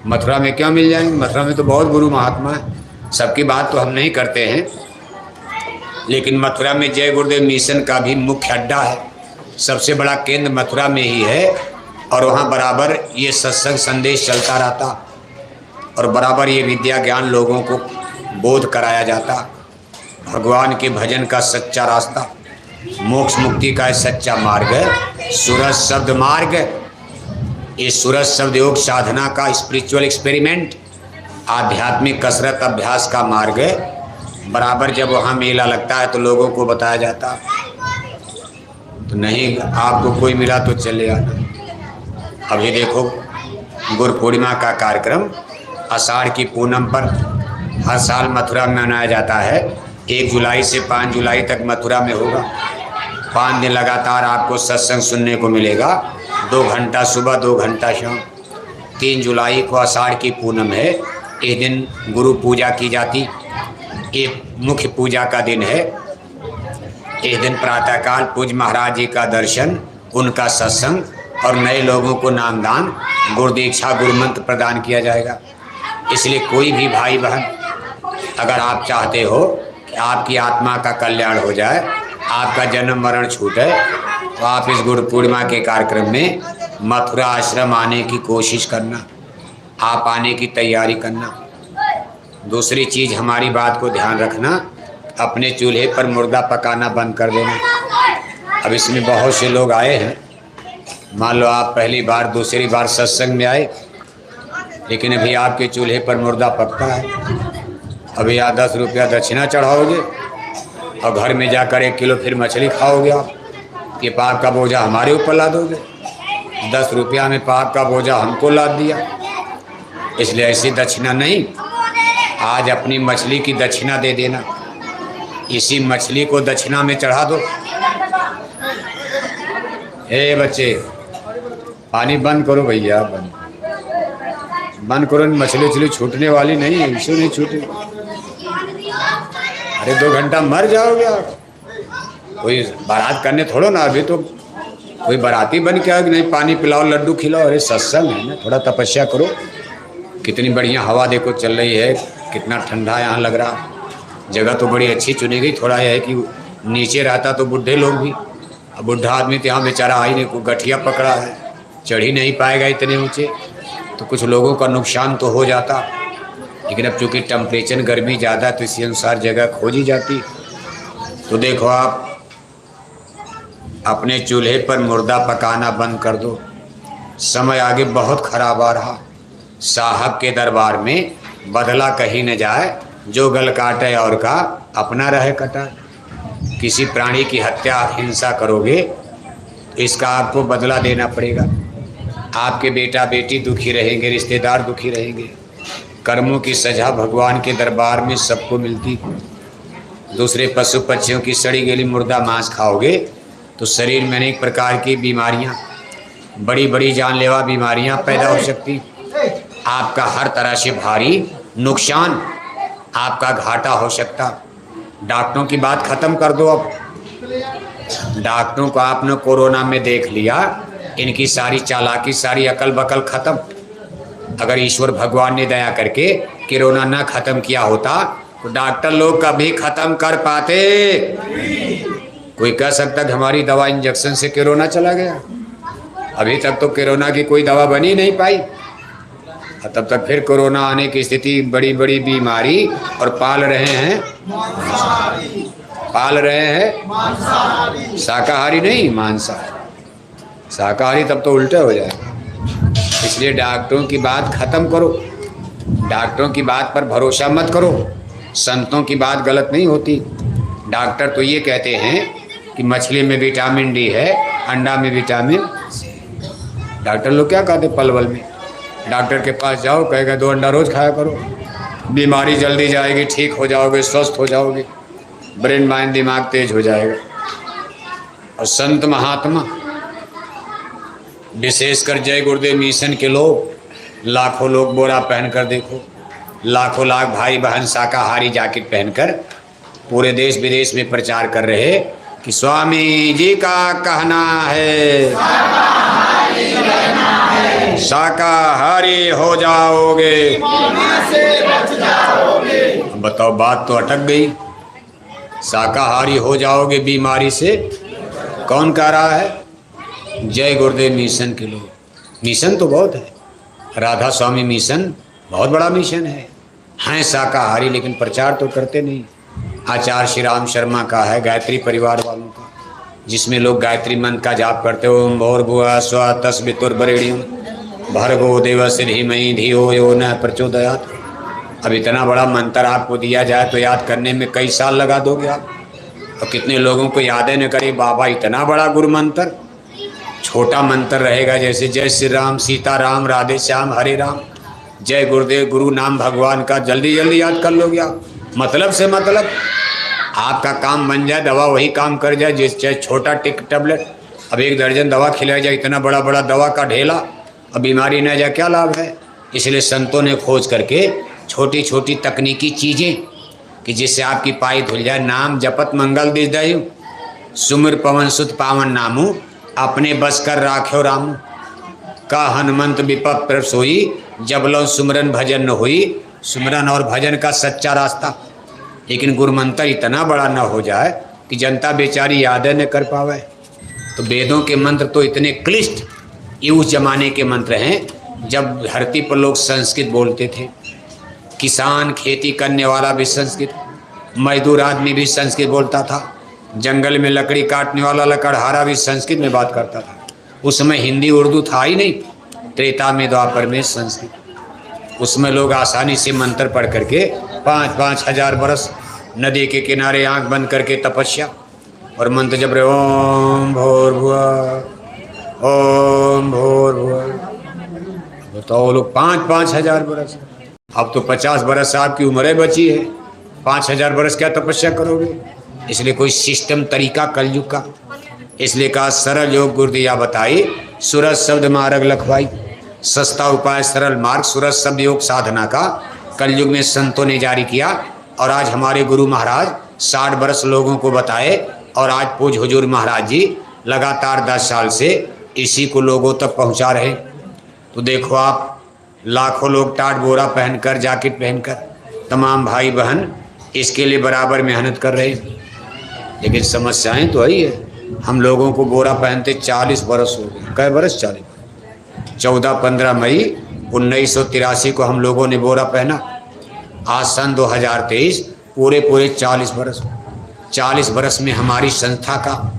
मथुरा में क्यों मिल जाएंगे? मथुरा में तो बहुत गुरु महात्मा है। सबकी बात तो हम नहीं करते हैं, लेकिन मथुरा में जय गुरुदेव मिशन का भी मुख्य अड्डा है। सबसे बड़ा केंद्र मथुरा में ही है, और वहाँ बराबर ये सत्संग संदेश चलता रहता, और बराबर ये विद्या ज्ञान लोगों को बोध कराया जाता। भगवान के भजन का सच्चा रास्ता, मोक्ष मुक्ति का सच्चा मार्ग है सूरज शब्द मार्ग। ये सूरज शब्द योग साधना का स्पिरिचुअल एक्सपेरिमेंट, आध्यात्मिक कसरत अभ्यास का मार्ग है। बराबर जब वहाँ मेला लगता है तो लोगों को बताया जाता। तो नहीं आपको कोई मिला तो चले आना। अभी देखो गुरु पूर्णिमा का कार्यक्रम आषाढ़ की पूनम पर हर साल मथुरा में मनाया जाता है। 1 जुलाई से 5 जुलाई तक मथुरा में होगा। 5 दिन लगातार आपको सत्संग सुनने को मिलेगा, 2 घंटा सुबह 2 घंटा शाम। 3 जुलाई को आषाढ़ की पूनम है, इस दिन गुरु पूजा की जाती, एक मुख्य पूजा का दिन है। इस दिन प्रातःकाल पूज्य महाराज जी का दर्शन, उनका सत्संग, और नए लोगों को नामदान, गुरु दीक्षा, गुरु मंत्र प्रदान किया जाएगा। इसलिए कोई भी भाई बहन अगर आप चाहते हो कि आपकी आत्मा का कल्याण हो जाए, आपका जन्म मरण छूटे, तो आप इस गुरु पूर्णिमा के कार्यक्रम में मथुरा आश्रम आने की कोशिश करना, आप आने की तैयारी करना। दूसरी चीज़, हमारी बात को ध्यान रखना, अपने चूल्हे पर मुर्दा पकाना बंद कर देना। अब इसमें बहुत से लोग आए हैं, मान लो आप पहली बार दूसरी बार सत्संग में आए, लेकिन अभी आपके चूल्हे पर मुर्दा पकता है। अभी आप 10 रुपया दक्षिणा चढ़ाओगे और घर में जाकर 1 किलो फिर मछली खाओगे। आप ये पाप का बोझा हमारे ऊपर ला दोगे। 10 रुपया में पाप का बोझा हमको लाद दिया। इसलिए ऐसी दक्षिणा नहीं, आज अपनी मछली की दक्षिणा दे देना, इसी मछली को दक्षिणा में चढ़ा दो। हे बच्चे पानी बंद करो भैया, बंद करो, मछली उछली छूटने वाली नहीं है, इसे नहीं छूटे। अरे 2 घंटा मर जाओगे आप। कोई बारात करने थोड़ो ना, अभी तो कोई बाराती बन के आएगी, नहीं पानी पिलाओ लड्डू खिलाओ। अरे सत्संग है ना, थोड़ा तपस्या करो। कितनी बढ़िया हवा देखो चल रही है, कितना ठंडा यहाँ लग रहा। जगह तो बड़ी अच्छी चुनी गई। थोड़ा यह है कि नीचे रहता तो बूढ़े लोग भी, अब बूढ़ा आदमी तो यहाँ बेचारा आई नहीं, को गठिया पकड़ा है, चढ़ ही नहीं पाएगा इतने ऊंचे, तो कुछ लोगों का नुकसान तो हो जाता। लेकिन अब चूँकि टेम्परेचर गर्मी ज़्यादा तो इसी अनुसार जगह खोजी जाती। तो देखो आप अपने चूल्हे पर मुर्दा पकाना बंद कर दो। समय आगे बहुत खराब आ रहा। साहब के दरबार में बदला कहीं न जाए, जो गल काटे और का अपना रहे कटा। किसी प्राणी की हत्या हिंसा करोगे तो इसका आपको बदला देना पड़ेगा। आपके बेटा बेटी दुखी रहेंगे, रिश्तेदार दुखी रहेंगे। कर्मों की सजा भगवान के दरबार में सबको मिलती। दूसरे पशु पक्षियों की सड़ी गली मुर्दा मांस खाओगे तो शरीर में अनेक प्रकार की बीमारियां, बड़ी बड़ी जानलेवा बीमारियां पैदा हो सकती। आपका हर तरह से भारी नुकसान, आपका घाटा हो सकता। डॉक्टरों की बात खत्म कर दो। अब डॉक्टरों को आपने कोरोना में देख लिया, इनकी सारी चालाकी, सारी अकल बकल खत्म। अगर ईश्वर भगवान ने दया करके कोरोना ना खत्म किया होता तो डॉक्टर लोग कभी खत्म कर पाते? कोई कह सकता कि हमारी दवा इंजेक्शन से कोरोना चला गया? अभी तक तो कोरोना की कोई दवा बनी नहीं पाई। तब तक फिर कोरोना आने की स्थिति, बड़ी बड़ी बीमारी, और पाल रहे हैं शाकाहारी नहीं, मांसाहारी। शाकाहारी तब तो उल्टा हो जाए। इसलिए डॉक्टरों की बात खत्म करो। डॉक्टरों की बात पर भरोसा मत करो। संतों की बात गलत नहीं होती। डॉक्टर तो ये कहते हैं कि मछली में विटामिन डी है, अंडा में विटामिन। डॉक्टर लोग क्या कहते पलवल में? डॉक्टर के पास जाओ, कहेगा 2 अंडा रोज खाया करो, बीमारी जल्दी जाएगी, ठीक हो जाओगे, स्वस्थ हो जाओगे, ब्रेन माइंड दिमाग तेज हो जाएगा। और संत महात्मा, विशेषकर जय गुरुदेव मिशन के लोग, लाखों लोग बोरा पहनकर, देखो लाखों लाख भाई बहन शाकाहारी जैकेट पहनकर पूरे देश विदेश में प्रचार कर रहे कि स्वामी जी का कहना है शाकाहारी हो जाओगे, बताओ बात तो अटक गई। शाकाहारी हो जाओगे बीमारी से, कौन कह रहा है? जय गुरुदेव मिशन के लोग। मिशन तो बहुत है, राधा स्वामी मिशन बहुत बड़ा मिशन है। हैं शाकाहारी लेकिन प्रचार तो करते नहीं। आचार्य श्री राम शर्मा का है, गायत्री परिवार वालों का, जिसमें लोग गायत्री मंत्र का जाप करते हो। ओम भूर्भुवः स्वः तस्वितुर्वरेण्यं भर्गो देवस्य धीमहि धियो यो न प्रचोदयात्। अब इतना बड़ा मंत्र आपको दिया जाए तो याद करने में कई साल लगा दोगे आप। और कितने लोगों को याद है न करे बाबा इतना बड़ा गुरु मंत्र। छोटा मंत्र रहेगा जैसे जय श्री राम, सीता राम, राधे श्याम, हरे राम, जय गुरुदेव, गुरु नाम भगवान का जल्दी जल्दी याद कर लोगे आप। मतलब से मतलब आपका काम बन जाए, दवा वही काम कर जाए जिस चाहे छोटा टेबलेट। अब 1 दर्जन दवा खिलाया जाए, इतना बड़ा बड़ा दवा का ढेला, अब बीमारी न जाए, क्या लाभ है? इसलिए संतों ने खोज करके छोटी छोटी तकनीकी चीज़ें कि जिससे आपकी पाई धुल जाए। नाम जपत मंगल दिसदयु, सुमिर पवन सुत पावन नामू, अपने बस कर राख्यो रामू। का हनुमंत विपद पर सोई, जब लो सुमरन भजन न हुई। सुमरन और भजन का सच्चा रास्ता। लेकिन गुरु मंत्र इतना बड़ा न हो जाए कि जनता बेचारी याद न कर पावे। तो वेदों के मंत्र तो इतने क्लिष्ट, ये उस जमाने के मंत्र हैं जब धरती पर लोग संस्कृत बोलते थे। किसान खेती करने वाला भी संस्कृत, मजदूर आदमी भी संस्कृत बोलता था, जंगल में लकड़ी काटने वाला लकड़हारा भी संस्कृत में बात करता था। उस समय हिंदी उर्दू था ही नहीं। त्रेता में द्वापर में संस्कृत, उसमें लोग आसानी से मंत्र पढ़ करके 5-5 हजार बरस नदी के किनारे आंख बंद करके तपस्या और मंत्र जब रहे ओम भूर्भुवः ओम भूर्भुवः। बताओ लोग 5-5 हजार बरस। अब तो 50 बरस आपकी उम्र बची है, 5 हजार बरस क्या तपस्या करोगे? इसलिए कोई सिस्टम तरीका कलयुग का, इसलिए कहा सरल योग गुरुदिया बताई, सूरज शब्द मार्ग लखवाई। सस्ता उपाय सरल मार्ग सूरज शब्द योग साधना का कलयुग में संतों ने जारी किया। और आज हमारे गुरु महाराज 60 बरस लोगों को बताए और आज पूज हुजूर महाराज जी लगातार 10 साल से इसी को लोगों तक पहुंचा रहे। तो देखो आप, लाखों लोग टाट बोरा पहनकर, जैकेट पहनकर, तमाम भाई बहन इसके लिए बराबर मेहनत कर रहे हैं। लेकिन समस्याएं तो आई है। हम लोगों को बोरा पहनते 40 बरस हो गए। कै बरस? 40। 14-15 मई 1983 को हम लोगों ने बोरा पहना। आज सन 2023, पूरे 40 बरस में हमारी संस्था का,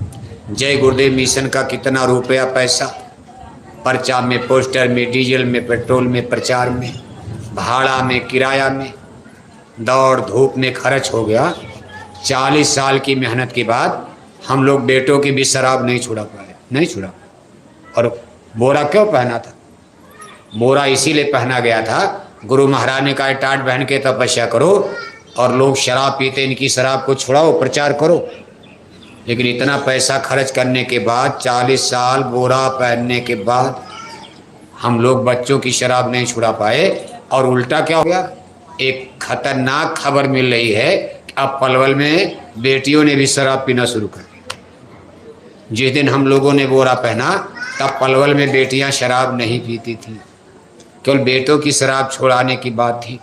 जय गुरुदेव मिशन का कितना रुपया पैसा पर्चा में, पोस्टर में, डीजल में, पेट्रोल में, प्रचार में, भाड़ा में, किराया में, दौड़ धूप में खर्च हो गया। 40 साल की मेहनत के बाद हम लोग बेटों की भी शराब नहीं छुड़ा पाए, नहीं छुड़ा। और बोरा क्यों पहना था? बोरा इसीलिए पहना गया था, गुरु महाराज ने कहा टाट बहन के तपस्या करो और लोग शराब पीते, इनकी शराब को छुड़ाओ, प्रचार करो। लेकिन इतना पैसा खर्च करने के बाद, 40 साल बोरा पहनने के बाद हम लोग बच्चों की शराब नहीं छुड़ा पाए। और उल्टा क्या हो गया, एक खतरनाक खबर मिल रही है कि अब पलवल में बेटियों ने भी शराब पीना शुरू कर दी। जिस दिन हम लोगों ने बोरा पहना तब पलवल में बेटियां शराब नहीं पीती थी, केवल बेटों की शराब छोड़ाने की बात थी।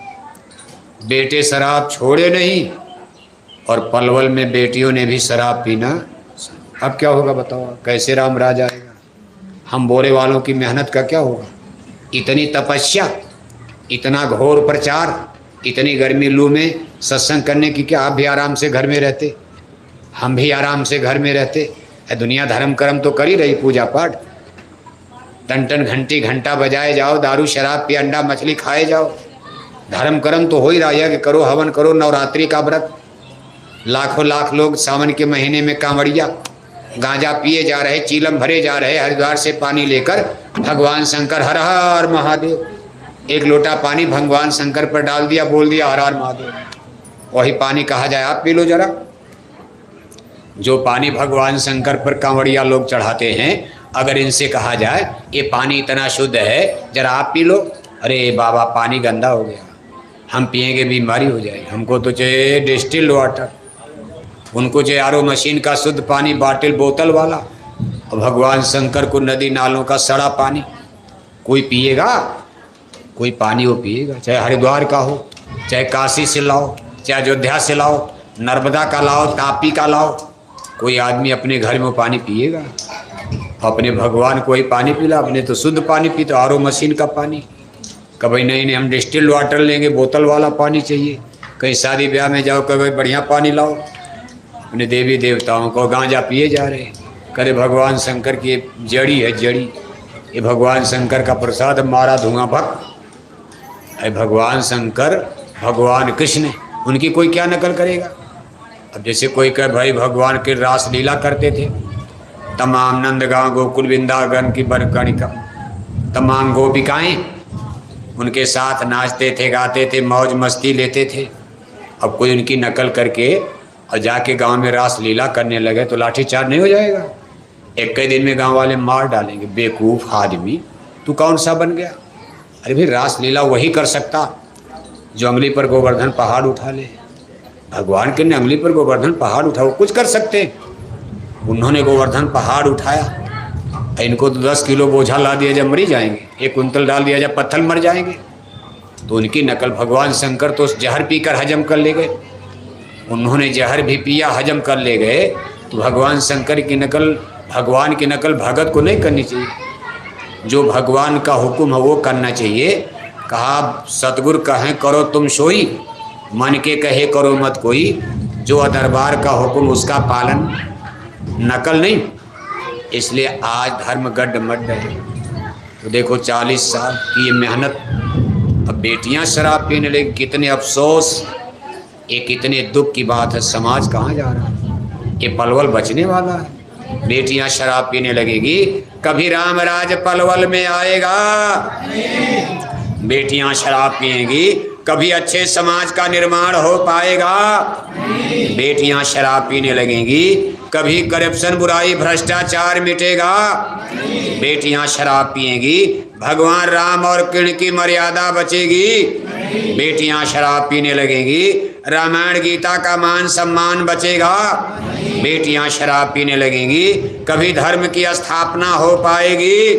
बेटे शराब छोड़े नहीं और पलवल में बेटियों ने भी शराब पीना। अब क्या होगा बताओ, कैसे राम राज आएगा? हम बोरे वालों की मेहनत का क्या होगा? इतनी तपस्या, इतना घोर प्रचार, इतनी गर्मी लू में सत्संग करने की क्या? आप भी आराम से घर में रहते, हम भी आराम से घर में रहते। दुनिया धर्म कर्म तो कर ही रही, पूजा पाठ, टन टन घंटी घंटा बजाए जाओ, दारू शराब पिए, अंडा मछली खाए जाओ। धर्म कर्म तो हो ही रहा है कि करो, हवन करो, नवरात्रि का व्रत। लाखों लाख लोग सावन के महीने में कांवड़िया गांजा पिए जा रहे, चीलम भरे जा रहे, हरिद्वार से पानी लेकर भगवान शंकर हर हर महादेव। एक लोटा पानी भगवान शंकर पर डाल दिया, बोल दिया हर हर महादेव। वही पानी कहा जाए आप पी लो जरा। जो पानी भगवान शंकर पर कांवड़िया लोग चढ़ाते हैं, अगर इनसे कहा जाए ये पानी इतना शुद्ध है जरा आप पी लो, अरे बाबा पानी गंदा हो गया, हम पिएंगे बीमारी हो जाएगी, हमको तो चाहिए डिस्टिल्ड वाटर, उनको चाहिए आरओ मशीन का शुद्ध पानी, बाटिल बोतल वाला। और भगवान शंकर को नदी नालों का सड़ा पानी कोई पिएगा? कोई पानी वो पिएगा, चाहे हरिद्वार का हो, चाहे काशी से लाओ, चाहे अयोध्या से लाओ, नर्मदा का लाओ, तापी का लाओ, कोई आदमी अपने घर में पानी पिएगा? अपने भगवान को ही पानी पिला, अपने तो शुद्ध पानी पीते, आरओ मशीन का पानी। कभी नहीं नहीं हम डिस्टिल्ड वाटर लेंगे, बोतल वाला पानी चाहिए। कहीं शादी ब्याह में जाओ, कभी बढ़िया पानी लाओ। अपने देवी देवताओं को गांजा पिए जा रहे, करे भगवान शंकर की जड़ी है, जड़ी ये भगवान शंकर का प्रसाद, मारा धुआं भक। अरे भगवान शंकर, भगवान कृष्ण, उनकी कोई क्या नकल करेगा? अब जैसे कोई कहे भाई भगवान के रास लीला करते थे, तमाम नंदगांव गोकुल वृंदावन की बरकणिका, तमाम गोपिकाएं उनके साथ नाचते थे, गाते थे, मौज मस्ती लेते थे। अब कोई उनकी नकल करके और जाके गांव में रास लीला करने लगे तो लाठीचार्ज नहीं हो जाएगा? एक कई दिन में गांव वाले मार डालेंगे। बेवकूफ़ आदमी, तू कौन सा बन गया? अरे भाई रास लीला वही कर सकता जो अंगली पर गोवर्धन पहाड़ उठा ले। भगवान के ने अंगली पर गोवर्धन पहाड़ उठा, वो कुछ कर सकते। उन्होंने गोवर्धन पहाड़ उठाया, इनको तो 10 किलो बोझा ला दिया जब मरी जाएंगे, 1 कुंतल डाल दिया जब पत्थर मर जाएंगे। तो उनकी नकल भगवान शंकर तो जहर पीकर हजम कर ले गए, उन्होंने जहर भी पिया, हजम कर ले गए। तो भगवान शंकर की नकल, भगवान की नकल भगत को नहीं करनी चाहिए। जो भगवान का हुक्म है वो करना चाहिए। कहा सतगुरु कहें करो तुम सोई, मन के कहे करो मत कोई। जो दरबार का हुक्म उसका पालन, नकल नहीं। इसलिए आज धर्म गड्ढ मड्ढ है। तो देखो 40 साल की ये मेहनत, अब बेटियां शराब पीने लगी, कितने अफसोस, ये कितने दुख की बात है। समाज कहाँ जा रहा है? ये पलवल बचने वाला है? बेटियां शराब पीने लगेगी, कभी राम राज पलवल में आएगा? बेटियां शराब पिएंगी, कभी अच्छे समाज का निर्माण हो पाएगा? बेटियां शराब पीने लगेंगी, कभी करप्शन, बुराई, भ्रष्टाचार मिटेगा? बेटियां शराब पिएंगी, भगवान राम और कृष्ण की मर्यादा बचेगी? बेटियां शराब पीने लगेंगी, रामायण गीता का मान सम्मान बचेगा? बेटियां शराब पीने लगेंगी, कभी धर्म की स्थापना हो पाएगी?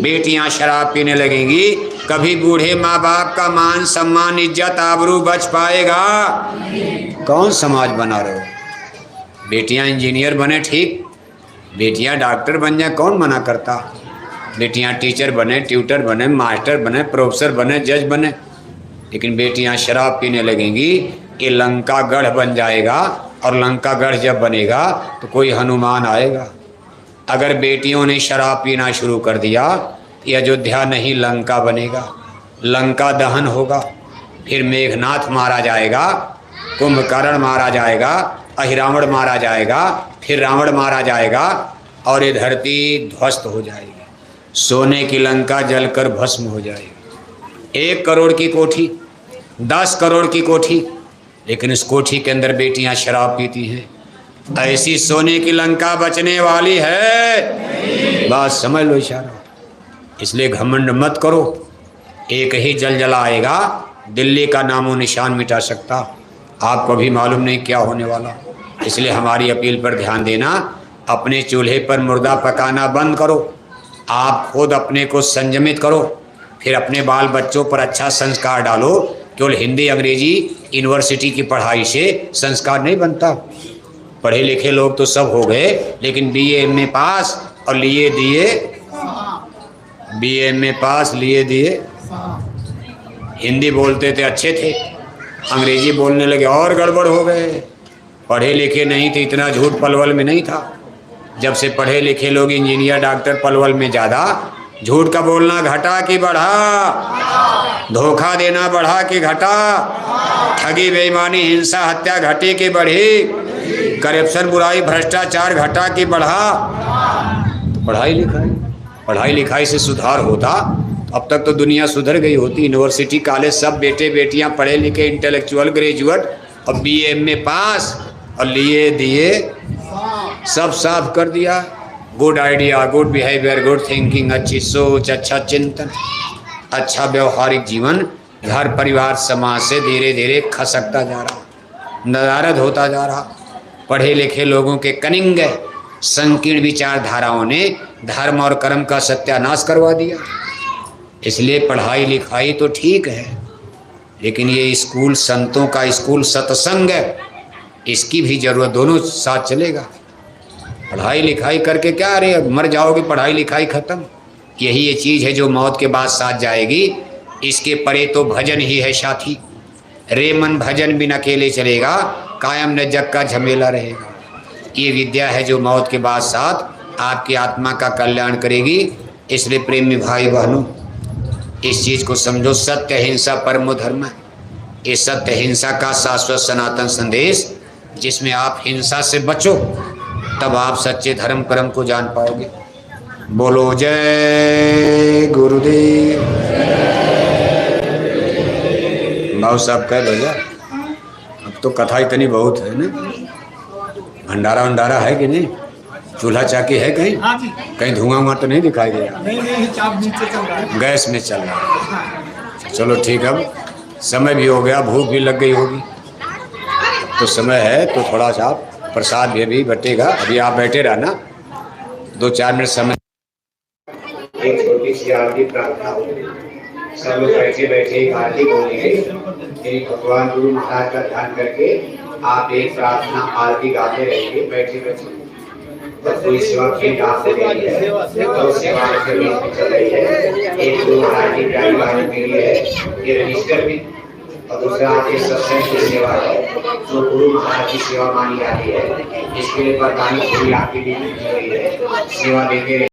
बेटियां शराब पीने लगेंगी, कभी बूढ़े माँ बाप का मान सम्मान, इज्जत, आबरू बच पाएगा? कौन समाज बना रहे हो? बेटियां इंजीनियर बने ठीक, बेटियां डॉक्टर बन जाए, कौन मना करता? बेटियां टीचर बने, ट्यूटर बने, मास्टर बने, प्रोफेसर बने, जज बने, लेकिन बेटियां शराब पीने लगेंगी, ये लंका गढ़ बन जाएगा। और लंका गढ़ जब बनेगा तो कोई हनुमान आएगा। अगर बेटियों ने शराब पीना शुरू कर दिया, ये अयोध्या नहीं लंका बनेगा, लंका दहन होगा। फिर मेघनाथ मारा जाएगा, कुंभकर्ण मारा जाएगा, अहिरावण मारा जाएगा, फिर रावण मारा जाएगा और ये धरती ध्वस्त हो जाएगी। सोने की लंका जलकर भस्म हो जाएगी। 1 करोड़ की कोठी, 10 करोड़ की कोठी, लेकिन इस कोठी के अंदर बेटियां शराब पीती हैं। ऐसी सोने की लंका बचने वाली है, बात समझ लो इशारा। इसलिए घमंड मत करो, एक ही जलजला आएगा, दिल्ली का नामो निशान मिटा सकता। आपको भी मालूम नहीं क्या होने वाला। इसलिए हमारी अपील पर ध्यान देना, अपने चूल्हे पर मुर्दा पकाना बंद करो। आप खुद अपने को संयमित करो, फिर अपने बाल बच्चों पर अच्छा संस्कार डालो। केवल हिंदी अंग्रेजी यूनिवर्सिटी की पढ़ाई से संस्कार नहीं बनता। पढ़े लिखे लोग तो सब हो गए, लेकिन बीए एमए पास और लिए दिए, बीए एमए पास लिए दिए। हिंदी बोलते थे अच्छे थे, अंग्रेजी बोलने लगे और गड़बड़ हो गए। पढ़े लिखे नहीं थे, इतना झूठ पलवल में नहीं था। जब से पढ़े लिखे लोग इंजीनियर डॉक्टर पलवल में ज़्यादा, झूठ का बोलना घटा कि बढ़ा, धोखा देना बढ़ा कि घटा, ठगी बेईमानी हिंसा हत्या घटी कि बढ़ी, करप्शन बुराई भ्रष्टाचार घटा कि बढ़ा। तो पढ़ाई लिखाई से सुधार होता, अब तक तो दुनिया सुधर गई होती। यूनिवर्सिटी कॉलेज सब बेटे बेटियां पढ़े लिखे इंटेलेक्चुअल ग्रेजुएट और बीए एमए पास और लिए दिए, सब साफ कर दिया। Good idea, good behaviour, good thinking, अच्छी सोच, अच्छा चिंतन, अच्छा व्यवहारिक जीवन घर परिवार समाज से धीरे धीरे खसकता जा रहा, नदारद होता जा रहा। पढ़े लिखे लोगों के कनिंग संकीर्ण विचारधाराओं ने धर्म और कर्म का सत्यानाश करवा दिया। इसलिए पढ़ाई लिखाई तो ठीक है, लेकिन ये स्कूल संतों का स्कूल सत्संग है, इसकी भी जरूरत, दोनों साथ चलेगा। पढ़ाई लिखाई करके क्या, अरे मर जाओगे, पढ़ाई लिखाई खत्म। यही ये चीज़ है जो मौत के बाद साथ जाएगी। इसके परे तो भजन ही है साथी। रे मन भजन बिन अकेले चलेगा, कायम न जग का झमेला रहेगा। ये विद्या है जो मौत के बाद साथ आपकी आत्मा का कल्याण करेगी। इसलिए प्रेमी भाई बहनों, इस चीज़ को समझो, सत्य हिंसा परमो धर्म है। ये सत्य हिंसा का शाश्वत सनातन संदेश, जिसमें आप हिंसा से बचो, तब आप सच्चे धर्म कर्म को जान पाओगे। बोलो जय गुरुदेव। भाव साहब कह भैया, अब तो कथा इतनी बहुत है ना, भंडारा वंडारा है कि नहीं, चूल्हा चाकी है कहीं, कहीं धुआं वुआं तो नहीं दिखाई दे रहा, गैस में चल रहा है। चलो ठीक है, अब समय भी हो गया, भूख भी लग गई होगी, तो समय है तो थोड़ा सा प्रसाद भी बटेगा। अभी आप बैठे रहना, 2-4 मिनट समय। एक छोटी सी आरती प्रार्थना होगी, सब लोग बैठे बैठे आरती बोलेंगे। भगवान गुरु महाराज का ध्यान करके आप एक प्रार्थना आरती गाते रहेंगे बैठे बैठे। जब कोई सेवा की डाक हो रही है, तो सेवा के बीच में चल रही है, एक गुरु महाराज की प्यारी वाणी मिली है, ये रजिस्टर भी, और दूसरा आपके सत्संग की सेवा है जो गुरु महाराज की सेवा मानी जाती है। इसके लिए प्रधान आपकी भी सेवा देते